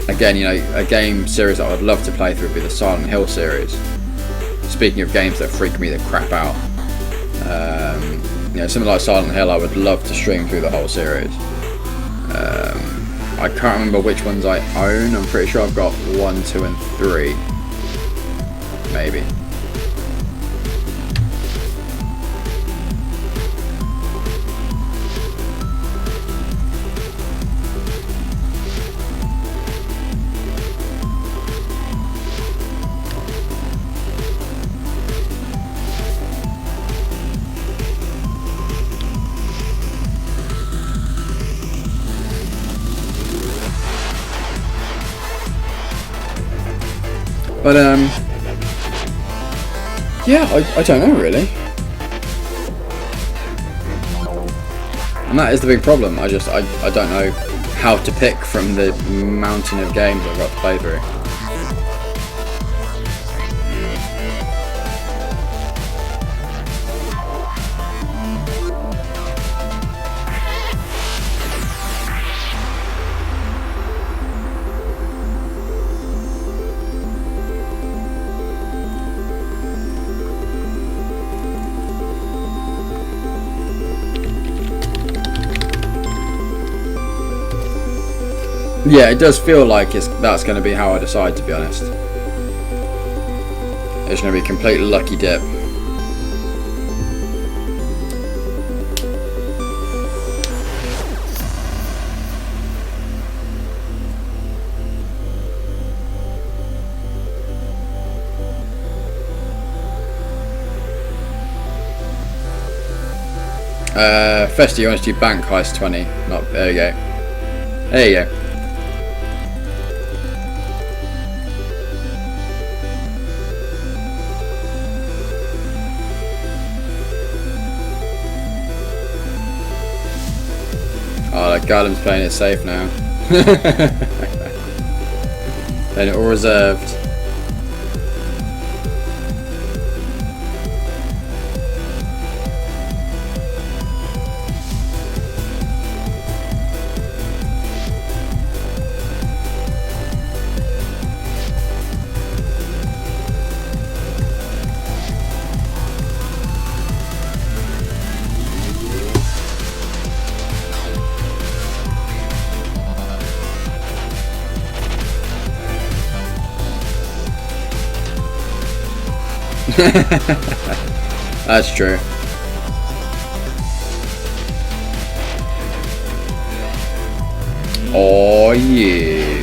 Again, you know, a game series that I would love to play through would be the Silent Hill series. Speaking of games that freak me the crap out, you know, something like Silent Hill, I would love to stream through the whole series. I can't remember which ones I own. I'm pretty sure I've got 1, 2 and 3, maybe. But yeah, I don't know really, and that is the big problem. I don't know how to pick from the mountain of games I've got to play through. Yeah, it does feel like that's going to be how I decide, to be honest. It's going to be a complete lucky dip. Festi, you want to do Bank Heist 20? Not, there you go. There you go. Oh, that Golem's playing it safe now. Playing it all reserved. That's true. Oh yeah.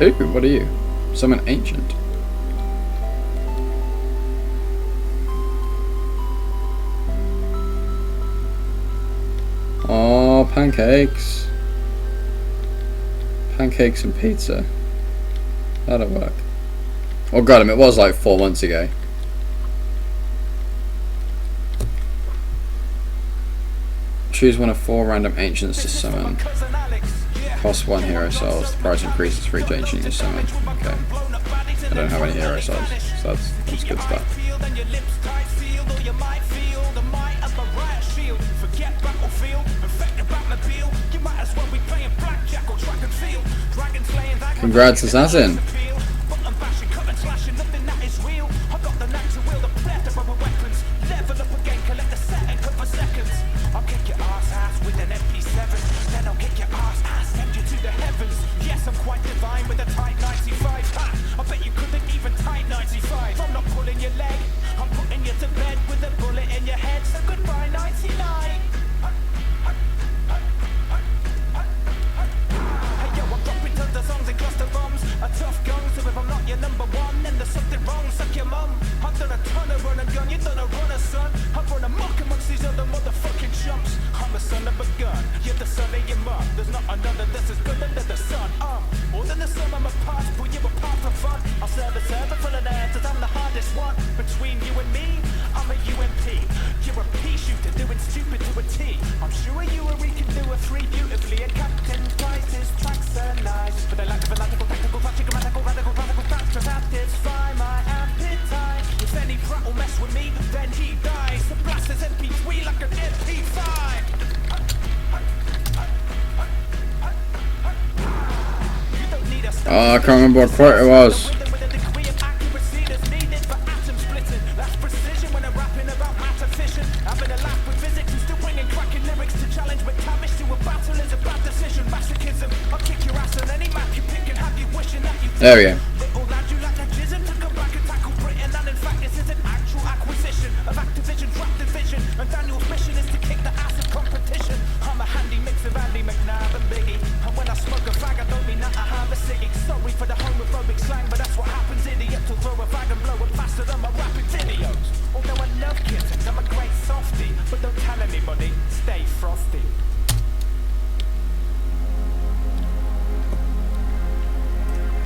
Ooh, what are you? Summon ancient. Oh, pancakes. Pancakes and pizza. That'll work. Oh god, it was like 4 months ago. Choose one of 4 random ancients to summon. Cost 1 hero souls. The price increases for each ancient you summon. Okay. I don't have any hero souls, so that's good stuff. Congrats, Assassin! Oh, I can't remember what quote it was. There we go.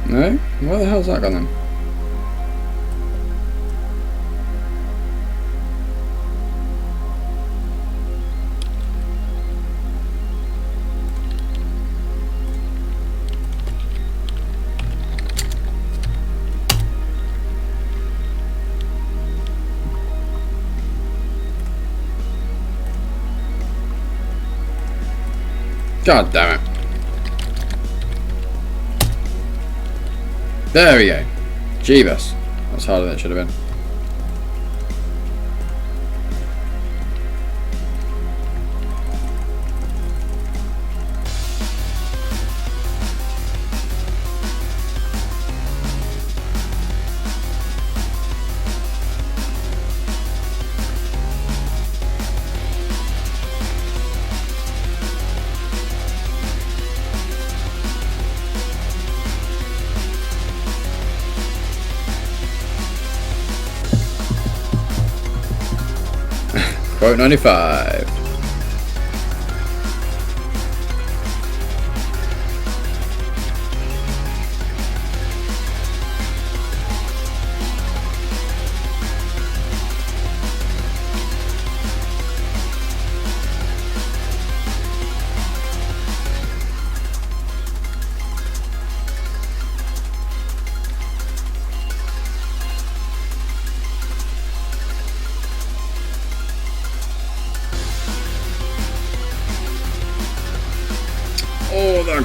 No? Where the hell's that gone then? God damn it. There we go. Jeebus. That's harder than it should have been. Quote 95.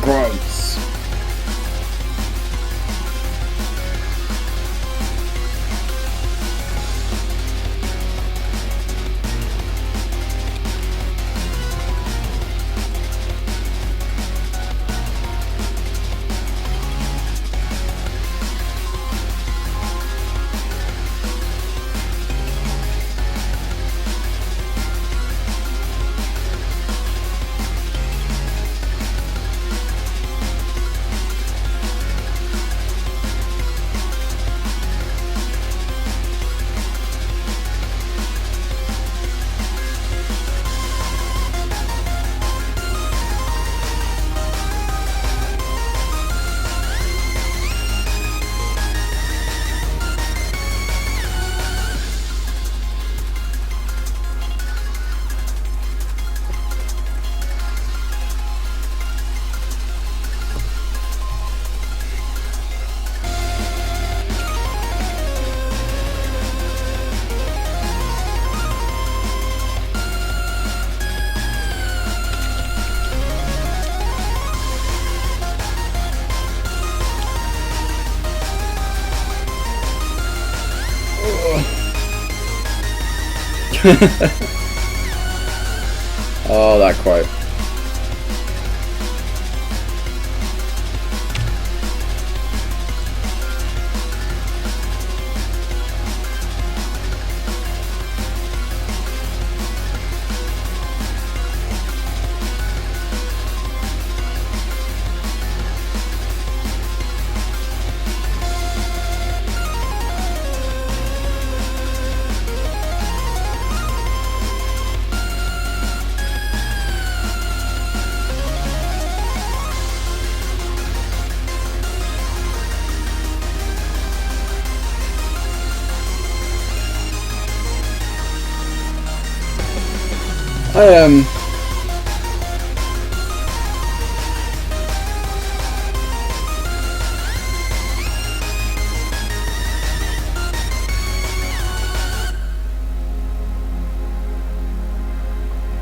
Gross. Oh, that quote.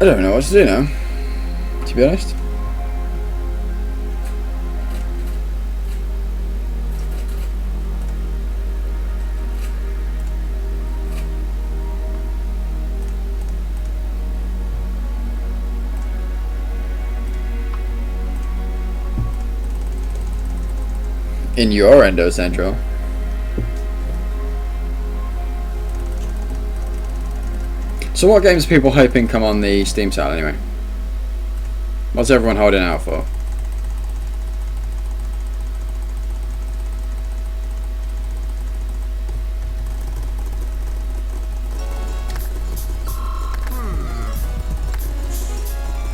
I don't know what to do now, to be honest. In your Endo Central. So what games are people hoping come on the Steam sale anyway? What's everyone holding out for?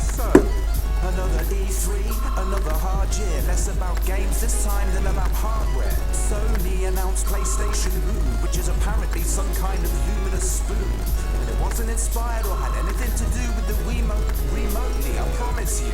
So, another E3, another hard year. Less about games this time than about hardware. Sony announced PlayStation Move, which is apparently some kind of luminous spoon. And it wasn't inspired or had anything to do with the Wiimote remotely, I promise you.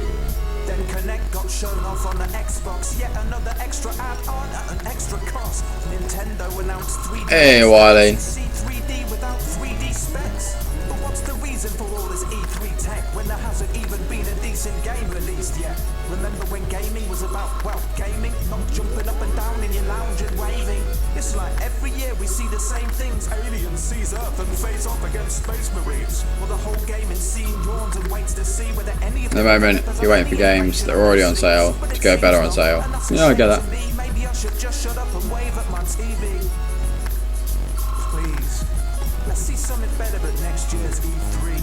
Then Kinect got shown off on the Xbox, yet another extra add-on at an extra cost. Nintendo announced 3D. Hey, Wiley. See 3D without 3D specs. But what's the reason for all this E3 tech when there hasn't even been a decent game released yet? Remember when gaming was about, well, gaming, not jumping up and down in your lounge and waving? It's like every year we see the same things. Aliens seize Earth and face off against space marines. Well, the whole gaming scene yawns and waits to see whether any of At the moment, you're waiting for games that are already on sale to go better on sale. Yeah, I get that. Maybe I should just shut up and wave at my TV. Please, let's see something better at next year's E3.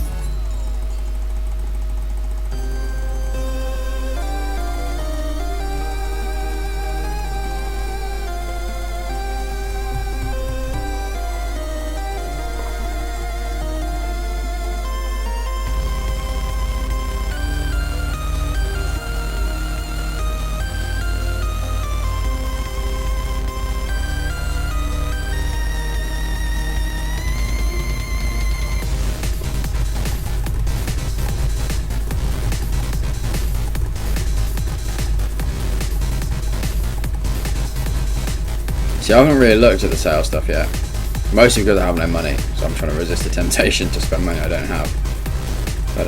See, I haven't really looked at the sale stuff yet. Mostly because I have no money, so I'm trying to resist the temptation to spend money I don't have. But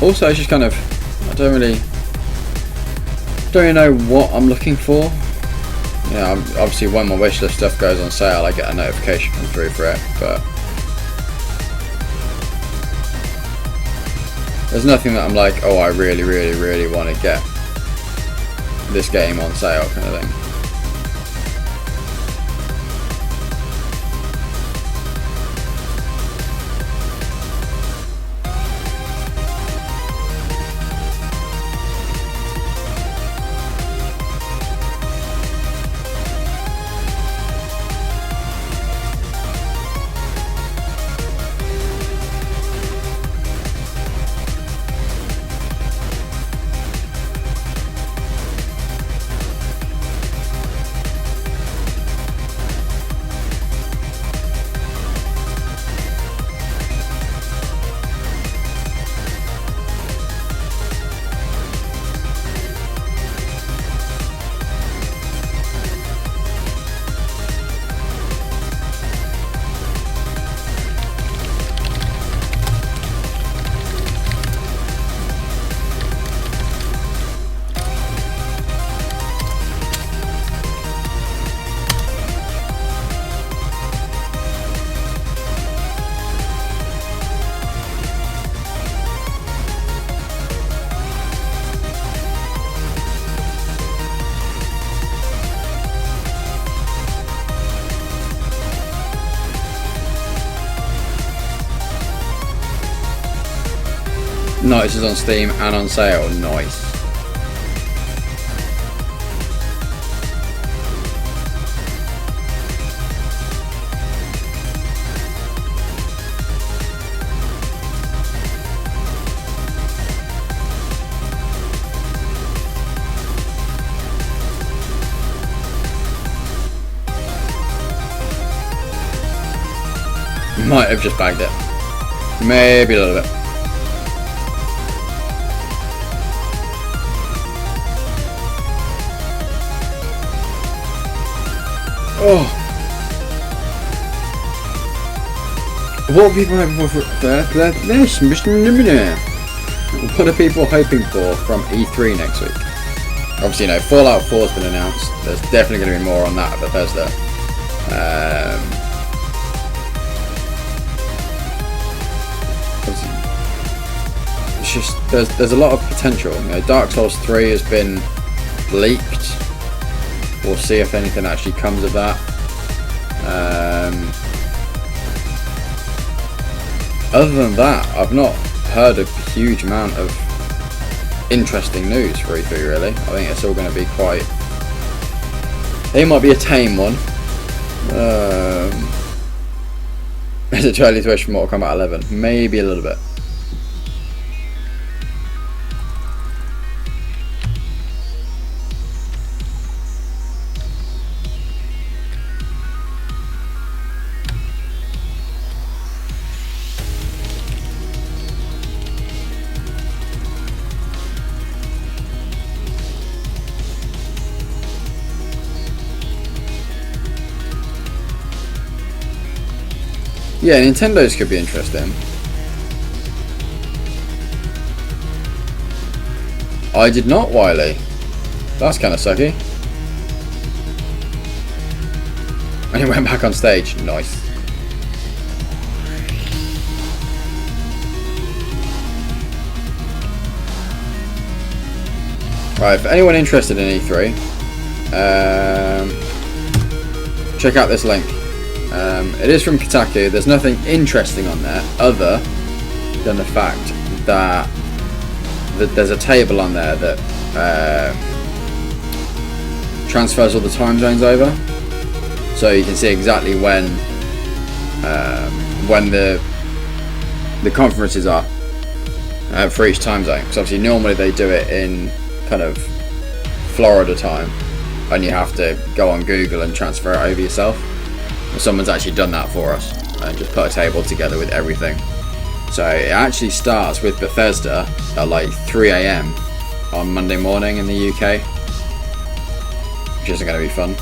Also, it's just kind of, I don't really know what I'm looking for. You know, obviously when my wishlist stuff goes on sale, I get a notification come through for it, but there's nothing that I'm like, oh, I really want to get this game on sale kind of thing. Nice is on Steam and on sale. Nice. Might have just bagged it. Maybe a little bit. Oh, what are people hoping for? What are people hoping for from E3 next week? Obviously, you know, Fallout 4 has been announced. There's definitely going to be more on that at Bethesda. It's just there's a lot of potential. You know, Dark Souls 3 has been leaked. We'll see if anything actually comes of that. Other than that, I've not heard a huge amount of interesting news for E3 really. I think it's all going to be quite... It might be a tame one. Is it too early to wish for Mortal Kombat 11? Maybe a little bit. Yeah, Nintendo's could be interesting. I did not, Wiley. That's kind of sucky. And he went back on stage. Nice. Right, for anyone interested in E3, check out this link. It is from Kotaku. There's nothing interesting on there other than the fact that there's a table on there that transfers all the time zones over, so you can see exactly when the conferences are for each time zone. Because obviously normally they do it in kind of Florida time, and you have to go on Google and transfer it over yourself. Someone's actually done that for us and just put a table together with everything. So it actually starts with Bethesda at like 3 AM on Monday morning in the UK, which isn't going to be fun.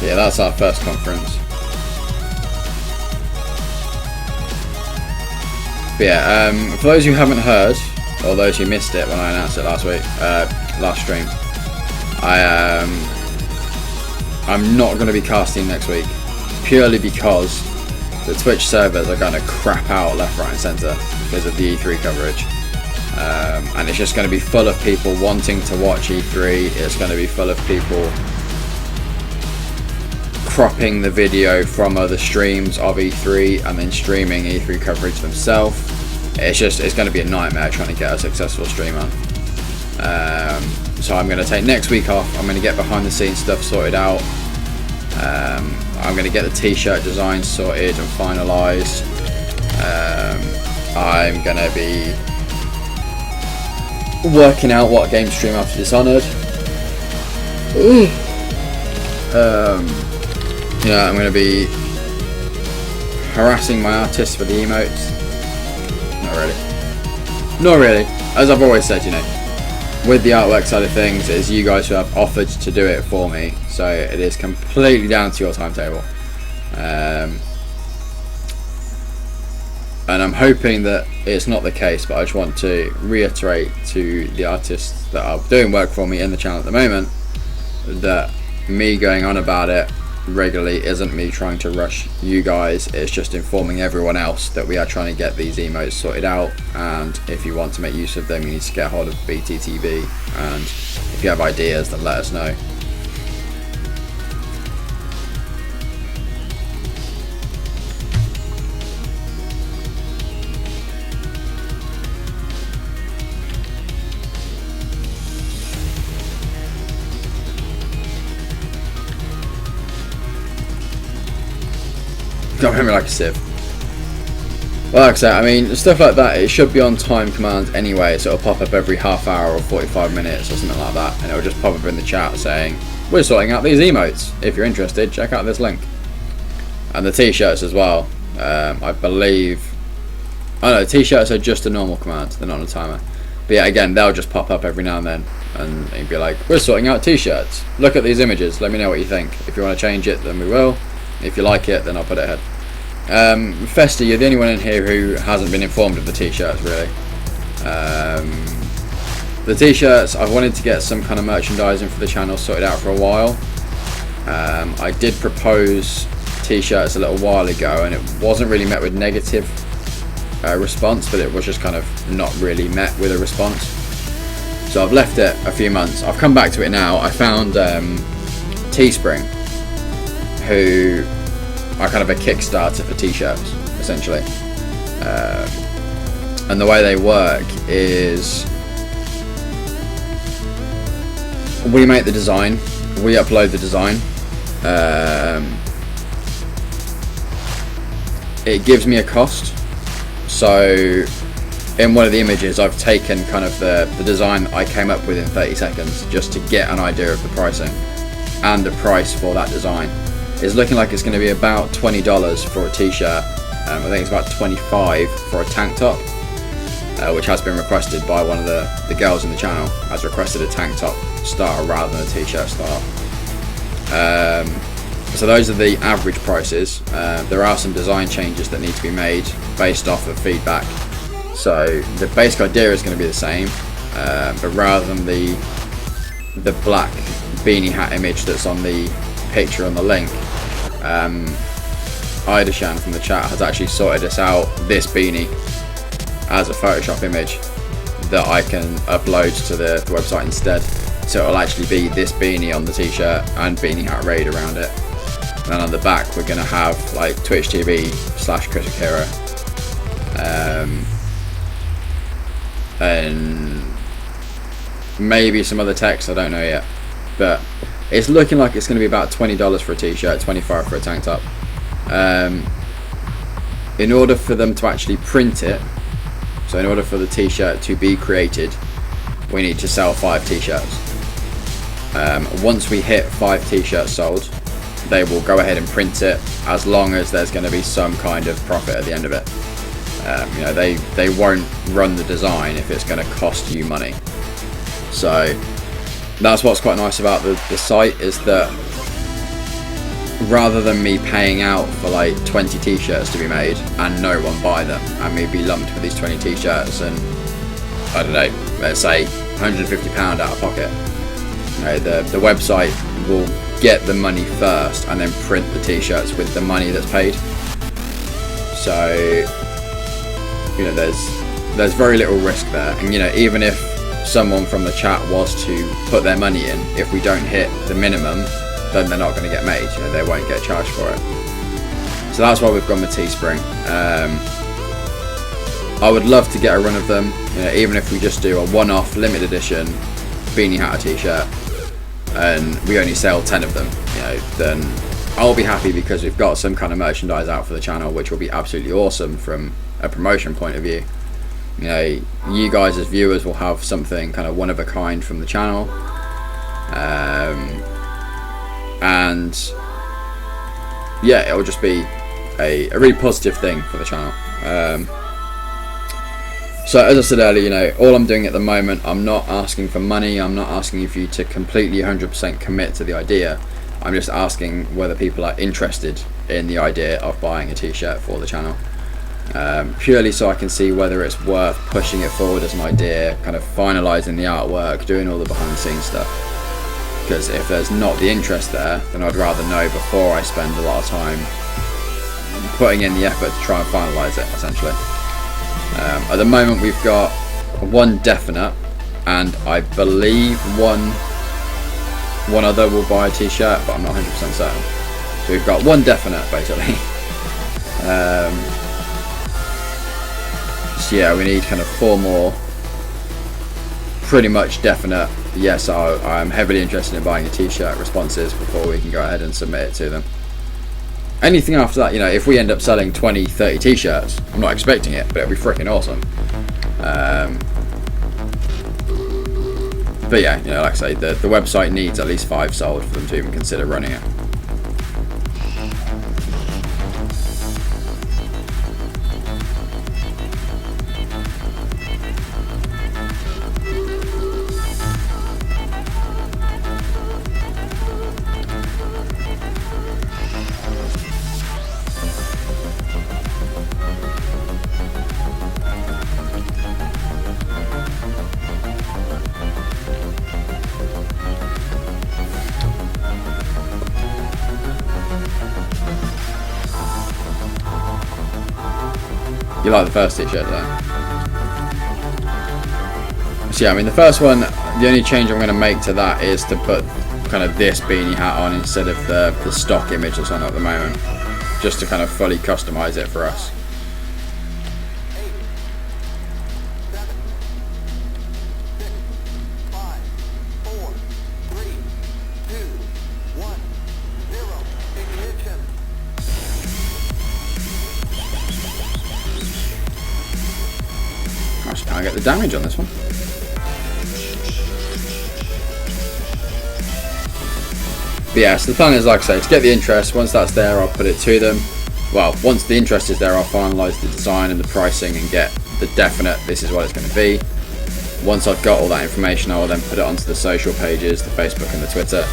Yeah, that's our first conference. But yeah, for those who haven't heard, or those who missed it when I announced it last week, last stream, I'm not going to be casting next week, purely because the Twitch servers are going to crap out left, right and centre because of the E3 coverage. And it's just going to be full of people wanting to watch E3. It's going to be full of people cropping the video from other streams of E3 and then streaming E3 coverage themselves. It's going to be a nightmare trying to get a successful stream on. So I'm going to take next week off. I'm going to get behind the scenes stuff sorted out. I'm going to get the t-shirt design sorted and finalised. I'm going to be working out what game stream after Dishonored. Yeah, I'm going to be harassing my artists for the emotes. Not really. As I've always said, you know, with the artwork side of things, it's you guys who have offered to do it for me, so it is completely down to your timetable. And I'm hoping that it's not the case, but I just want to reiterate to the artists that are doing work for me in the channel at the moment that me going on about it regularly isn't me trying to rush you guys. It's just informing everyone else that we are trying to get these emotes sorted out, and if you want to make use of them, you need to get hold of BTTV, and if you have ideas, then let us know. Don't remember like a sieve. Well, like I said, I mean, stuff like that, it should be on time command anyway, so it'll pop up every half hour or 45 minutes or something like that, and it'll just pop up in the chat saying, we're sorting out these emotes. If you're interested, check out this link. And the t-shirts as well. I believe... Oh no, t-shirts are just a normal command, they're not on a timer. But yeah, again, they'll just pop up every now and then, and you'd be like, we're sorting out t-shirts. Look at these images, let me know what you think. If you want to change it, then we will. If you like it, then I'll put it ahead. Festa, you're the only one in here who hasn't been informed of the t-shirts, really. The t-shirts, I've wanted to get some kind of merchandising for the channel sorted out for a while. I did propose t-shirts a little while ago, and it wasn't really met with negative response, but it was just kind of not really met with a response. So I've left it a few months. I've come back to it now. I found Teespring, who are kind of a Kickstarter for t-shirts, essentially. And the way they work is we make the design, we upload the design. It gives me a cost. So in one of the images, I've taken kind of the design that I came up with in 30 seconds just to get an idea of the pricing and the price for that design. It's looking like it's going to be about $20 for a t-shirt. I think it's about $25 for a tank top, which has been requested by one of the girls in the channel. Has requested a tank top style rather than a t-shirt style. So those are the average prices. There are some design changes that need to be made based off of feedback. So the basic idea is going to be the same, but rather than the black beanie hat image that's on the picture on the link, Idashan from the chat has actually sorted us out this beanie as a Photoshop image that I can upload to the website instead. So it'll actually be this beanie on the t-shirt and beanie hat raid around it. And then on the back we're going to have like Twitch TV/ChrisAkira, and maybe some other text, I don't know yet, but it's looking like it's going to be about $20 for a t-shirt, $25 for a tank top. In order for them to actually print it, so in order for the t-shirt to be created, we need to sell 5 t-shirts. Once we hit 5 t-shirts sold, they will go ahead and print it, as long as there's going to be some kind of profit at the end of it. You know, they won't run the design if it's going to cost you money. So that's what's quite nice about the site, is that rather than me paying out for like 20 t-shirts to be made and no one buy them, and me be lumped with these 20 t-shirts and, I don't know, let's say £150 out of pocket. You know, the website will get the money first and then print the t-shirts with the money that's paid. So, you know, there's very little risk there. And, you know, even if someone from the chat was to put their money in, if we don't hit the minimum, then they're not going to get made. You know, they won't get charged for it. So that's why we've gone with Teespring. I would love to get a run of them. You know, even if we just do a one-off limited edition Beanie Hatter t-shirt and we only sell 10 of them, you know, then I'll be happy, because we've got some kind of merchandise out for the channel, which will be absolutely awesome from a promotion point of view. You know, you guys as viewers will have something kind of one of a kind from the channel, and yeah, it will just be a really positive thing for the channel. So as I said earlier, you know, all I'm doing at the moment, I'm not asking for money, I'm not asking for you to completely 100% commit to the idea. I'm just asking whether people are interested in the idea of buying a t-shirt for the channel. Purely so I can see whether it's worth pushing it forward as an idea, kind of finalising the artwork, doing all the behind the scenes stuff. Because if there's not the interest there, then I'd rather know before I spend a lot of time putting in the effort to try and finalise it, essentially. At the moment we've got one definite, and I believe one other will buy a t-shirt, but I'm not 100% certain. So we've got one definite, basically. So yeah, we need kind of 4 more pretty much definite yes, I'm heavily interested in buying a t-shirt responses before we can go ahead and submit it to them. Anything after that, you know, if we end up selling 20, 30 t-shirts, I'm not expecting it, but it'll be freaking awesome. But yeah, you know, like I say, the website needs at least 5 sold for them to even consider running it. You like the first t-shirt there? So yeah, I mean the first one, the only change I'm going to make to that is to put kind of this beanie hat on instead of the stock image that's on at the moment, just to kind of fully customize it for us. I just can't get the damage on this one. But yeah, so the plan is, like I say, to get the interest. Once that's there, I'll put it to them. Well, once the interest is there, I'll finalise the design and the pricing and get the definite, this is what it's going to be. Once I've got all that information, I will then put it onto the social pages, the Facebook and the Twitter,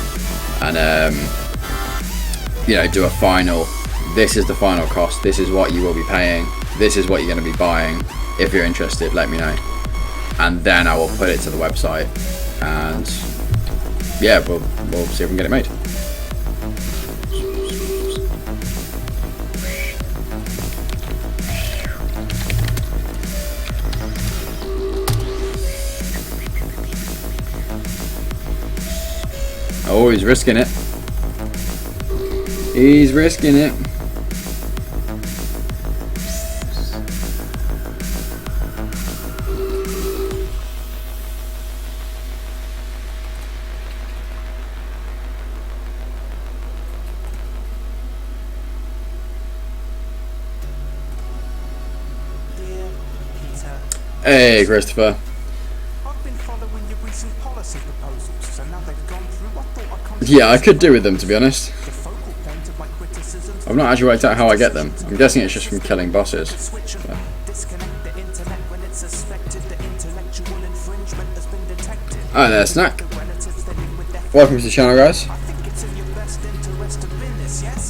and you know, do a final, this is the final cost, this is what you will be paying, this is what you're going to be buying. If you're interested, let me know, and then I will put it to the website, and yeah, we'll see if we can get it made. Oh, he's risking it. He's risking it. Hey, Christopher. I've been following your recent policy proposals, and now they've gone through. I thought Yeah, I could do with them, to be honest. the focal point of my criticisms. I've not actually worked out how I get them. I'm guessing it's just from killing bosses. Switch them. Disconnect the internet when it's suspected the intellectual infringement has been detected. Alright there, Snack. The relatives they live with their Welcome to the channel, guys. I think it's in your best interest to win this, yes?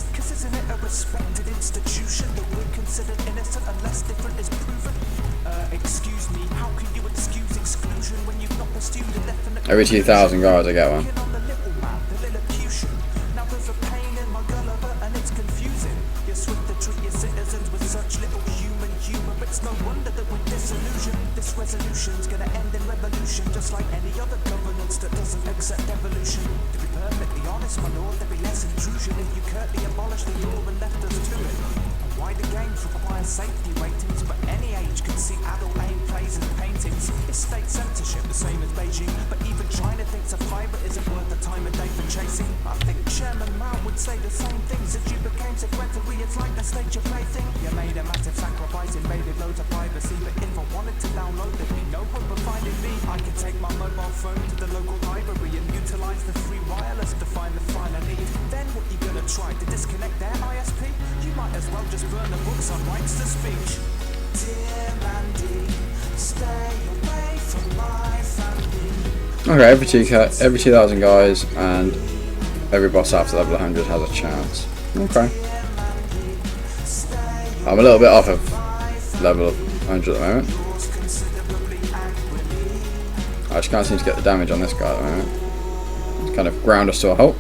Every 2,000 guys I get one. Now there's a pain in my gulliver and it's confusing. You're swift to treat your citizens with such little human humor. It's no wonder that we're disillusioned. This resolution's gonna end in revolution, just like any other governance that doesn't accept evolution. To be perfectly honest, my lord, there'd be less intrusion if you curtly abolished the law and left us to it. And why the games require safety ratings, but any age can see adult aim plays and paintings. It's state censorship, the same as Beijing, but even China thinks a pirate isn't worth the time of day for chasing. I think Chairman Mao would say the same things if you became sequentially. It's like the state your plaything. You made a massive sacrifice, invaded loads of privacy, but if I wanted to download, there'd be no hope of finding me. I could take my mobile phone to the local library and utilize the free wireless to find the file I need. Then what you gonna try to disconnect their ISP? You might as well just burn the books on rights to speech. Dear Mandy, stay away from my family. Okay, every 2,000 guys and every boss after level 100 has a chance. Okay. I'm a little bit off of level 100 at the moment. I just can't seem to get the damage on this guy at the moment. It's kind of ground us to a halt.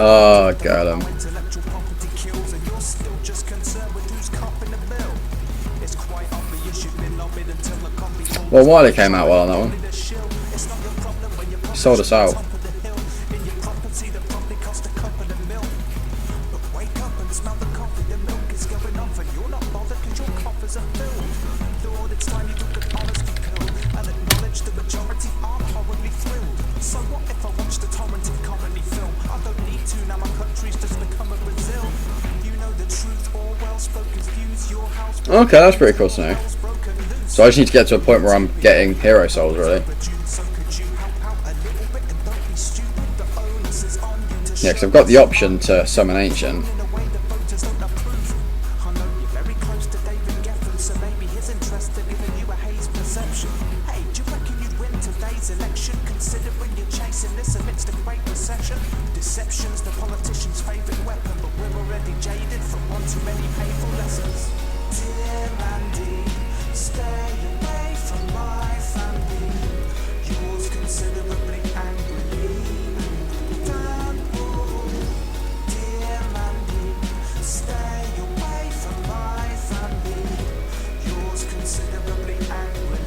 Oh, Golem. Well, Wiley came out well on that one. He sold us out. Okay, that's pretty cool to know. So I just need to get to a point where I'm getting hero souls, really. Yeah, because I've got the option to summon Ancient. Deception's the politician's favourite weapon, but we're already jaded from one too many painful lessons. Dear Mandy, stay away from my family. Yours considerably angrily. Dear Mandy, stay away from my family. Yours considerably angrily.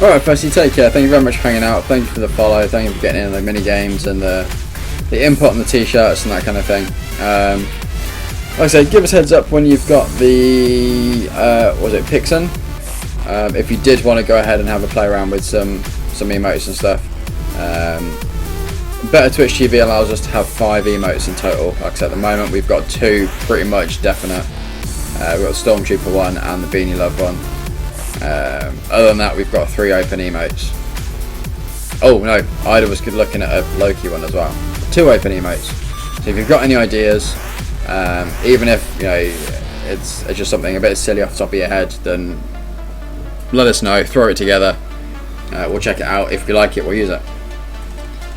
Alright, firstly, take care. Thank you very much for hanging out. Thank you for the follow. Thank you for getting in the mini games and the input on the t-shirts and that kind of thing. Like I say, give us a heads up when you've got the Pixen. If you did want to go ahead and have a play around with some emotes and stuff. Better Twitch TV allows us to have 5 emotes in total. Like I said, at the moment we've got 2 pretty much definite. We've got the Stormtrooper one and the Beanie Love one. Other than that, we've got 3 open emotes. Oh no, Ida was looking at a Loki one as well. 2 open emotes. So if you've got any ideas, even if it's just something a bit silly off the top of your head, then let us know. Throw it together. We'll check it out. If you like it, we'll use it.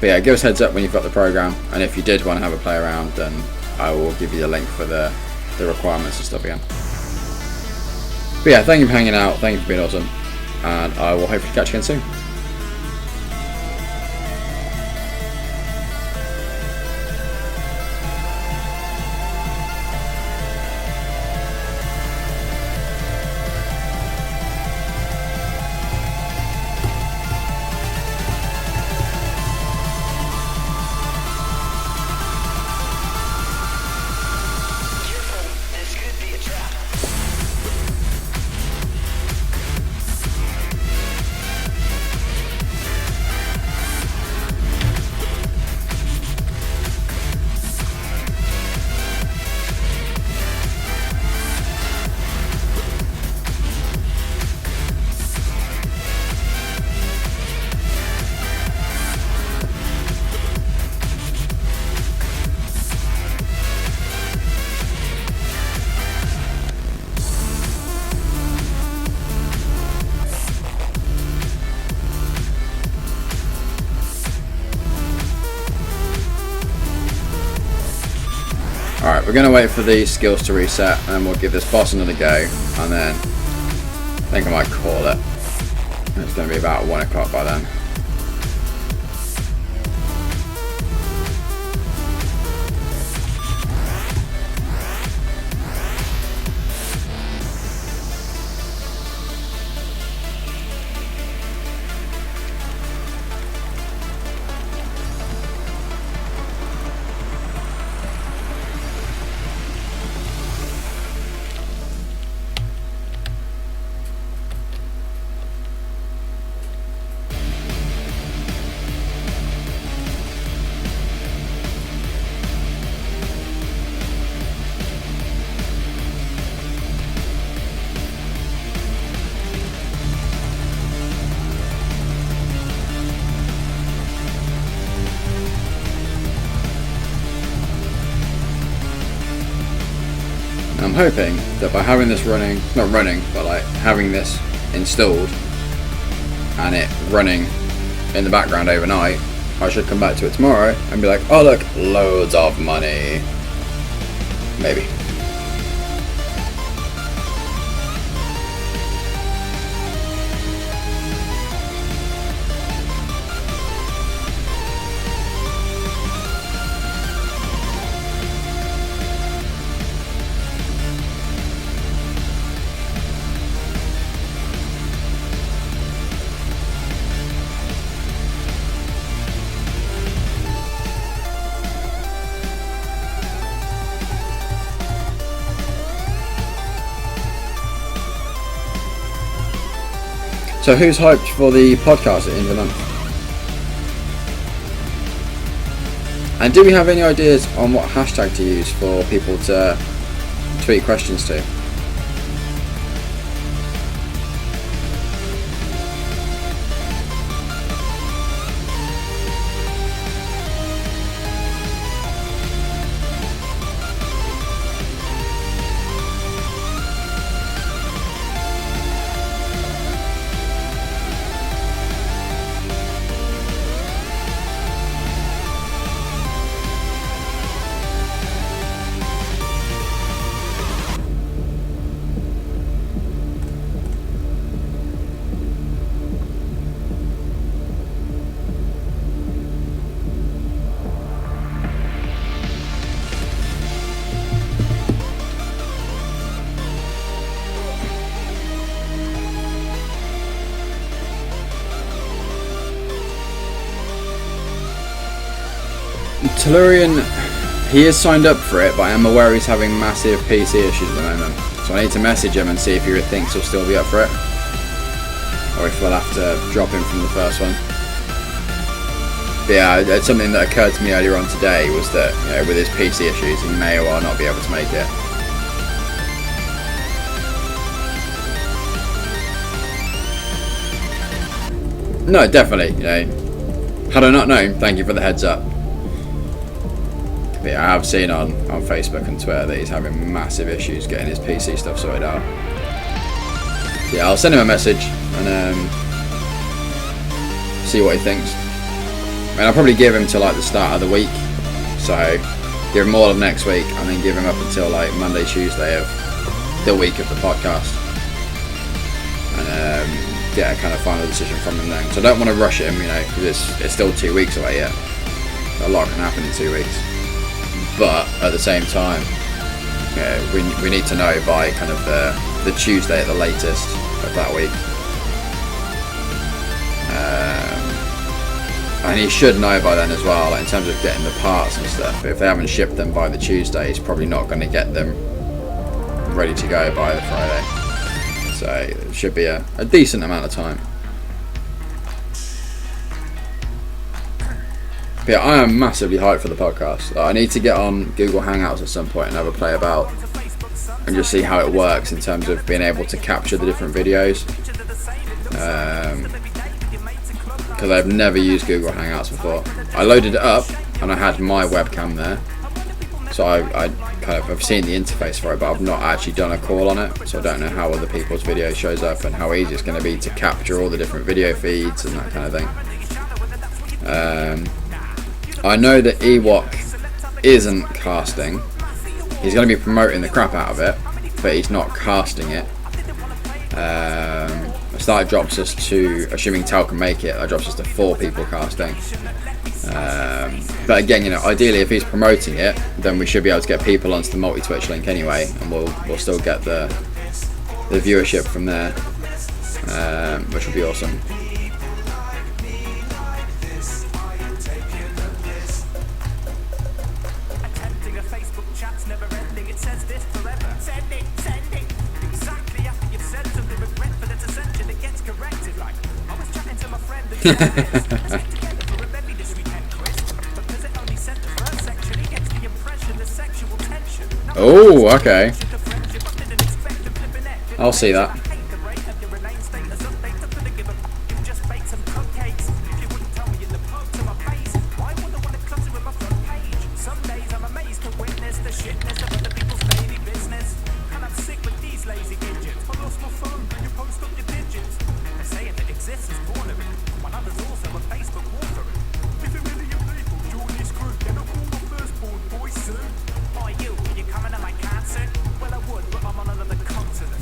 But yeah, give us a heads up when you've got the program, and if you did want to have a play around, then I will give you the link for the requirements and stuff again. But yeah, thank you for hanging out, thank you for being awesome, and I will hopefully catch you again soon. we're going to wait for these skills to reset, and then we'll give this boss another go, and then I think I might call it. It's going to be about 1 o'clock by then. I'm hoping that by having this running, not running, but like having this installed and it running in the background overnight, I should come back to it tomorrow and be like, oh look, loads of money. Maybe. So who's hyped for the podcast at the end of the month? And do we have any ideas on what hashtag to use for people to tweet questions to? Tellurian, he is signed up for it, but I am aware he's having massive PC issues at the moment. So I need to message him and see if he thinks he'll still be up for it, or if we'll have to drop him from the first one. But yeah, it's something that occurred to me earlier on today, was that, you know, with his PC issues, he may or well not be able to make it. No, definitely, you know. Had I not known, thank you for the heads up. But yeah, I have seen on Facebook and Twitter that he's having massive issues getting his PC stuff sorted out. So yeah, I'll send him a message and see what he thinks. I mean, I'll probably give him till like the start of the week. So give him all of next week and then give him up until like Monday, Tuesday of the week of the podcast. And get a kind of final decision from him then. So I don't want to rush him, you know, because it's still 2 weeks away yet. A lot can happen in 2 weeks. But at the same time, we need to know by kind of the Tuesday at the latest of that week. And he should know by then as well, like in terms of getting the parts and stuff. If they haven't shipped them by the Tuesday, he's probably not going to get them ready to go by the Friday. So it should be a decent amount of time. But yeah, I am massively hyped for the podcast. I need to get on Google Hangouts at some point and have a play about and just see how it works in terms of being able to capture the different videos. Because I've never used Google Hangouts before. I loaded it up and I had my webcam there. So I kind of have seen the interface for it, but I've not actually done a call on it. So I don't know how other people's video shows up and how easy it's going to be to capture all the different video feeds and that kind of thing. I know that Ewok isn't casting, he's going to be promoting the crap out of it, but he's not casting it. So that drops us to, assuming Tal can make it, that drops us to 4 people casting. But again, you know, ideally if he's promoting it, then we should be able to get people onto the multi-Twitch link anyway, and we'll still get the viewership from there, which will be awesome. Oh, okay. I'll see that.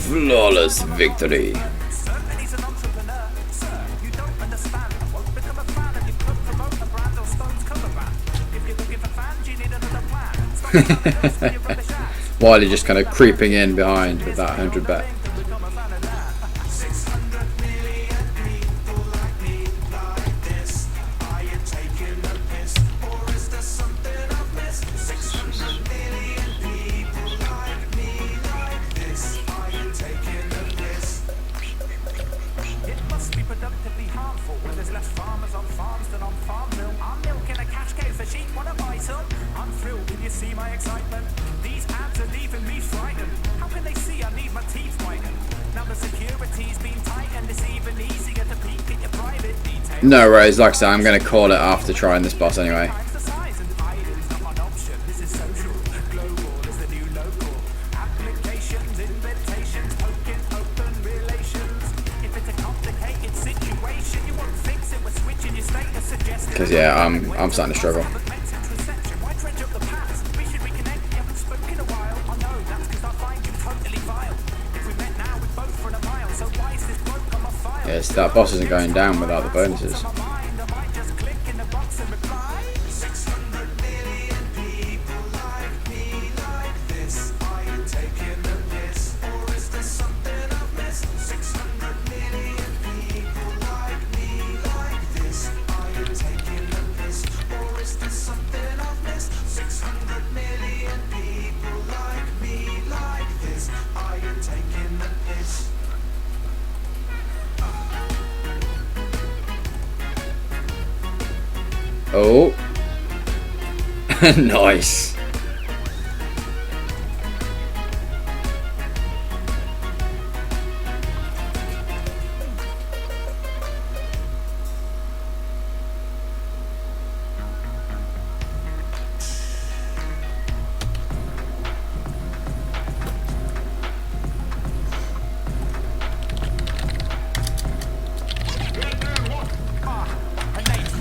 Flawless victory. Wiley just kind of creeping in behind with that 100 bet. No worries, like I said, I'm going to call it after trying this boss anyway. Because yeah, I'm starting to struggle. Yes, that boss isn't going down without the bonuses. Oh, nice.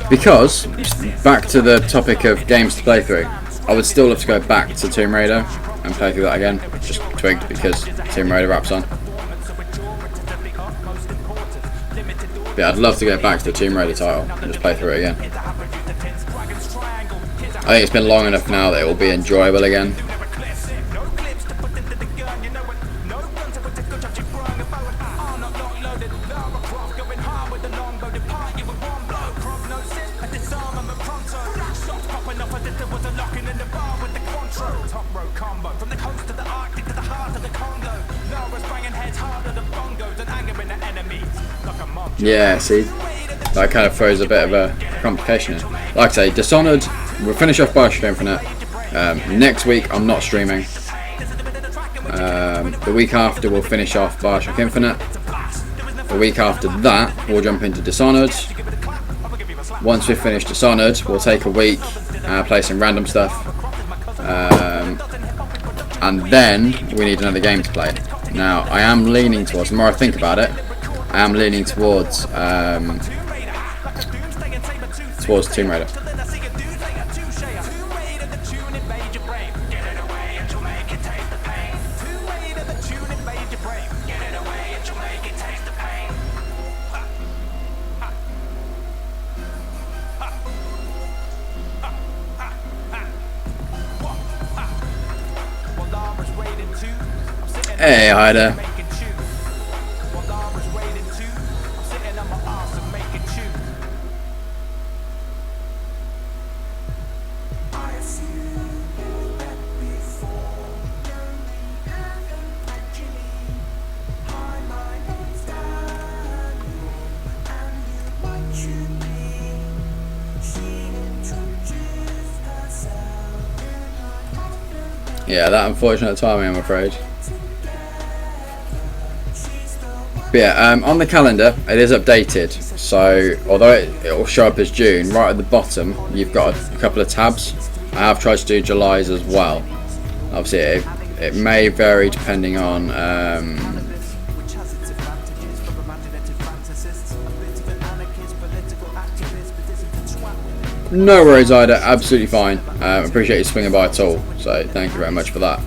Because, back to the topic of games to play through, I would still love to go back to Tomb Raider and play through that again. Just twigged because Tomb Raider wraps on. But yeah, I'd love to go back to the Tomb Raider title and just play through it again. I think it's been long enough now that it will be enjoyable again. Yeah, see, that kind of throws a bit of a complication in. Like I say, Dishonored, we'll finish off Bioshock Infinite. Next week I'm not streaming. The week after we'll finish off Bioshock Infinite. The week after that we'll jump into Dishonored. Once we've finished Dishonored, we'll take a week, play some random stuff. And then we need another game to play. Now, I am leaning towards, the more I think about it, I am leaning towards Tomb Raider. Hey, Ida. Making tune. While God was raining too, I'm sitting on my arse and making tune. I assume you've met before. Hi, my name's Daniel, and you might tune me. She introduced herself. Yeah, that unfortunate timing, I'm afraid. But yeah, on the calendar, it is updated. So, although it will show up as June, right at the bottom, you've got a couple of tabs. I have tried to do July's as well. Obviously, it may vary depending on. Which has its advantages for imaginative fantasists. A bit of an anarchist, political activist, but isn't a twat. No worries, Ida. Absolutely fine. Appreciate you swinging by at all. So, thank you very much for that.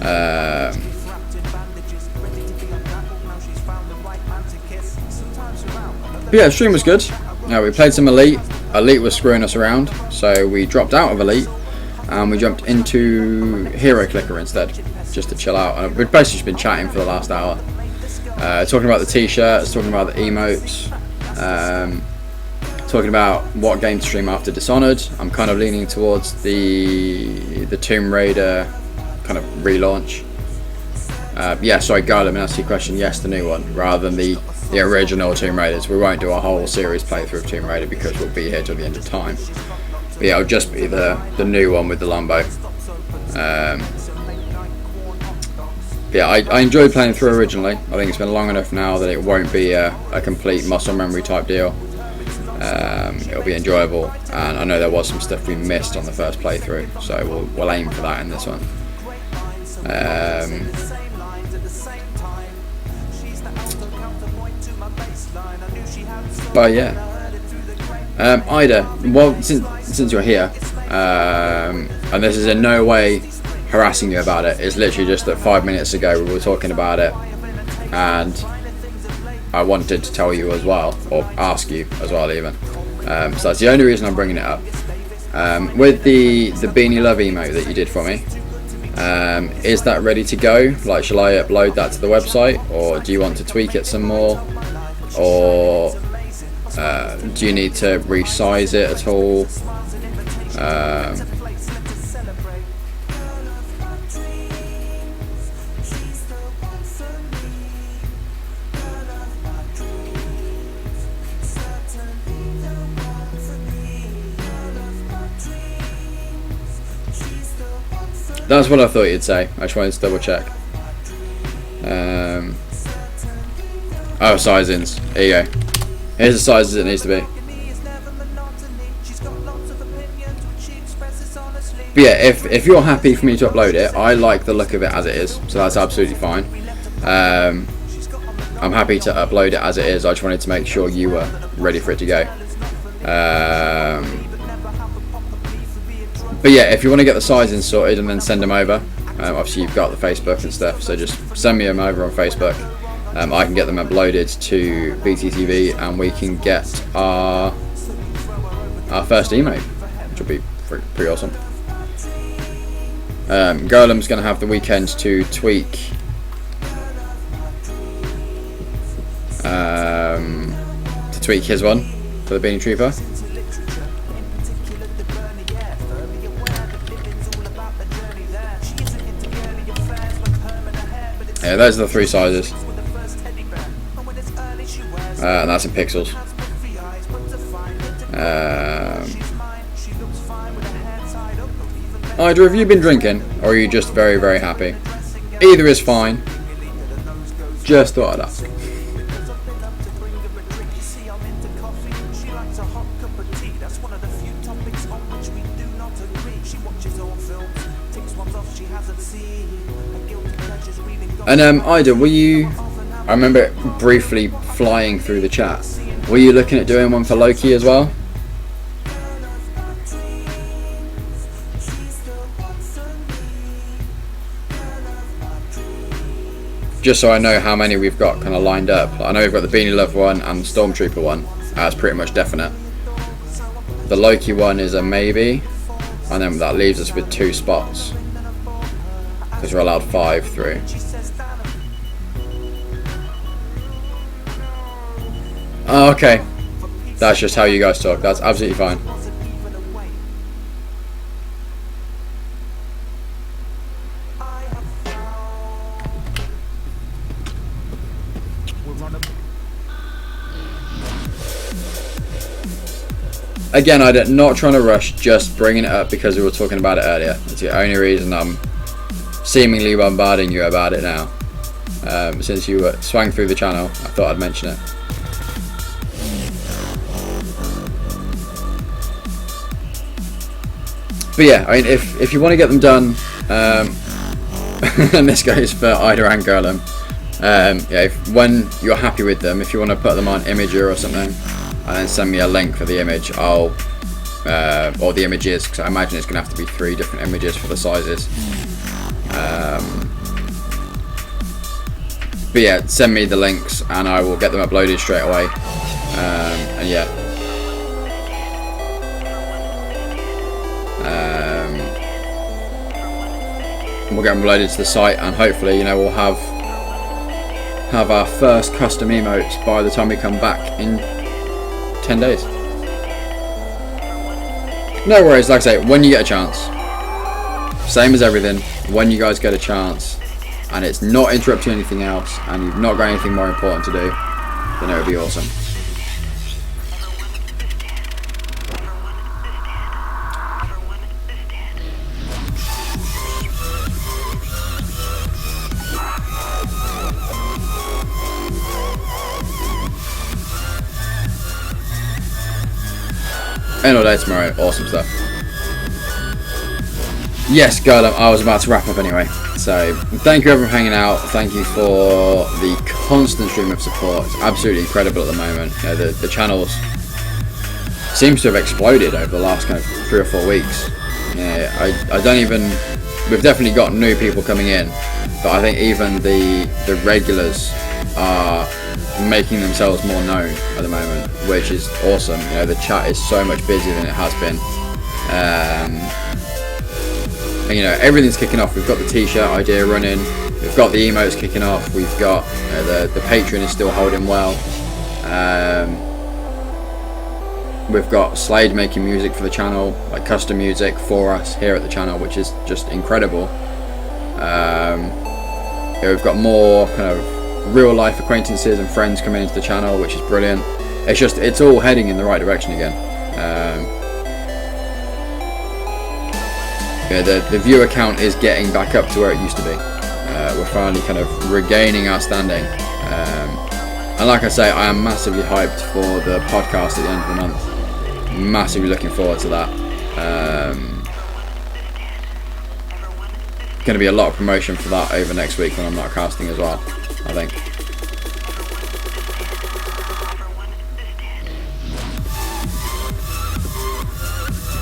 Wrapped in bandages, ready to be unraveled. Now she's found the right man to kiss. Sometimes around. But yeah, stream was good. We played some Elite. Elite was screwing us around, so we dropped out of Elite and we jumped into Hero Clicker instead, just to chill out. And we've basically just been chatting for the last hour, talking about the t-shirts, talking about the emotes, talking about what game to stream after Dishonored. I'm kind of leaning towards the Tomb Raider kind of relaunch. Yeah, sorry, Guy, let me ask you a question. Yes, the new one, rather than the original Tomb Raiders. We won't do a whole series playthrough of Tomb Raider because we'll be here till the end of time. But yeah, it'll just be the new one with the Lambo. Yeah, I enjoyed playing through originally. I think it's been long enough now that it won't be a complete muscle memory type deal. It'll be enjoyable, and I know there was some stuff we missed on the first playthrough, so we'll aim for that in this one. But yeah, Ida, well, since you're here, and this is in no way harassing you about it, it's literally just that 5 minutes ago we were talking about it, and I wanted to tell you as well, or ask you as well even. So that's the only reason I'm bringing it up. With the Beanie Love emote that you did for me, is that ready to go? Like, shall I upload that to the website, or do you want to tweak it some more, or do you need to resize it at all? That's what I thought you'd say. I just wanted to double check. Oh, sizings. Here you go. Here's the sizes it needs to be. But yeah, if you're happy for me to upload it, I like the look of it as it is, so that's absolutely fine. I'm happy to upload it as it is. I just wanted to make sure you were ready for it to go. But yeah, if you want to get the sizing sorted and then send them over, obviously you've got the Facebook and stuff, so just send me them over on Facebook. I can get them uploaded to BTTV and we can get our first emote, which will be pretty awesome. Golem's going to have the weekend to tweak his one for the Beanie Trooper. Yeah, those are the three sizes. And that's in pixels. Ida, have you been drinking, or are you just very, very happy? Either is fine. Just thought I'd ask. And Ida, were you? I remember briefly flying through the chat. Were you looking at doing one for Loki as well? Just so I know how many we've got kind of lined up. I know we've got the Beanie Love one and the Stormtrooper one. That's pretty much definite. The Loki one is a maybe, and then that leaves us with 2 spots because we're allowed 5 through. Oh, okay. That's just how you guys talk. That's absolutely fine. Again, I'm not trying to rush, just bringing it up because we were talking about it earlier. That's the only reason I'm seemingly bombarding you about it now. Since you swung through the channel, I thought I'd mention it. But yeah, I mean, if you want to get them done, and this goes for Ida and Golem, yeah, when you're happy with them, if you want to put them on Imager or something, and then send me a link for the image, or the images, because I imagine it's going to have to be 3 different images for the sizes. But yeah, send me the links and I will get them uploaded straight away. And yeah, we'll get them uploaded to the site, and hopefully, you know, we'll have our first custom emotes by the time we come back in 10 days. No worries, like I say, when you get a chance, same as everything, when you guys get a chance and it's not interrupting anything else and you've not got anything more important to do, then it would be awesome. End all day tomorrow, awesome stuff. Yes, Golem, I was about to wrap up anyway. So, thank you everyone for hanging out. Thank you for the constant stream of support. It's absolutely incredible at the moment. You know, the channels seems to have exploded over the last kind of 3 or 4 weeks. Yeah, I don't even. We've definitely got new people coming in, but I think even the regulars are making themselves more known at the moment, which is awesome. You know, the chat is so much busier than it has been. And, you know, everything's kicking off. We've got the t-shirt idea running, we've got the emotes kicking off, we've got the Patreon is still holding well, we've got Slade making music for the channel, like custom music for us here at the channel, which is just incredible. Yeah, we've got more kind of real life acquaintances and friends coming into the channel, which is brilliant. It's all heading in the right direction again. Yeah, the viewer count is getting back up to where it used to be. We're finally kind of regaining our standing. And like I say, I am massively hyped for the podcast at the end of the month. Massively looking forward to that. Going to be a lot of promotion for that over next week when I'm not casting as well, I think.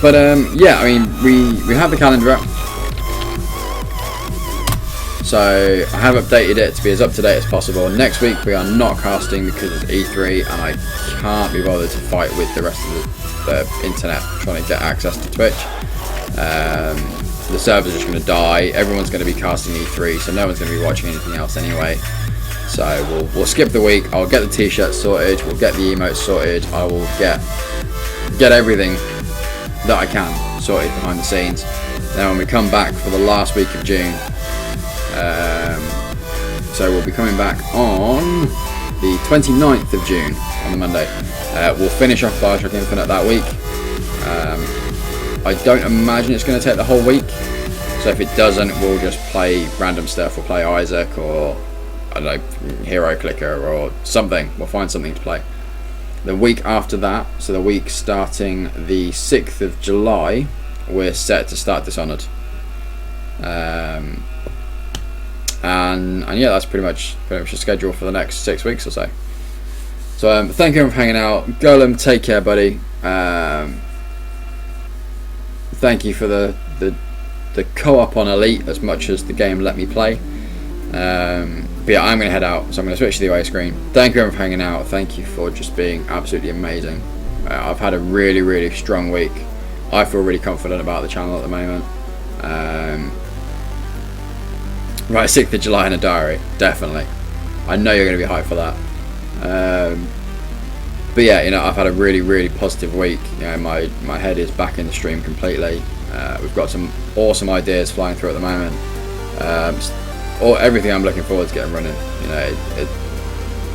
But yeah, I mean, we have the calendar up, so I have updated it to be as up to date as possible. Next week we are not casting because it's E3 and I can't be bothered to fight with the rest of the internet trying to get access to Twitch. The servers are just going to die. Everyone's going to be casting E3, so no one's going to be watching anything else anyway. So we'll skip the week. I'll get the t-shirts sorted. We'll get the emotes sorted. I will get everything that I can sorted behind the scenes. Then when we come back for the last week of June, so we'll be coming back on the 29th of June on the Monday. We'll finish off Bioshock Infinite that week. I don't imagine it's going to take the whole week, so if it doesn't, we'll just play random stuff. We'll play Isaac or, I don't know, Hero Clicker or something. We'll find something to play. The week after that, so the week starting the 6th of July, we're set to start Dishonored. And yeah, that's pretty much the schedule for the next 6 weeks or so. So thank you for hanging out. Golem, take care, buddy. Thank you for the co-op on Elite as much as the game let me play. But yeah, I'm going to head out, so I'm going to switch to the away screen. Thank you everyone for hanging out. Thank you for just being absolutely amazing. I've had a really, really strong week. I feel really confident about the channel at the moment. Right, 6th of July in a diary, definitely. I know you're going to be hyped for that. But yeah, you know, I've had a really positive week. You know, my head is back in the stream completely. We've got some awesome ideas flying through at the moment. Everything I'm looking forward to getting running. You know,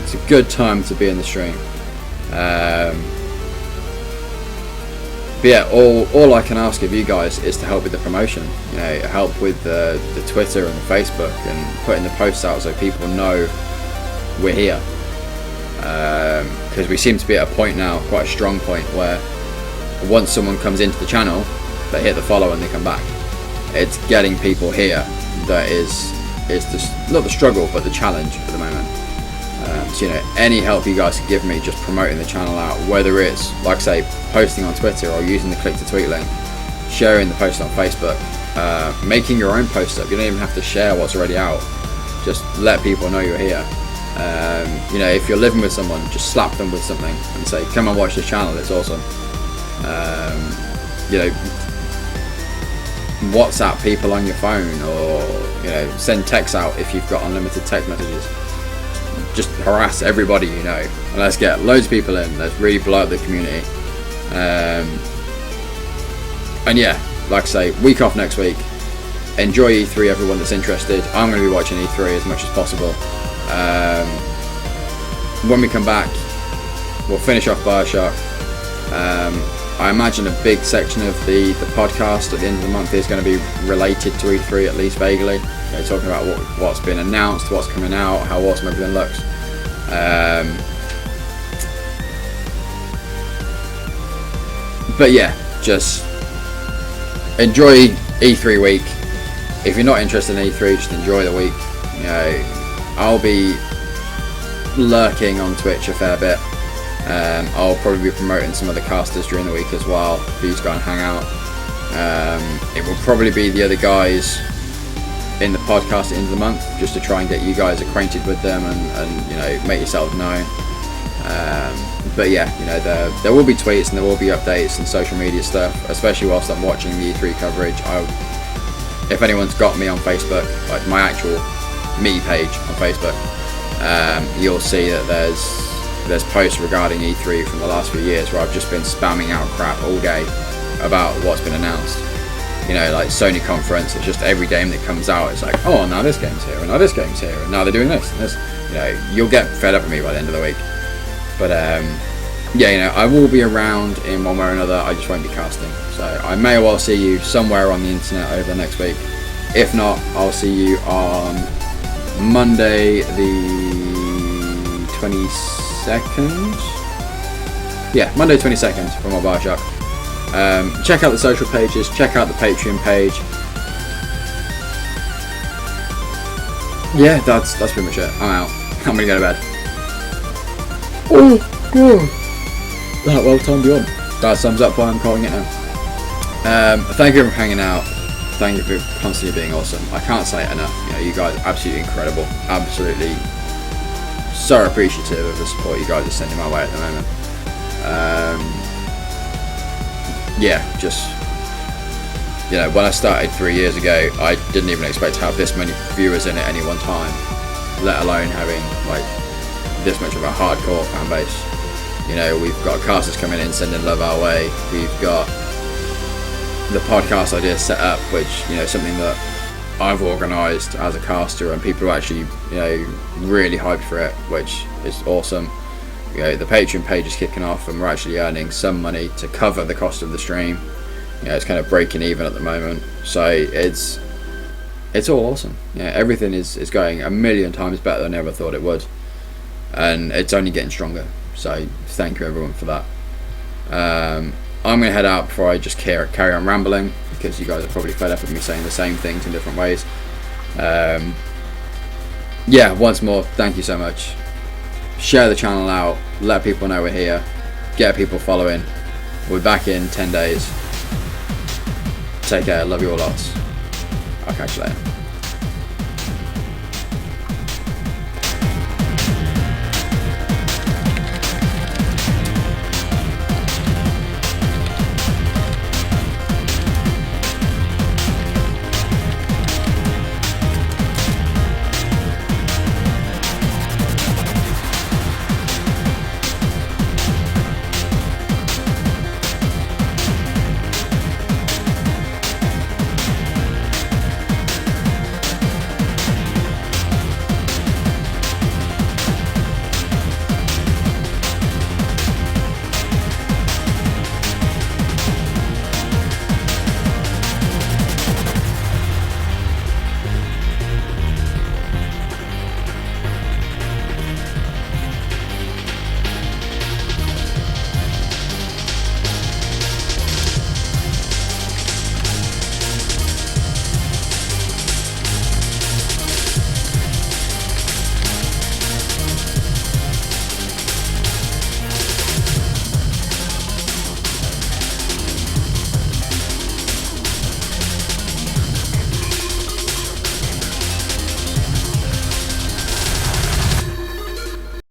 it's a good time to be in the stream. But yeah, all I can ask of you guys is to help with the promotion. You know, help with the Twitter and the Facebook and putting the posts out so people know we're here. Because we seem to be at a point now, quite a strong point, where once someone comes into the channel, they hit the follow and they come back. It's getting people here that is not the struggle, but the challenge at the moment. So you know, any help you guys can give me just promoting the channel out, whether it's, like I say, posting on Twitter or using the click to tweet link, sharing the post on Facebook, making your own post up. You don't even have to share what's already out. Just let people know you're here. You know, if you're living with someone, just slap them with something and say, come and watch this channel, it's awesome. You know, WhatsApp people on your phone, or you know, send texts out if you've got unlimited text messages. Just harass everybody you know, and let's get loads of people in. Let's really blow up the community. And yeah, like I say, week off next week. Enjoy E3, everyone that's interested. I'm going to be watching E3 as much as possible. When we come back, we'll finish off Bioshock. I imagine a big section of the podcast at the end of the month is going to be related to E3, at least vaguely. You know, talking about what's been announced, what's coming out, how awesome everything looks. But yeah, just enjoy E3 week. If you're not interested in E3, just enjoy the week. You know, I'll be lurking on Twitch a fair bit. I'll probably be promoting some other casters during the week as well for you to go and hang out. It will probably be the other guys in the podcast at the end of the month, just to try and get you guys acquainted with them and you know, make yourselves known. But yeah, you know, there will be tweets and there will be updates and social media stuff, especially whilst I'm watching the E3 coverage. If anyone's got me on Facebook, like my actual me page on Facebook, you'll see that there's posts regarding E3 from the last few years where I've just been spamming out crap all day about what's been announced. You know, like Sony conference, it's just every game that comes out, it's like, oh, now this game's here, and now this game's here, and now they're doing this and this. You know, you'll get fed up with me by the end of the week. But yeah, you know, I will be around in one way or another. I just won't be casting. So I may well see you somewhere on the internet over the next week. If not, I'll see you on Monday the 22nd. Yeah, Monday 22nd for my Bioshock. Check out the social pages, check out the Patreon page. Yeah, that's pretty much it. I'm out. I'm gonna go to bed. Oh god. That well timed you on. That sums up why I'm calling it now. Thank you for hanging out. Thank you for constantly being awesome. I can't say it enough. You know, you guys are absolutely incredible. Absolutely so appreciative of the support you guys are sending my way at the moment. Yeah, just, you know, when I started 3 years ago, I didn't even expect to have this many viewers in at any one time, let alone having like this much of a hardcore fan base. You know, we've got casters coming in sending love our way. We've got the podcast idea set up, which, you know, something that I've organised as a caster, and people are actually, you know, really hyped for it, which is awesome. You know, the Patreon page is kicking off and we're actually earning some money to cover the cost of the stream. You know, it's kind of breaking even at the moment, so it's all awesome. Yeah, everything is going a million times better than I ever thought it would, and it's only getting stronger. So thank you everyone for that. I'm gonna head out before I just carry on rambling, because you guys are probably fed up with me saying the same things in different ways. Yeah, once more, thank you so much. Share the channel out, let people know we're here, get people following. We'll be back in 10 days. Take care, love you all lots. I'll catch you later.